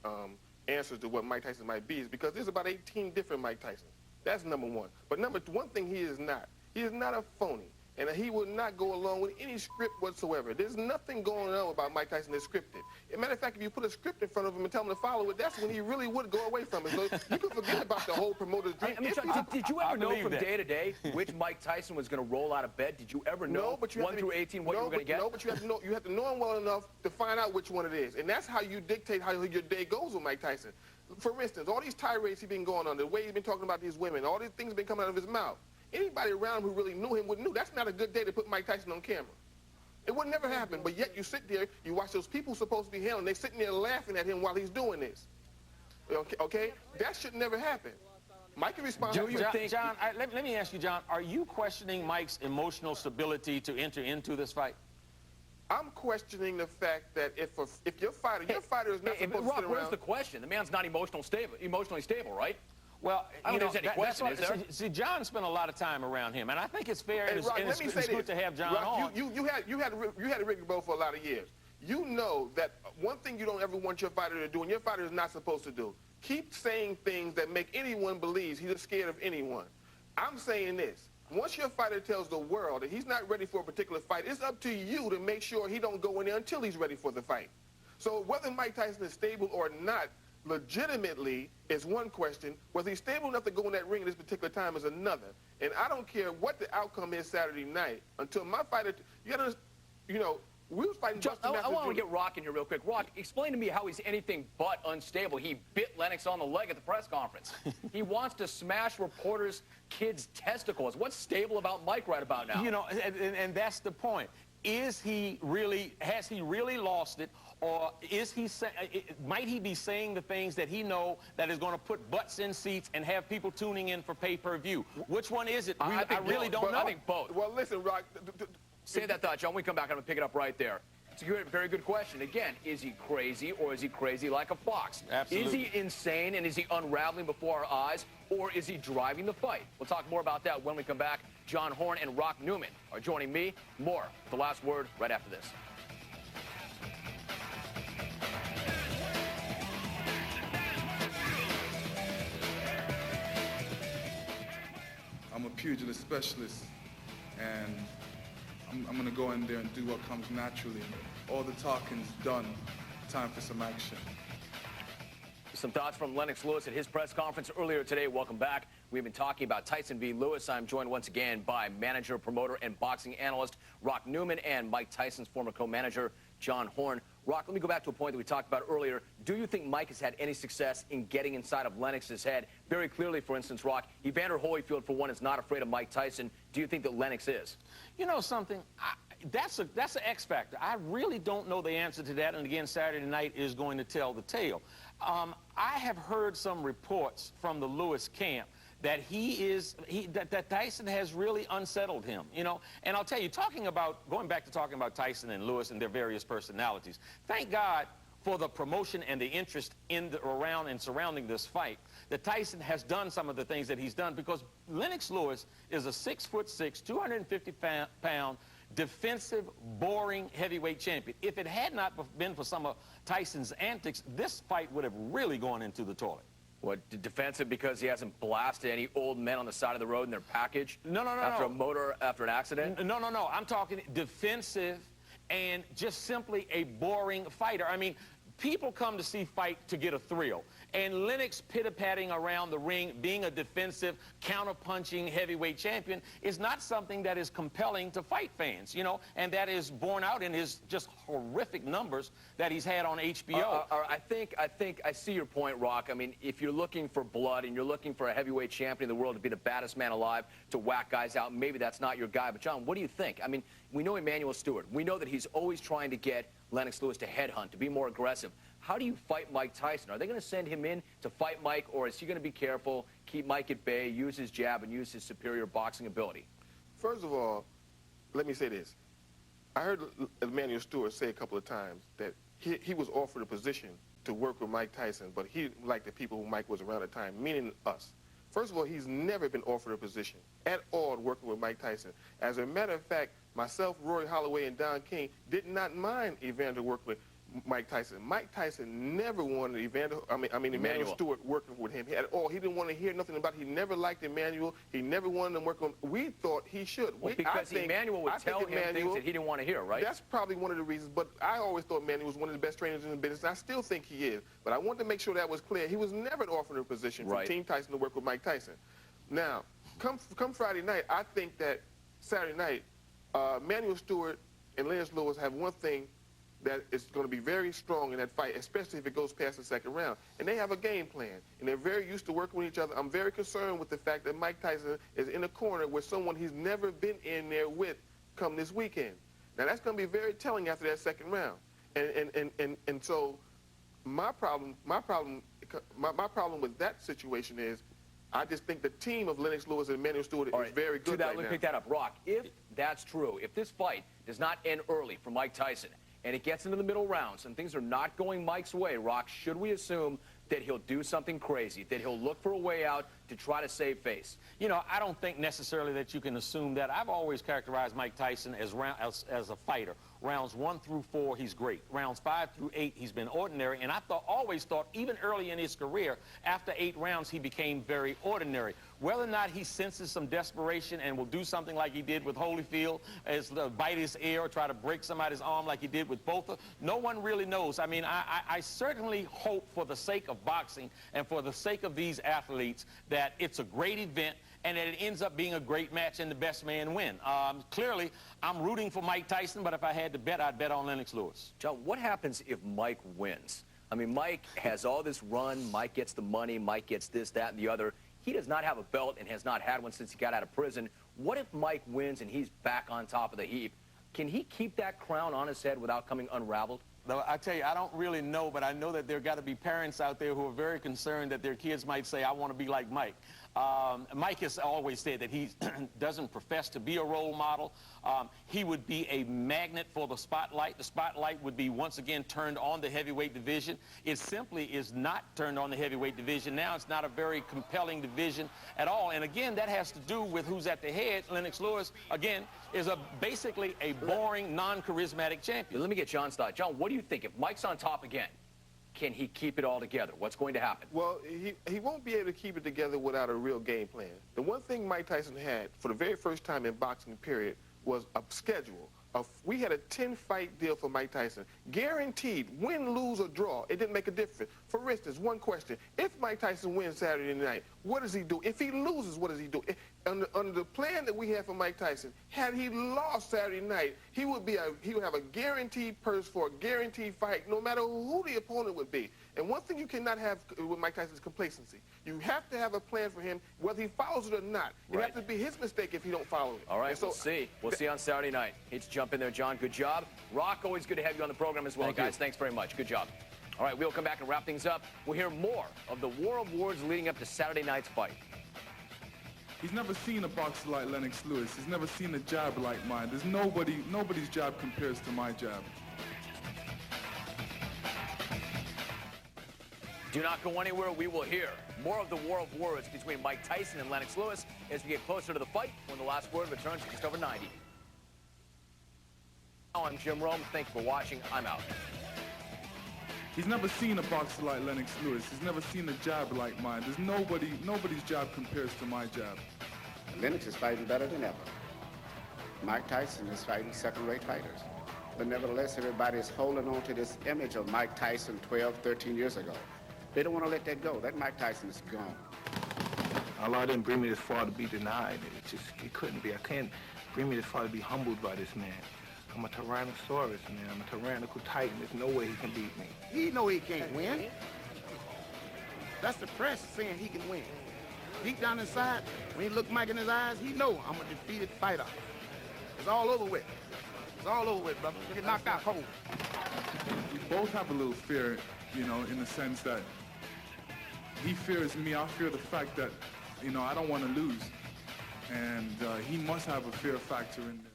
answers to what Mike Tyson might be is because there's about 18 different Mike Tysons. That's number one. But number one thing he is not a phony. And he will not go along with any script whatsoever. There's nothing going on about Mike Tyson that's scripted. As a matter of fact, if you put a script in front of him and tell him to follow it, that's when he really would go away from it. So you can forget about the whole promoter's dream. I mean, did you ever know from day to day which Mike Tyson was going to roll out of bed? Did you ever know, no, but you 1 through 18, what you were going to get? No, but you have to know him well enough to find out which one it is. And that's how you dictate how your day goes with Mike Tyson. For instance, all these tirades he's been going on, the way he's been talking about these women, all these things been coming out of his mouth. Anybody around him who really knew him would know that's not a good day to put Mike Tyson on camera. It would never happen, but yet you sit there, you watch those people supposed to be handling, they're sitting there laughing at him while he's doing this. Okay? That should never happen. Mike is responsible. John, let me ask you, John, are you questioning Mike's emotional stability to enter into this fight? I'm questioning the fact that if your fighter is not supposed to sit around. Where's the question? The man's not emotionally stable, right? Well, I don't think there's any question, is there? See, John spent a lot of time around him, and I think it's fair and Rock, it's good to have John on. You had a Ricky Bowl for a lot of years. You know that one thing you don't ever want your fighter to do, and your fighter is not supposed to do, keep saying things that make anyone believe he's scared of anyone. I'm saying this. Once your fighter tells the world that he's not ready for a particular fight, it's up to you to make sure he don't go in there until he's ready for the fight. So whether Mike Tyson is stable or not, legitimately is one question. Whether he's stable enough to go in that ring at this particular time is another. And I don't care what the outcome is Saturday night until my fighter, we was fighting. Just, I want to get Rock in here real quick. Rock, explain to me how he's anything but unstable. He bit Lennox on the leg at the press conference. He wants to smash reporters' kids' testicles. What's stable about Mike right about now? And that's the point. Has he really lost it, or might he be saying the things that he know that is going to put butts in seats and have people tuning in for pay-per-view? Which one is it? I really don't know. I think both. Well, listen, Rock. Say that thought, John. When we come back, I'm going to pick it up right there. It's a very good question. Again, is he crazy, or is he crazy like a fox? Absolutely. Is he insane, and is he unraveling before our eyes, or is he driving the fight? We'll talk more about that when we come back. John Horn and Rock Newman are joining me. More with The Last Word right after this. I'm a pugilist specialist, and I'm going to go in there and do what comes naturally. All the talking's done. Time for some action. Some thoughts from Lennox Lewis at his press conference earlier today. Welcome back. We've been talking about Tyson v. Lewis. I'm joined once again by manager, promoter, and boxing analyst Rock Newman and Mike Tyson's former co-manager John Horn. Rock, let me go back to a point that we talked about earlier. Do you think Mike has had any success in getting inside of Lennox's head? Very clearly, for instance, Rock, Evander Holyfield, for one, is not afraid of Mike Tyson. Do you think that Lennox is? You know something? That's an X factor. I really don't know the answer to that, and again, Saturday night is going to tell the tale. I have heard some reports from the Lewis camp that that Tyson has really unsettled him, And I'll tell you, going back to talking about Tyson and Lewis and their various personalities, thank God for the promotion and the interest around and surrounding this fight, that Tyson has done some of the things that he's done, because Lennox Lewis is a 6'6", 250-pound, defensive, boring heavyweight champion. If it had not been for some of Tyson's antics, this fight would have really gone into the toilet. What, defensive because he hasn't blasted any old men on the side of the road in their package? No. After an accident? No. I'm talking defensive and just simply a boring fighter. I mean, people come to see fight to get a thrill. And Lennox pitter-patting around the ring, being a defensive, counter-punching heavyweight champion is not something that is compelling to fight fans, and that is borne out in his just horrific numbers that he's had on HBO. I think I see your point, Rock. I mean, if you're looking for blood and you're looking for a heavyweight champion in the world to be the baddest man alive, to whack guys out, maybe that's not your guy. But, John, what do you think? I mean, we know Emmanuel Steward. We know that he's always trying to get Lennox Lewis to headhunt, to be more aggressive. How do you fight Mike Tyson? Are they going to send him in to fight Mike, or is he going to be careful, keep Mike at bay, use his jab, and use his superior boxing ability? First of all, let me say this. I heard Emmanuel Steward say a couple of times that he was offered a position to work with Mike Tyson, but he didn't like the people who Mike was around at the time, meaning us. First of all, he's never been offered a position at all working with Mike Tyson. As a matter of fact, myself, Roy Holloway, and Don King did not mind Evander working with Mike Tyson. Mike Tyson never wanted Emmanuel Steward working with him at all. He didn't want to hear nothing about it. He never liked Emmanuel. He never wanted him working. We thought he should. Because Emmanuel would tell him things that he didn't want to hear, right? That's probably one of the reasons. But I always thought Emmanuel was one of the best trainers in the business. I still think he is. But I wanted to make sure that was clear. He was never offered a position from Team Tyson to work with Mike Tyson. Now, come Friday night, I think that Saturday night, Emmanuel Steward and Lennox Lewis have one thing that is going to be very strong in that fight, especially if it goes past the second round. And they have a game plan, and they're very used to working with each other. I'm very concerned with the fact that Mike Tyson is in a corner with someone he's never been in there with come this weekend. Now, that's going to be very telling after that second round. And so my problem with that situation is I just think the team of Lennox Lewis and Emmanuel Steward is very good right now. Let me pick that up. Rock, if that's true, if this fight does not end early for Mike Tyson and it gets into the middle rounds and things are not going Mike's way, Rock, should we assume that he'll do something crazy, that he'll look for a way out to try to save face? You know, I don't think necessarily that you can assume that. I've always characterized Mike Tyson as a fighter. Rounds 1 through 4, he's great. Rounds 5 through 8, he's been ordinary. And I always thought, even early in his career, after 8 rounds, he became very ordinary. Whether or not he senses some desperation and will do something like he did with Holyfield, as bite his ear or try to break somebody's arm like he did with Botha, no one really knows. I mean, I certainly hope, for the sake of boxing and for the sake of these athletes, that it's a great event and that it ends up being a great match and the best man win. Clearly, I'm rooting for Mike Tyson, but if I had to bet, I'd bet on Lennox Lewis. John, what happens if Mike wins? I mean, Mike has all this run. Mike gets the money. Mike gets this, that, and the other. He does not have a belt and has not had one since he got out of prison. What if Mike wins and he's back on top of the heap? Can he keep that crown on his head without coming unraveled? No, I tell you, I don't really know, but I know that there got to be parents out there who are very concerned that their kids might say, I want to be like Mike. Mike has always said that he doesn't profess to be a role model. He would be a magnet for the spotlight. The spotlight would be once again turned on the heavyweight division. It simply is not turned on the heavyweight division now. It's not a very compelling division at all. And again, that has to do with who's at the head. Lennox Lewis, again, is basically a boring, non-charismatic champion. Let me get John's thought. John, what do you think? If Mike's on top again, can he keep it all together? What's going to happen? Well, he won't be able to keep it together without a real game plan. The one thing Mike Tyson had for the very first time in boxing, period, was a schedule. We had a 10-fight deal for Mike Tyson. Guaranteed, win, lose, or draw. It didn't make a difference. For instance, one question. If Mike Tyson wins Saturday night, what does he do? If he loses, what does he do? Under the plan that we had for Mike Tyson, had he lost Saturday night, he would have a guaranteed purse for a guaranteed fight, no matter who the opponent would be. And one thing you cannot have with Mike Tyson is complacency. You have to have a plan for him, whether he follows it or not. It has to be his mistake if he don't follow it. All right, so, we'll see. We'll see on Saturday night. Hate to jump in there, John. Good job. Rock, always good to have you on the program as well, guys. Thanks very much. Good job. All right, we'll come back and wrap things up. We'll hear more of the war of words leading up to Saturday night's fight. He's never seen a boxer like Lennox Lewis. He's never seen a jab like mine. There's nobody's jab compares to my jab. Do not go anywhere. We will hear more of the war of words between Mike Tyson and Lennox Lewis as we get closer to the fight when the last word returns to just over 90. I'm Jim Rome. Thank you for watching. I'm out. He's never seen a boxer like Lennox Lewis. He's never seen a jab like mine. There's nobody's jab compares to my jab. Lennox is fighting better than ever. Mike Tyson is fighting second-rate fighters. But nevertheless, everybody's holding on to this image of Mike Tyson 12, 13 years ago. They don't want to let that go. That Mike Tyson is gone. Allah didn't bring me this far to be denied. It couldn't be. I can't bring me this far to be humbled by this man. I'm a Tyrannosaurus, man. I'm a tyrannical titan. There's no way he can beat me. He know he can't win. That's the press saying he can win. Deep down inside, when he look Mike in his eyes, he know I'm a defeated fighter. It's all over with. It's all over with, brother. Get knocked out cold. We both have a little fear, you know, in the sense that he fears me. I fear the fact that, you know, I don't want to lose. And he must have a fear factor in there.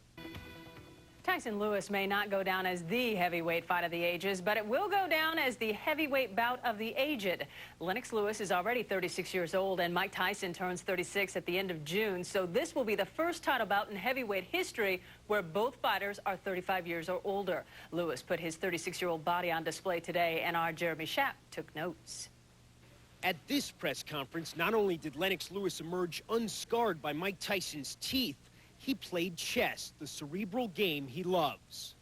Tyson Lewis may not go down as the heavyweight fight of the ages, but it will go down as the heavyweight bout of the aged. Lennox Lewis is already 36 years old, and Mike Tyson turns 36 at the end of June. So this will be the first title bout in heavyweight history where both fighters are 35 years or older. Lewis put his 36-year-old body on display today, and our Jeremy Schaap took notes. At this press conference, not only did Lennox Lewis emerge unscarred by Mike Tyson's teeth, he played chess, the cerebral game he loves.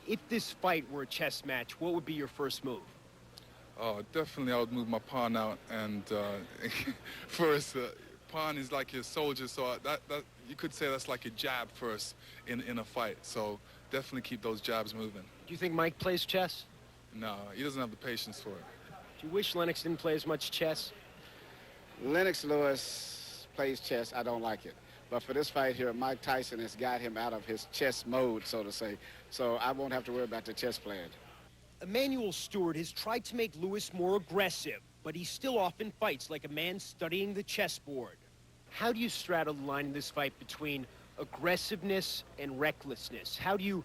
If this fight were a chess match, what would be your first move? Oh, definitely I would move my pawn out, and first, pawn is like your soldier, so that you could say that's like a jab first in a fight, so definitely keep those jabs moving. Do you think Mike plays chess? No, he doesn't have the patience for it. Do you wish Lennox didn't play as much chess? Lennox Lewis plays chess. I don't like it. But for this fight here, Mike Tyson has got him out of his chess mode, so to say. So I won't have to worry about the chess playing. Emmanuel Steward has tried to make Lewis more aggressive, but he still often fights like a man studying the chessboard. How do you straddle the line in this fight between aggressiveness and recklessness? How do you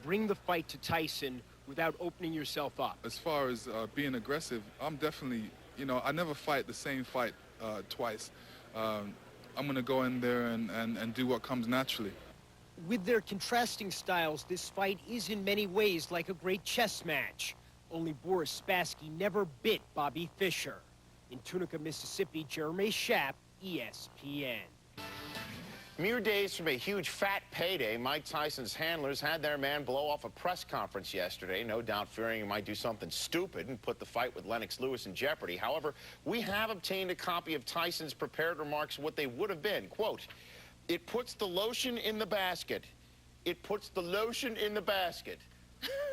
bring the fight to Tyson without opening yourself up? As far as being aggressive, I'm definitely, I never fight the same fight twice. I'm going to go in there and do what comes naturally. With their contrasting styles, this fight is in many ways like a great chess match. Only Boris Spassky never bit Bobby Fischer. In Tunica, Mississippi, Jeremy Schaap, ESPN. Mere days from a huge fat payday, Mike Tyson's handlers had their man blow off a press conference yesterday, no doubt fearing he might do something stupid and put the fight with Lennox Lewis in jeopardy. However, we have obtained a copy of Tyson's prepared remarks, what they would have been. Quote, "It puts the lotion in the basket. It puts the lotion in the basket.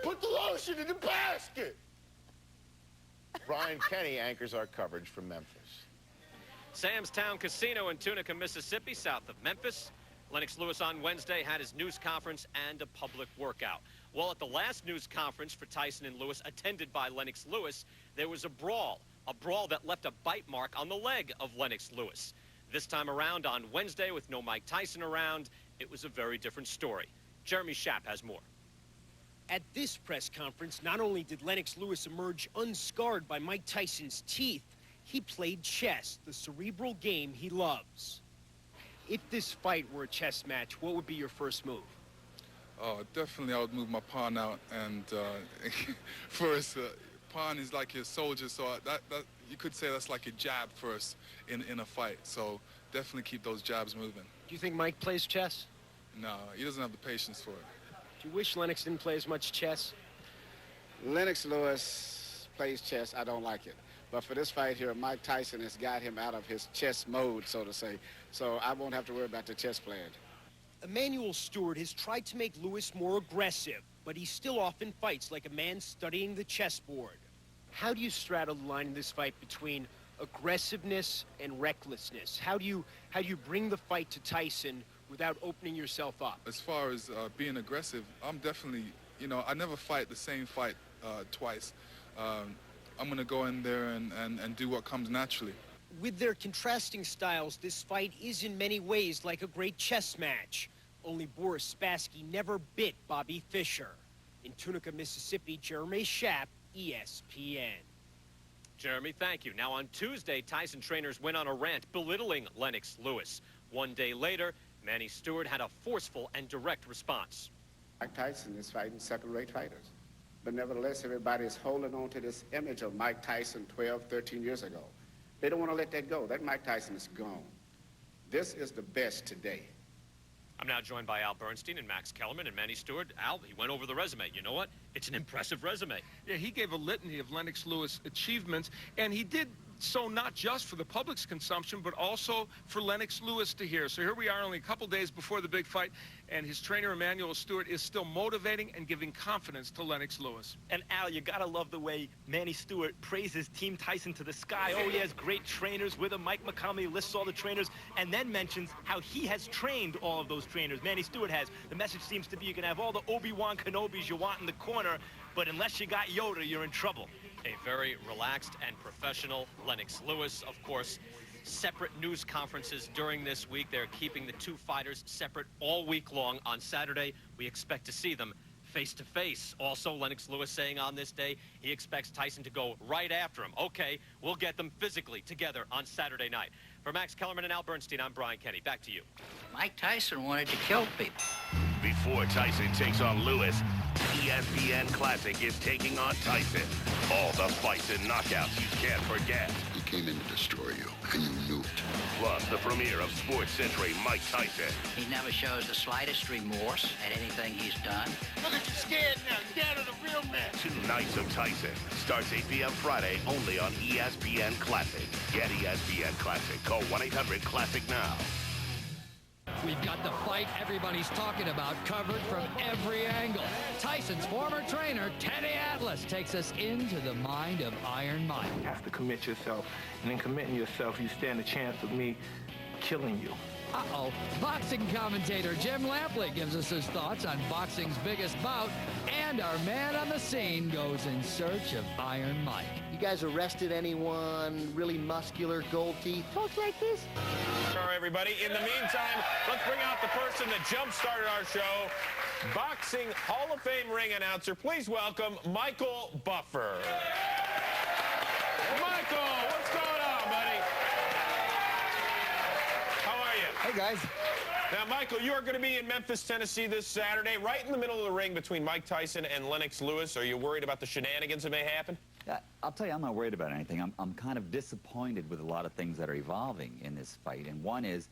Put the lotion in the basket!" Brian Kenny anchors our coverage from Memphis. Sam's Town Casino in Tunica, Mississippi, south of Memphis. Lennox Lewis on Wednesday had his news conference and a public workout. Well, at the last news conference for Tyson and Lewis, attended by Lennox Lewis, there was a brawl that left a bite mark on the leg of Lennox Lewis. This time around on Wednesday, with no Mike Tyson around, it was a very different story. Jeremy Schaap has more. At this press conference, not only did Lennox Lewis emerge unscarred by Mike Tyson's teeth, he played chess, the cerebral game he loves. If this fight were a chess match, what would be your first move? Oh, definitely I would move my pawn out, and first, pawn is like your soldier, so that you could say that's like a jab first in a fight, so definitely keep those jabs moving. Do you think Mike plays chess? No, he doesn't have the patience for it. Do you wish Lennox didn't play as much chess? Lennox Lewis plays chess. I don't like it. But for this fight here, Mike Tyson has got him out of his chess mode, so to say. So I won't have to worry about the chess playing. Emmanuel Steward has tried to make Lewis more aggressive, but he still often fights like a man studying the chessboard. How do you straddle the line in this fight between aggressiveness and recklessness? How do you bring the fight to Tyson without opening yourself up? As far as being aggressive, I'm definitely, I never fight the same fight twice. I'm going to go in there and do what comes naturally. With their contrasting styles, this fight is in many ways like a great chess match. Only Boris Spassky never bit Bobby Fischer. In Tunica, Mississippi, Jeremy Schaap, ESPN. Jeremy, thank you. Now on Tuesday, Tyson trainers went on a rant belittling Lennox Lewis. One day later, Manny Steward had a forceful and direct response. Mike Tyson is fighting second-rate fighters. But nevertheless, everybody is holding on to this image of Mike Tyson 12, 13 years ago. They don't want to let that go. That Mike Tyson is gone. This is the best today. I'm now joined by Al Bernstein and Max Kellerman and Manny Steward. Al, he went over the resume. You know what? It's an impressive resume. Yeah, he gave a litany of Lennox Lewis achievements, and he did so not just for the public's consumption, but also for Lennox Lewis to hear. So here we are only a couple days before the big fight, and his trainer, Emmanuel Steward, is still motivating and giving confidence to Lennox Lewis. And Al, you gotta love the way Manny Steward praises Team Tyson to the sky. Oh, he has great trainers with him. Mike McComey lists all the trainers, and then mentions how he has trained all of those trainers. Manny Steward has. The message seems to be you can have all the Obi-Wan Kenobis you want in the corner, but unless you got Yoda, you're in trouble. A very relaxed and professional Lennox Lewis, of course. Separate news conferences during this week. They're keeping the two fighters separate all week long. On Saturday, we expect to see them face-to-face. Also, Lennox Lewis saying on this day he expects Tyson to go right after him. Okay, we'll get them physically together on Saturday night. For Max Kellerman and Al Bernstein, I'm Brian Kenny. Back to you. Mike Tyson wanted to kill people. Before Tyson takes on Lewis, ESPN Classic is taking on Tyson. All the fights and knockouts you can't forget. He came in to destroy you, and you knew it. Plus, the premiere of Sports Century Mike Tyson. He never shows the slightest remorse at anything he's done. Look at you scared now. You're down to the real man. 2 nights of Tyson. Starts 8 p.m. Friday only on ESPN Classic. Get ESPN Classic. Call 1-800-CLASSIC now. We've got the fight everybody's talking about covered from every angle. Tyson's former trainer, Teddy Atlas, takes us into the mind of Iron Mike. You have to commit yourself, and in committing yourself, you stand a chance of me killing you. Uh-oh. Boxing commentator Jim Lampley gives us his thoughts on boxing's biggest bout, and our man on the scene goes in search of Iron Mike. You guys arrested anyone really muscular, gold teeth, folks like this? All right, everybody. In the meantime, let's bring out the person that jump-started our show, Boxing Hall of Fame ring announcer. Please welcome Michael Buffer. Michael, what's going on, buddy? How are you? Hey, guys. Now, Michael, you are going to be in Memphis, Tennessee this Saturday, right in the middle of the ring between Mike Tyson and Lennox Lewis. Are you worried about the shenanigans that may happen? I'll tell you, I'm not worried about anything. I'm kind of disappointed with a lot of things that are evolving in this fight. And one is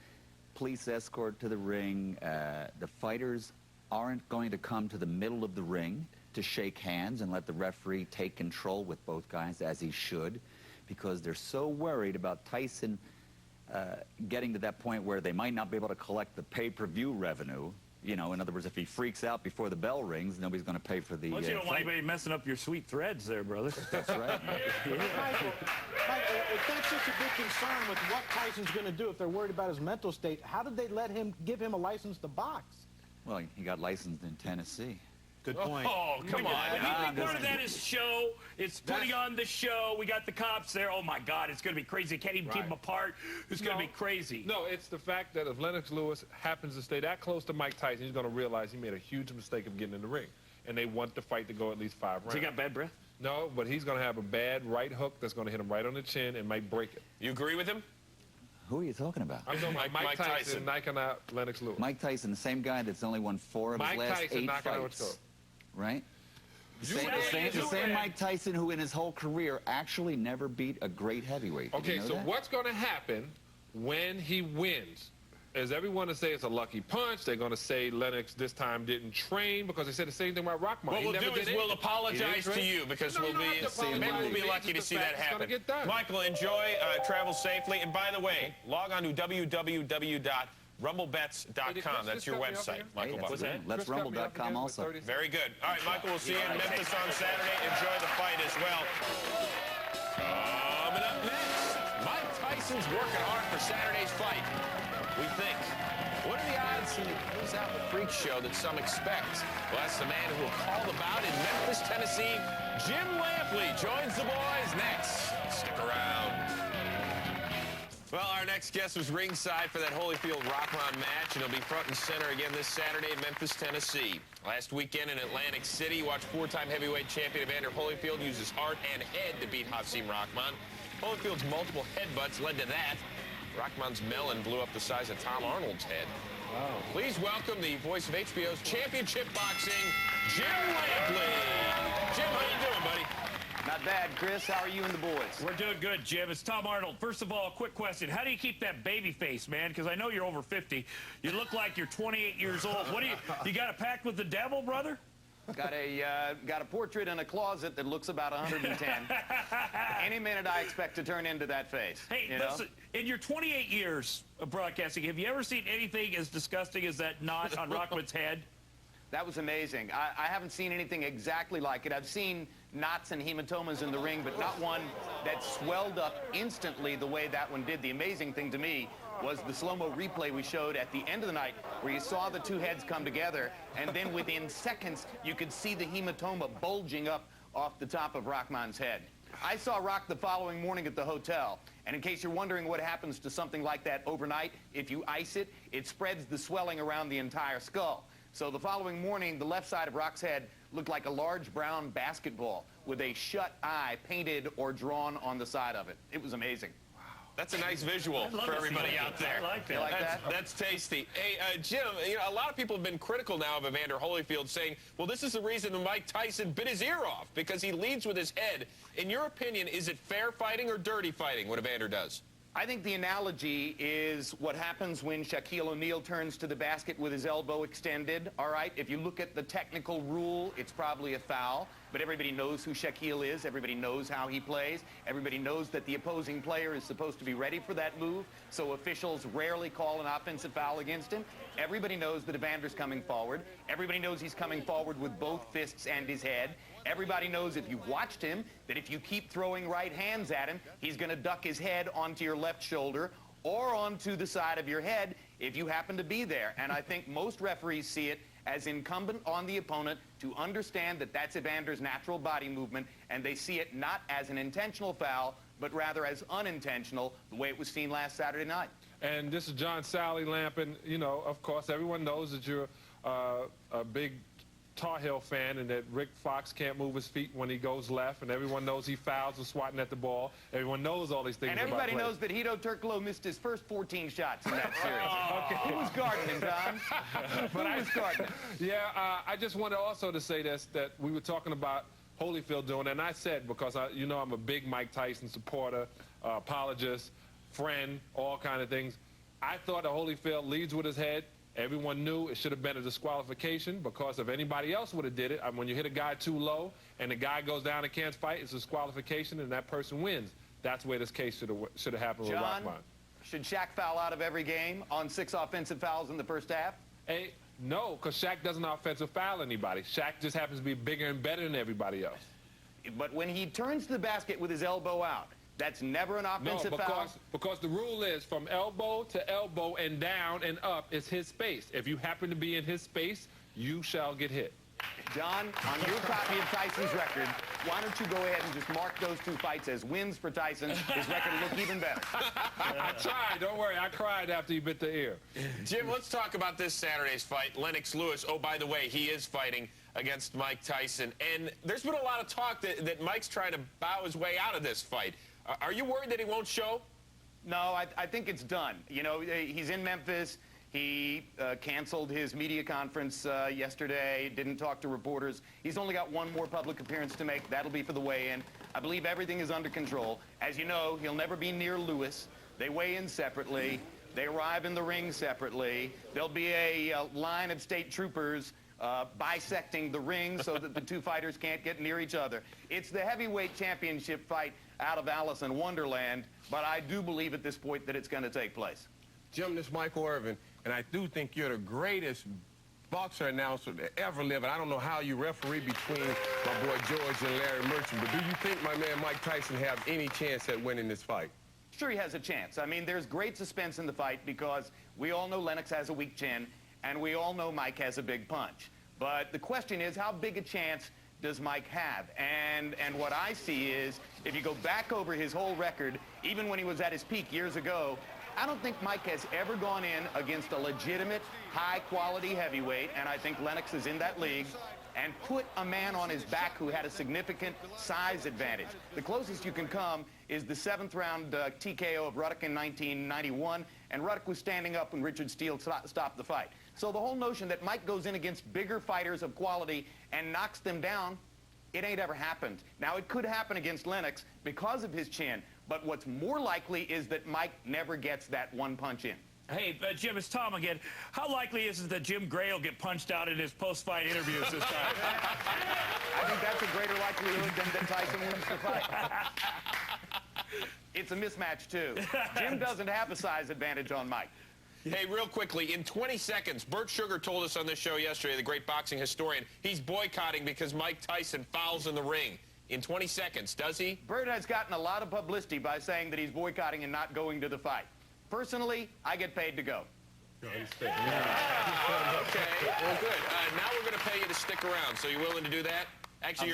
police escort to the ring. The fighters aren't going to come to the middle of the ring to shake hands and let the referee take control with both guys, as he should, because they're so worried about Tyson getting to that point where they might not be able to collect the pay-per-view revenue. You know, in other words, if he freaks out before the bell rings, nobody's going to pay for the Well, you don't want anybody messing up your sweet threads there, brother. That's right. Michael, if that's such a big concern with what Tyson's going to do, if they're worried about his mental state, how did they let him give him a license to box? Well, he got licensed in Tennessee. Good point. Oh, come on. Part of that is show. It's putting on the show. We got the cops there. Oh, my God, it's going to be crazy. Can't even keep them apart. It's going to be crazy. No, it's the fact that if Lennox Lewis happens to stay that close to Mike Tyson, he's going to realize he made a huge mistake of getting in the ring. And they want the fight to go at least 5 rounds. So he got bad breath? No, but he's going to have a bad right hook that's going to hit him right on the chin and might break it. You agree with him? Who are you talking about? I'm talking about Mike Tyson knocking out Lennox Lewis. Mike Tyson, the same guy that's only won 4 of his last 8 fights. Right? The same Mike Tyson who in his whole career actually never beat a great heavyweight. Did you know that? What's going to happen when he wins? Is everyone to say it's a lucky punch? They're going to say Lennox this time didn't train because they said the same thing about Rockman. What we'll do is we'll apologize to you because maybe we'll be lucky to see that happen. Michael, enjoy, travel safely, and by the way, log on to www.rumblebets.com. That's your website, Michael Buffer. Let's rumble.com also. Very good. All right, Michael, we'll see you in Memphis on Saturday. Enjoy the fight as well. Coming up next, Mike Tyson's working hard for Saturday's fight. We think. What are the odds he goes out the freak show that some expect? Well, that's the man who will call the bout in Memphis, Tennessee. Jim Lampley joins the boys next. Stick around. Well, our next guest was ringside for that Holyfield-Rockman match, and he'll be front and center again this Saturday in Memphis, Tennessee. Last weekend in Atlantic City, watched 4-time heavyweight champion Evander Holyfield use his heart and head to beat Hasim Rahman. Holyfield's multiple headbutts led to that. Rahman's melon blew up the size of Tom Arnold's head. Wow. Please welcome the voice of HBO's Championship Boxing, Jim Lampley. Jim, how you doing, buddy? Not bad, Chris. How are you and the boys? We're doing good, Jim. It's Tom Arnold. First of all, a quick question. How do you keep that baby face, man? Because I know you're over 50. You look like you're 28 years old. What do you got a pact with the devil, brother? Got a portrait in a closet that looks about 110. Any minute I expect to turn into that face. Hey, listen, in your 28 years of broadcasting, have you ever seen anything as disgusting as that knot on Rockman's head? That was amazing. I haven't seen anything exactly like it. I've seen knots and hematomas in the ring, but not one that swelled up instantly the way that one did. The amazing thing to me was the slow-mo replay we showed at the end of the night where you saw the two heads come together, and then within seconds, you could see the hematoma bulging up off the top of Rahman's head. I saw Rock the following morning at the hotel, and in case you're wondering what happens to something like that overnight, if you ice it, it spreads the swelling around the entire skull. So the following morning, the left side of Rock's head looked like a large brown basketball with a shut eye painted or drawn on the side of it. It was amazing. That's a nice visual for everybody out there. I like that. You like that? That's tasty. Hey, Jim, you know, a lot of people have been critical now of Evander Holyfield, saying, well, this is the reason that Mike Tyson bit his ear off, because he leads with his head. In your opinion, is it fair fighting or dirty fighting, what Evander does? I think the analogy is what happens when Shaquille O'Neal turns to the basket with his elbow extended, all right? If you look at the technical rule, it's probably a foul, but everybody knows who Shaquille is. Everybody knows how he plays. Everybody knows that the opposing player is supposed to be ready for that move, so officials rarely call an offensive foul against him. Everybody knows that Evander's coming forward. Everybody knows he's coming forward with both fists and his head. Everybody knows, if you've watched him, that if you keep throwing right hands at him, he's going to duck his head onto your left shoulder, or onto the side of your head if you happen to be there. And I think most referees see it as incumbent on the opponent to understand that that's Evander's natural body movement, and they see it not as an intentional foul, but rather as unintentional, the way it was seen last Saturday night. And this is John Sally Lampin. You know, of course, everyone knows that you're a big Tar Heel fan and that Rick Fox can't move his feet when he goes left, and everyone knows he fouls when swatting at the ball. Everyone knows all these things. And everybody knows that Hito Turkoglu missed his first 14 shots in that series. Okay. Who was guarding him, John? Who was guarding him? Yeah, I just wanted also to say this, that we were talking about Holyfield doing, and I said, because you know I'm a big Mike Tyson supporter, apologist, friend, all kind of things. I thought that Holyfield leads with his head. Everyone knew it should have been a disqualification, because if anybody else would have did it, when you hit a guy too low and the guy goes down and can't fight, it's a disqualification and that person wins. That's where this case should have happened with Rockmont. Should Shaq foul out of every game on 6 offensive fouls in the first half? Hey, no, because Shaq doesn't offensive foul anybody. Shaq just happens to be bigger and better than everybody else. But when he turns to the basket with his elbow out, that's never an offensive foul? Because the rule is from elbow to elbow and down and up is his space. If you happen to be in his space, you shall get hit. John, on your copy of Tyson's record, why don't you go ahead and just mark those 2 fights as wins for Tyson? His record will look even better. I tried. Don't worry. I cried after he bit the ear. Jim, let's talk about this Saturday's fight. Lennox Lewis, oh, by the way, he is fighting against Mike Tyson. And there's been a lot of talk that Mike's trying to bow his way out of this fight. Are you worried that he won't show? No, I think it's done. You know, he's in Memphis. He canceled his media conference yesterday, didn't talk to reporters. He's only got 1 more public appearance to make. That'll be for the weigh-in. I believe everything is under control. As you know, he'll never be near Lewis. They weigh in separately. They arrive in the ring separately. There'll be a line of state troopers bisecting the ring so that the 2 fighters can't get near each other. It's the heavyweight championship fight out of Alice in Wonderland, but I do believe at this point that it's going to take place. Jim, this is Michael Irvin, and I do think you're the greatest boxer announcer to ever live, and I don't know how you referee between my boy George and Larry Merchant, but do you think my man Mike Tyson have any chance at winning this fight? Sure, he has a chance. I mean, there's great suspense in the fight because we all know Lennox has a weak chin, and we all know Mike has a big punch. But the question is, how big a chance does Mike have? And what I see is, if you go back over his whole record, even when he was at his peak years ago, I don't think Mike has ever gone in against a legitimate, high-quality heavyweight, and I think Lennox is in that league, and put a man on his back who had a significant size advantage. The closest you can come is the 7th-round TKO of Ruddock in 1991, and Ruddock was standing up when Richard Steele stopped the fight. So the whole notion that Mike goes in against bigger fighters of quality and knocks them down, it ain't ever happened. Now, it could happen against Lennox because of his chin, but what's more likely is that Mike never gets that 1 punch in. Hey, Jim, it's Tom again. How likely is it that Jim Gray will get punched out in his post-fight interviews this time? I think that's a greater likelihood than that Tyson wins the fight. It's a mismatch, too. Jim doesn't have a size advantage on Mike. Hey, real quickly, in 20 seconds, Bert Sugar told us on this show yesterday, the great boxing historian, he's boycotting because Mike Tyson fouls in the ring. In 20 seconds, does he? Bert has gotten a lot of publicity by saying that he's boycotting and not going to the fight. Personally, I get paid to go. Okay, well, good. Now we're going to pay you to stick around, so you willing to do that? Actually,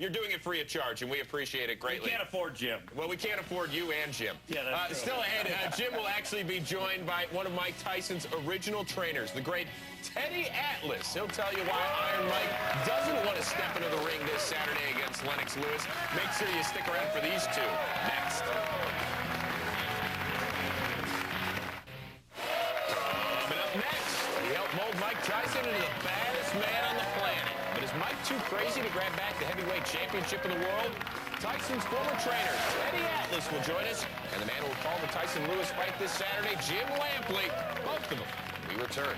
you're doing it free of charge, and we appreciate it greatly. We can't afford Jim. Well, we can't afford you and Jim. Yeah, that's still ahead, Jim will actually be joined by one of Mike Tyson's original trainers, the great Teddy Atlas. He'll tell you why Iron Mike doesn't want to step into the ring this Saturday against Lennox Lewis. Make sure you stick around for these 2 next. Coming up next, he helped mold Mike Tyson into the baddest man on the planet. But is Mike too crazy to grab back the heavyweight championship of the world? Tyson's former trainer, Teddy Atlas, will join us. And the man who will call the Tyson-Lewis fight this Saturday, Jim Lampley. Both of them. We return.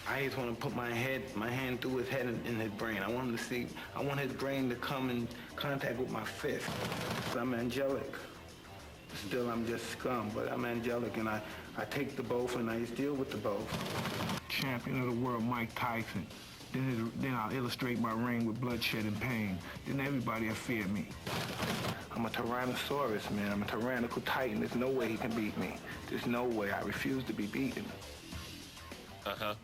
I just want to put my hand through his head and his brain. I want him to see, I want his brain to come in contact with my fist. So I'm angelic. Still, I'm just scum, but I'm angelic, and I take the both, and I deal with the both. Champion of the world, Mike Tyson. Then I'll illustrate my reign with bloodshed and pain. Then everybody will fear me. I'm a Tyrannosaurus, man. I'm a tyrannical titan. There's no way he can beat me. There's no way. I refuse to be beaten. Uh-huh.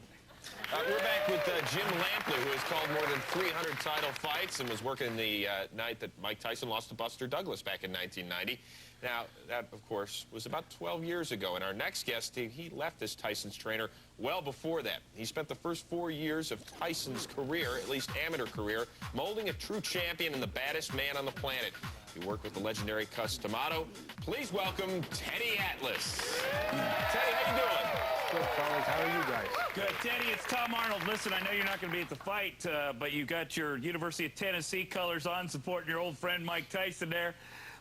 We're back with Jim Lampley, who has called more than 300 title fights and was working the night that Mike Tyson lost to Buster Douglas back in 1990. Now, that, of course, was about 12 years ago. And our next guest, he left as Tyson's trainer well before that. He spent the first 4 years of Tyson's career, at least amateur career, molding a true champion and the baddest man on the planet. He worked with the legendary Cus D'Amato. Please welcome Teddy Atlas. Teddy, how you doing? Good, fellas. How are you guys? Good. Teddy, it's Tom Arnold. Listen, I know you're not going to be at the fight, but you got your University of Tennessee colors on, supporting your old friend Mike Tyson there.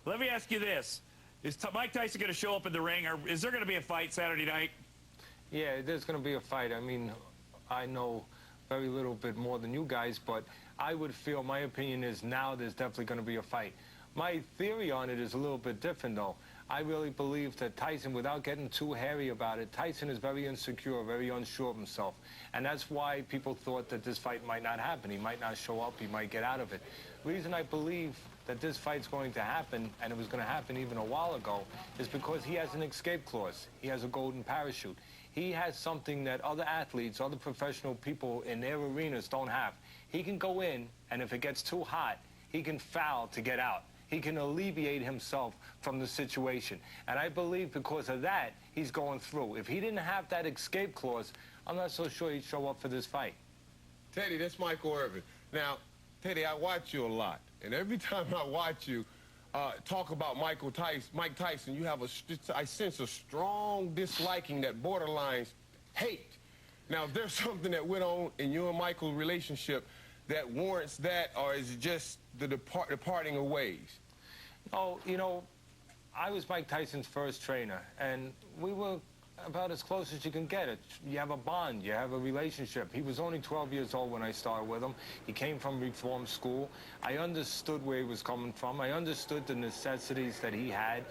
Let me ask you this. Is Mike Tyson going to show up in the ring, or is there going to be a fight Saturday night? Yeah, there's going to be a fight. I mean, I know very little bit more than you guys, but I would feel, my opinion is now there's definitely going to be a fight. My theory on it is a little bit different, though. I really believe that Tyson, without getting too hairy about it, Tyson is very insecure, very unsure of himself. And that's why people thought that this fight might not happen. He might not show up. He might get out of it. The reason I believe that this fight's going to happen, and it was going to happen even a while ago, is because he has an escape clause. He has a golden parachute. He has something that other athletes, other professional people in their arenas don't have. He can go in, and if it gets too hot, he can foul to get out. He can alleviate himself from the situation. And I believe because of that, he's going through. If he didn't have that escape clause, I'm not so sure he'd show up for this fight. Teddy, that's Michael Irvin. Now, Teddy, I watch you a lot. And every time I watch you talk about Mike Tyson, you have I sense a strong disliking that borderlines hate. Now, if there's something that went on in you and Michael's relationship that warrants that, or is it just the departing of ways? Oh, you know, I was Mike Tyson's first trainer, and we were about as close as you can get it. You have a bond, you have a relationship. He was only 12 years old when I started with him. He came from reform school. I understood where he was coming from. I understood the necessities that he had,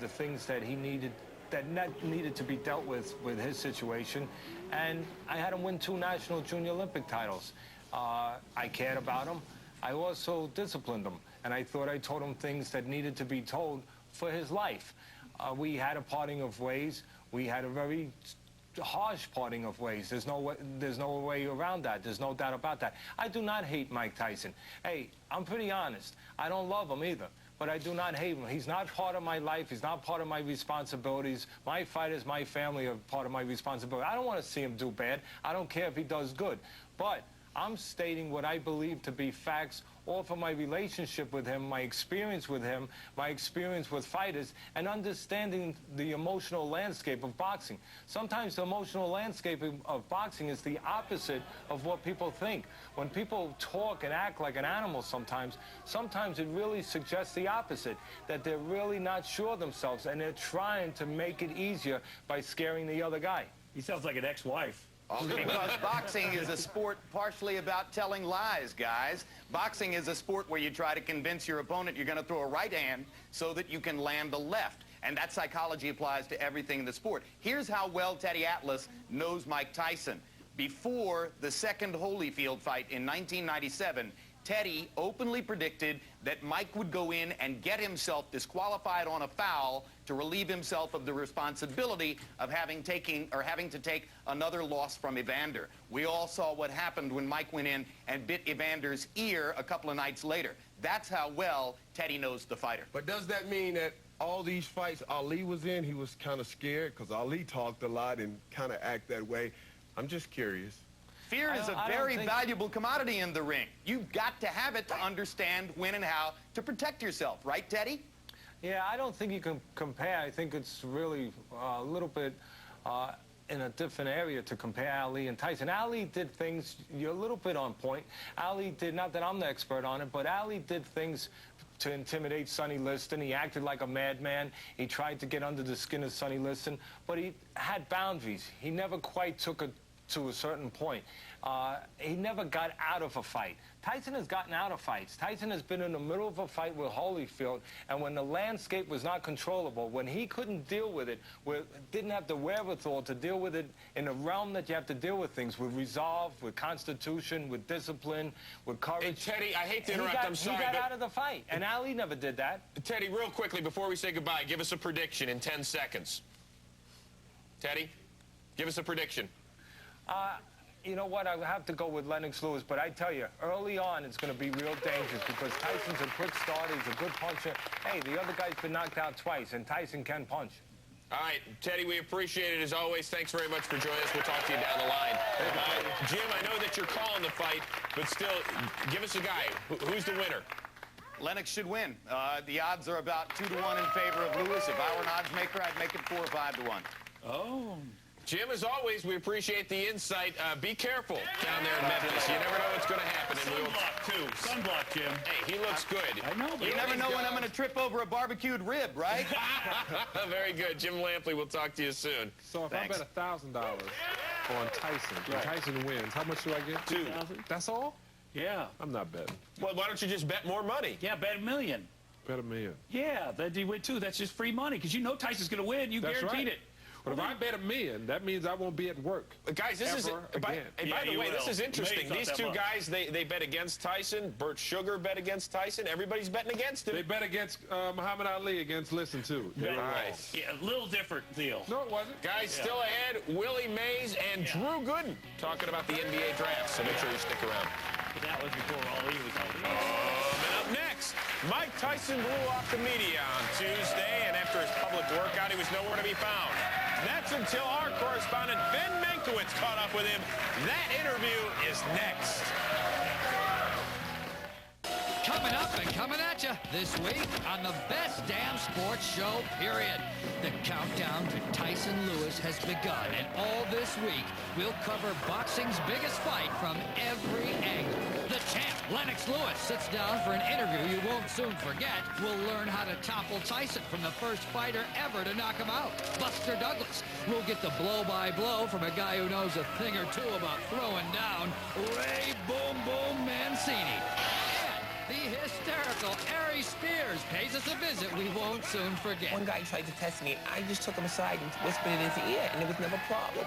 the things that he needed, that needed to be dealt with his situation. And I had him win 2 national junior Olympic titles. I cared about him. I also disciplined him, and I thought I told him things that needed to be told for his life. We had a parting of ways. We had a very harsh parting of ways. There's no way around that. There's no doubt about that. I do not hate Mike Tyson. Hey, I'm pretty honest. I don't love him either, but I do not hate him. He's not part of my life. He's not part of my responsibilities. My fighters, my family are part of my responsibility. I don't want to see him do bad. I don't care if he does good, but I'm stating what I believe to be facts, all from my relationship with him, my experience with him, my experience with fighters, and understanding the emotional landscape of boxing. Sometimes the emotional landscape of boxing is the opposite of what people think. When people talk and act like an animal sometimes it really suggests the opposite, that they're really not sure of themselves, and they're trying to make it easier by scaring the other guy. He sounds like an ex-wife. Because boxing is a sport partially about telling lies, guys. Boxing is a sport where you try to convince your opponent you're going to throw a right hand so that you can land a left. And that psychology applies to everything in the sport. Here's how well Teddy Atlas knows Mike Tyson. Before the second Holyfield fight in 1997, Teddy openly predicted that Mike would go in and get himself disqualified on a foul to relieve himself of the responsibility of having to take another loss from Evander. We all saw what happened when Mike went in and bit Evander's ear a couple of nights later. That's how well Teddy knows the fighter. But does that mean that all these fights Ali was in, he was kind of scared? Because Ali talked a lot and kind of act that way. I'm just curious. Fear is a very valuable commodity in the ring. You've got to have it to understand when and how to protect yourself, right, Teddy? Yeah, I don't think you can compare. I think it's really a little bit in a different area to compare Ali and Tyson. Ali did things, you're a little bit on point. Ali did, not that I'm the expert on it, but Ali did things to intimidate Sonny Liston. He acted like a madman. He tried to get under the skin of Sonny Liston, but he had boundaries. He never quite took it to a certain point. He never got out of a fight. Tyson has gotten out of fights. Tyson has been in the middle of a fight with Holyfield, and when the landscape was not controllable, when he couldn't deal with it, didn't have the wherewithal to deal with it in a realm that you have to deal with things, with resolve, with constitution, with discipline, with courage. Hey, Teddy, I hate to interrupt, I'm sorry, He got but out of the fight, and Ali never did that. Teddy, real quickly, before we say goodbye, give us a prediction in 10 seconds. Teddy, give us a prediction. You know what? I would have to go with Lennox Lewis, but I tell you, early on, it's going to be real dangerous because Tyson's a quick starter. He's a good puncher. Hey, the other guy's been knocked out twice, and Tyson can punch. All right, Teddy, we appreciate it as always. Thanks very much for joining us. We'll talk to you down the line. Jim, I know that you're calling the fight, but still, give us a guy. Who's the winner? Lennox should win. The odds are about 2-1 in favor of Lewis. If I were an odds maker, I'd make it 4 or 5-1. Oh. Jim, as always, we appreciate the insight. Be careful down there in Memphis. You never know what's going to happen. Sunblock, too. Sunblock, Jim. Hey, he looks good. I know, but you never know when I'm going to trip over a barbecued rib, right? Very good. Jim Lampley, we'll talk to you soon. So if I bet $1,000 on Tyson, and Tyson wins, how much do I get? $2,000. That's all? Yeah. I'm not betting. Well, why don't you just bet more money? Yeah, bet $1 million. Bet $1 million. Yeah, that you win too. That's just free money because you know Tyson's going to win. You That's guaranteed right. it. But if I bet $1 million, that means I won't be at work. Guys, this is by the way, this is interesting. These two guys, they bet against Tyson. Bert Sugar bet against Tyson. Everybody's betting against him. They bet against Muhammad Ali against Listen To. Nice. Yeah, a little different deal. No, it wasn't. Guys, still ahead, Willie Mays and Drew Gooden talking about the NBA draft. So make sure you stick around. But that was before Ali was out. And up next, Mike Tyson blew off the media on Tuesday, and after his public workout, he was nowhere to be found. That's until our correspondent Ben Mankiewicz caught up with him. That interview is next. Coming up and coming at you this week on the best damn sports show, period. The countdown to Tyson Lewis has begun, and all this week we'll cover boxing's biggest fight from every angle. The champ, Lennox Lewis, sits down for an interview you won't soon forget. We'll learn how to topple Tyson from the first fighter ever to knock him out, Buster Douglas. We'll get the blow-by-blow from a guy who knows a thing or two about throwing down, Ray Boom Boom Mancini. The hysterical Ari Spears pays us a visit we won't soon forget. One guy tried to test me, and I just took him aside and whispered in his ear, and it was never a problem.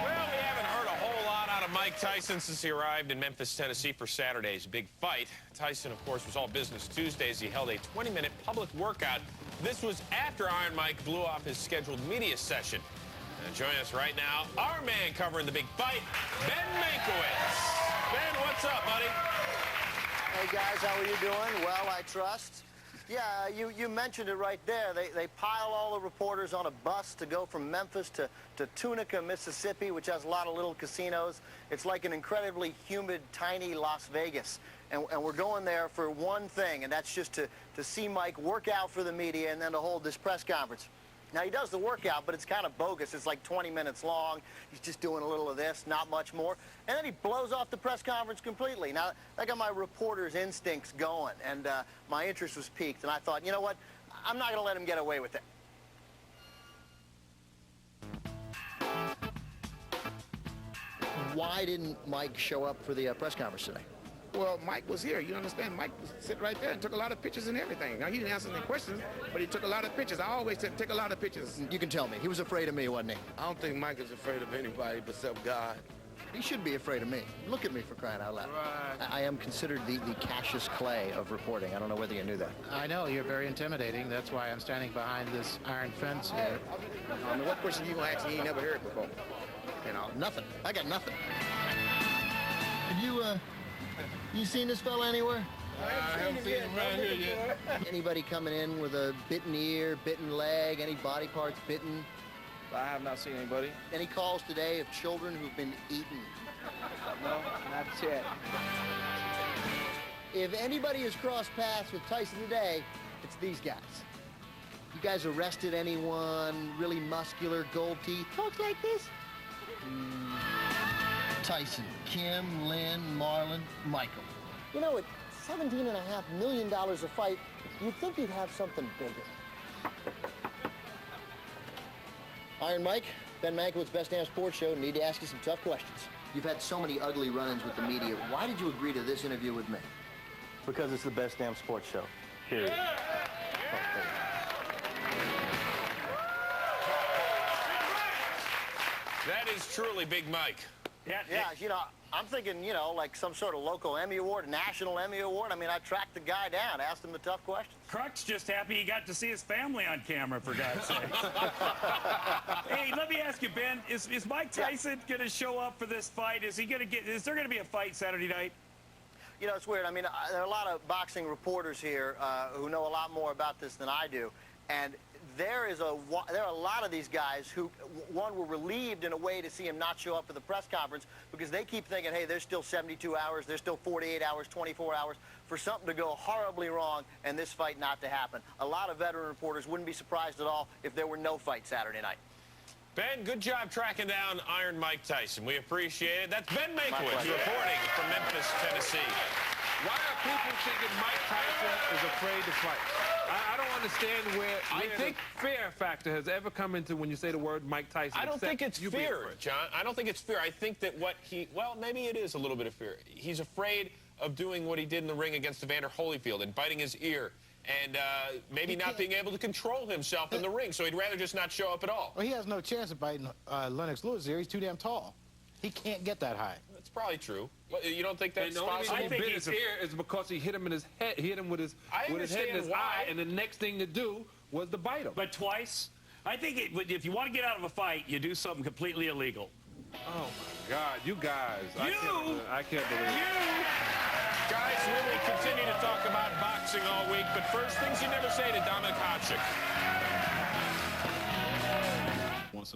Well, we haven't heard a whole lot out of Mike Tyson since he arrived in Memphis, Tennessee for Saturday's big fight. Tyson, of course, was all business Tuesday as he held a 20-minute public workout. This was after Iron Mike blew off his scheduled media session. And joining us right now, our man covering the big fight, Ben Mankiewicz. Ben, what's up, buddy? Hey, guys, how are you doing? Well, I trust. Yeah, you mentioned it right there. They pile all the reporters on a bus to go from Memphis to Tunica, Mississippi, which has a lot of little casinos. It's like an incredibly humid, tiny Las Vegas. And we're going there for one thing, and that's just to see Mike work out for the media and then to hold this press conference. Now, he does the workout, but it's kind of bogus. It's like 20 minutes long. He's just doing a little of this, not much more. And then he blows off the press conference completely. Now, that got my reporter's instincts going, and my interest was piqued. And I thought, you know what? I'm not going to let him get away with it. Why didn't Mike show up for the press conference today? Well, Mike was here. You understand? Mike was sitting right there and took a lot of pictures and everything. Now, he didn't answer any questions, but he took a lot of pictures. I always said take a lot of pictures. You can tell me. He was afraid of me, wasn't he? I don't think Mike is afraid of anybody except God. He should be afraid of me. Look at me, for crying out loud. Right. I am considered the Cassius Clay of reporting. I don't know whether you knew that. I know. You're very intimidating. That's why I'm standing behind this iron fence here. I mean, what question you going to ask me you ain't never heard before? You know, nothing. I got nothing. Have you seen this fella anywhere? I haven't seen him around here yet. Anybody coming in with a bitten ear, bitten leg, any body parts bitten? I have not seen anybody. Any calls today of children who've been eaten? No, not yet. If anybody has crossed paths with Tyson today, it's these guys. You guys arrested anyone really muscular, gold teeth, folks like this? Tyson, Kim, Lynn, Marlon, Michael. You know, at $17.5 million a fight, you'd think you'd have something bigger. Iron Mike, Ben Mankiewicz, Best Damn Sports Show. Need to ask you some tough questions. You've had so many ugly run-ins with the media. Why did you agree to this interview with me? Because it's the best damn sports show, period. That is truly Big Mike. Yeah, you know, I'm thinking, you know, like some sort of local Emmy Award, national Emmy Award. I mean, I tracked the guy down, asked him the tough questions. Crux just happy he got to see his family on camera, for God's sake. Hey, let me ask you, Ben, is Mike Tyson going to show up for this fight? Is there going to be a fight Saturday night? You know, it's weird. I mean, there are a lot of boxing reporters here who know a lot more about this than I do. And there are a lot of these guys who, one, were relieved in a way to see him not show up for the press conference because they keep thinking, hey, there's still 72 hours, there's still 48 hours, 24 hours for something to go horribly wrong and this fight not to happen. A lot of veteran reporters wouldn't be surprised at all if there were no fight Saturday night. Ben, good job tracking down Iron Mike Tyson. We appreciate it. That's Ben Mankiewicz reporting from Memphis, Tennessee. Why are people thinking Mike Tyson is afraid to fight? I don't understand where the fear factor has ever come into when you say the word Mike Tyson. I don't think it's fear, John. I don't think it's fear. I think that well, maybe it is a little bit of fear. He's afraid of doing what he did in the ring against Evander Holyfield and biting his ear and maybe not being able to control himself in the ring, so he'd rather just not show up at all. Well, he has no chance of biting Lennox Lewis here. He's too damn tall. He can't get that high. That's probably true. Well, you don't think that's possible? The only reason he bit his ear is because he hit him in his head. He hit him with his head in his eye, and the next thing to do was to bite him. But twice? I think if you want to get out of a fight, you do something completely illegal. Oh, my God. You guys. I can't believe it. Guys, really continue to talk about boxing all week, but first things you never say to Dominic Hodczyk.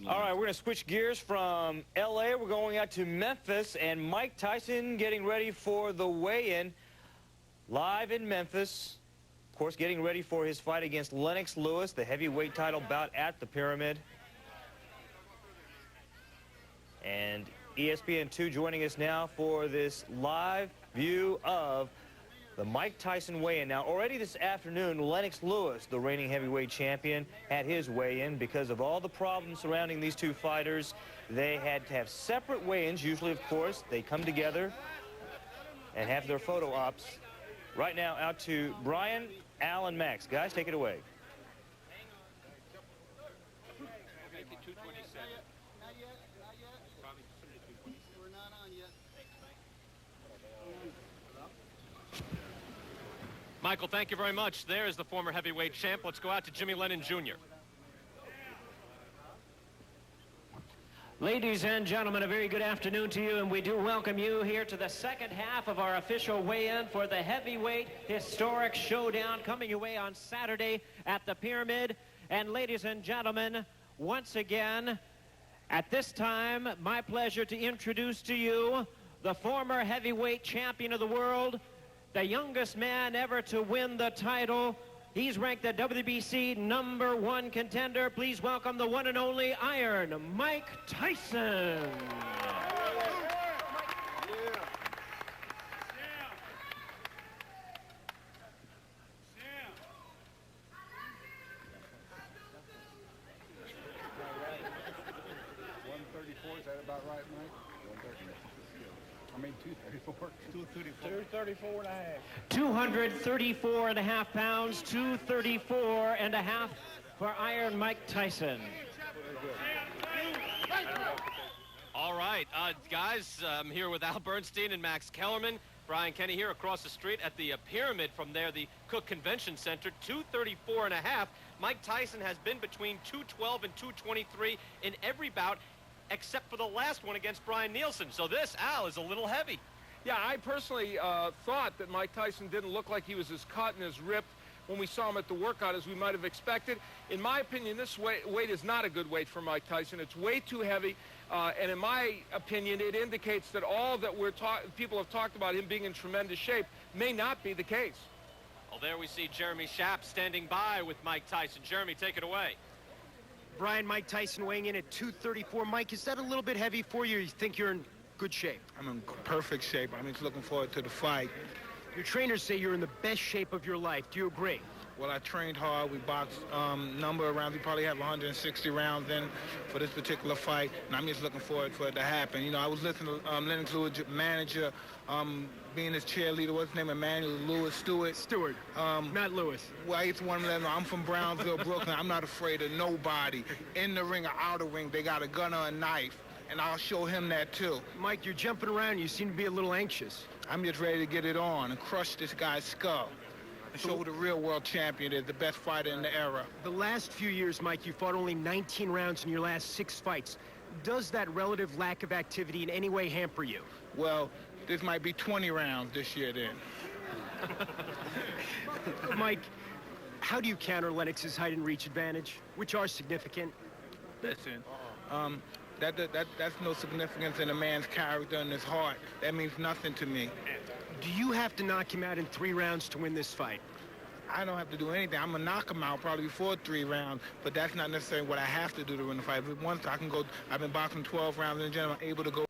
All right, we're going to switch gears from L.A. We're going out to Memphis, and Mike Tyson getting ready for the weigh-in live in Memphis. Of course, getting ready for his fight against Lennox Lewis, the heavyweight title bout at the Pyramid. And ESPN2 joining us now for this live view of the Mike Tyson weigh-in. Now, already this afternoon, Lennox Lewis, the reigning heavyweight champion, had his weigh-in. Because of all the problems surrounding these two fighters, they had to have separate weigh-ins. Usually, of course, they come together and have their photo ops. Right now, out to Brian, Al, and Max. Guys, take it away. Michael, thank you very much. There's the former heavyweight champ. Let's go out to Jimmy Lennon Jr. Ladies and gentlemen, a very good afternoon to you, and we do welcome you here to the second half of our official weigh-in for the heavyweight historic showdown coming your way on Saturday at the Pyramid. And ladies and gentlemen, once again, at this time, my pleasure to introduce to you the former heavyweight champion of the world, the youngest man ever to win the title. He's ranked the WBC #1 contender. Please welcome the one and only Iron Mike Tyson. Is that about right, Mike? 234. 234 and a half. 234 and a half pounds, 234 and a half for Iron Mike Tyson. All right, guys, I'm here with Al Bernstein and Max Kellerman. Brian Kenny here across the street at the Pyramid. From there, the Cook Convention Center, 234 and a half. Mike Tyson has been between 212 and 223 in every bout, except for the last one against Brian Nielsen. So this, Al, is a little heavy. Yeah, I personally thought that Mike Tyson didn't look like he was as cut and as ripped when we saw him at the workout as we might have expected. In my opinion, this weight is not a good weight for Mike Tyson. It's way too heavy, and in my opinion, it indicates that all that people have talked about him being in tremendous shape may not be the case. Well, there we see Jeremy Schaap standing by with Mike Tyson. Jeremy, take it away. Brian, Mike Tyson weighing in at 234. Mike, is that a little bit heavy for you? You think you're in good shape? I'm in perfect shape. I'm just looking forward to the fight. Your trainers say you're in the best shape of your life. Do you agree? Well, I trained hard. We boxed number of rounds. We probably have 160 rounds in for this particular fight, and I'm just looking forward for it to happen. You know, I was listening to Lennox Lewis manager, being his cheerleader. What's his name? Emmanuel Steward. Matt Lewis. Well, I used to want to let him know I'm from Brownsville, Brooklyn. I'm not afraid of nobody. In the ring or out of the ring, they got a gun or a knife, and I'll show him that too. Mike, you're jumping around. You seem to be a little anxious. I'm just ready to get it on and crush this guy's skull. And show who the real world champion is, the best fighter in the era. The last few years, Mike, you fought only 19 rounds in your last 6 fights. Does that relative lack of activity in any way hamper you? Well, this might be 20 rounds this year then. Mike, how do you counter Lennox's height and reach advantage, which are significant? Listen, that's no significance in a man's character and his heart. That means nothing to me. Do you have to knock him out in 3 rounds to win this fight? I don't have to do anything. I'm gonna knock him out probably before 3 rounds, but that's not necessarily what I have to do to win the fight. But once I can go, I've been boxing 12 rounds in general, I'm able to go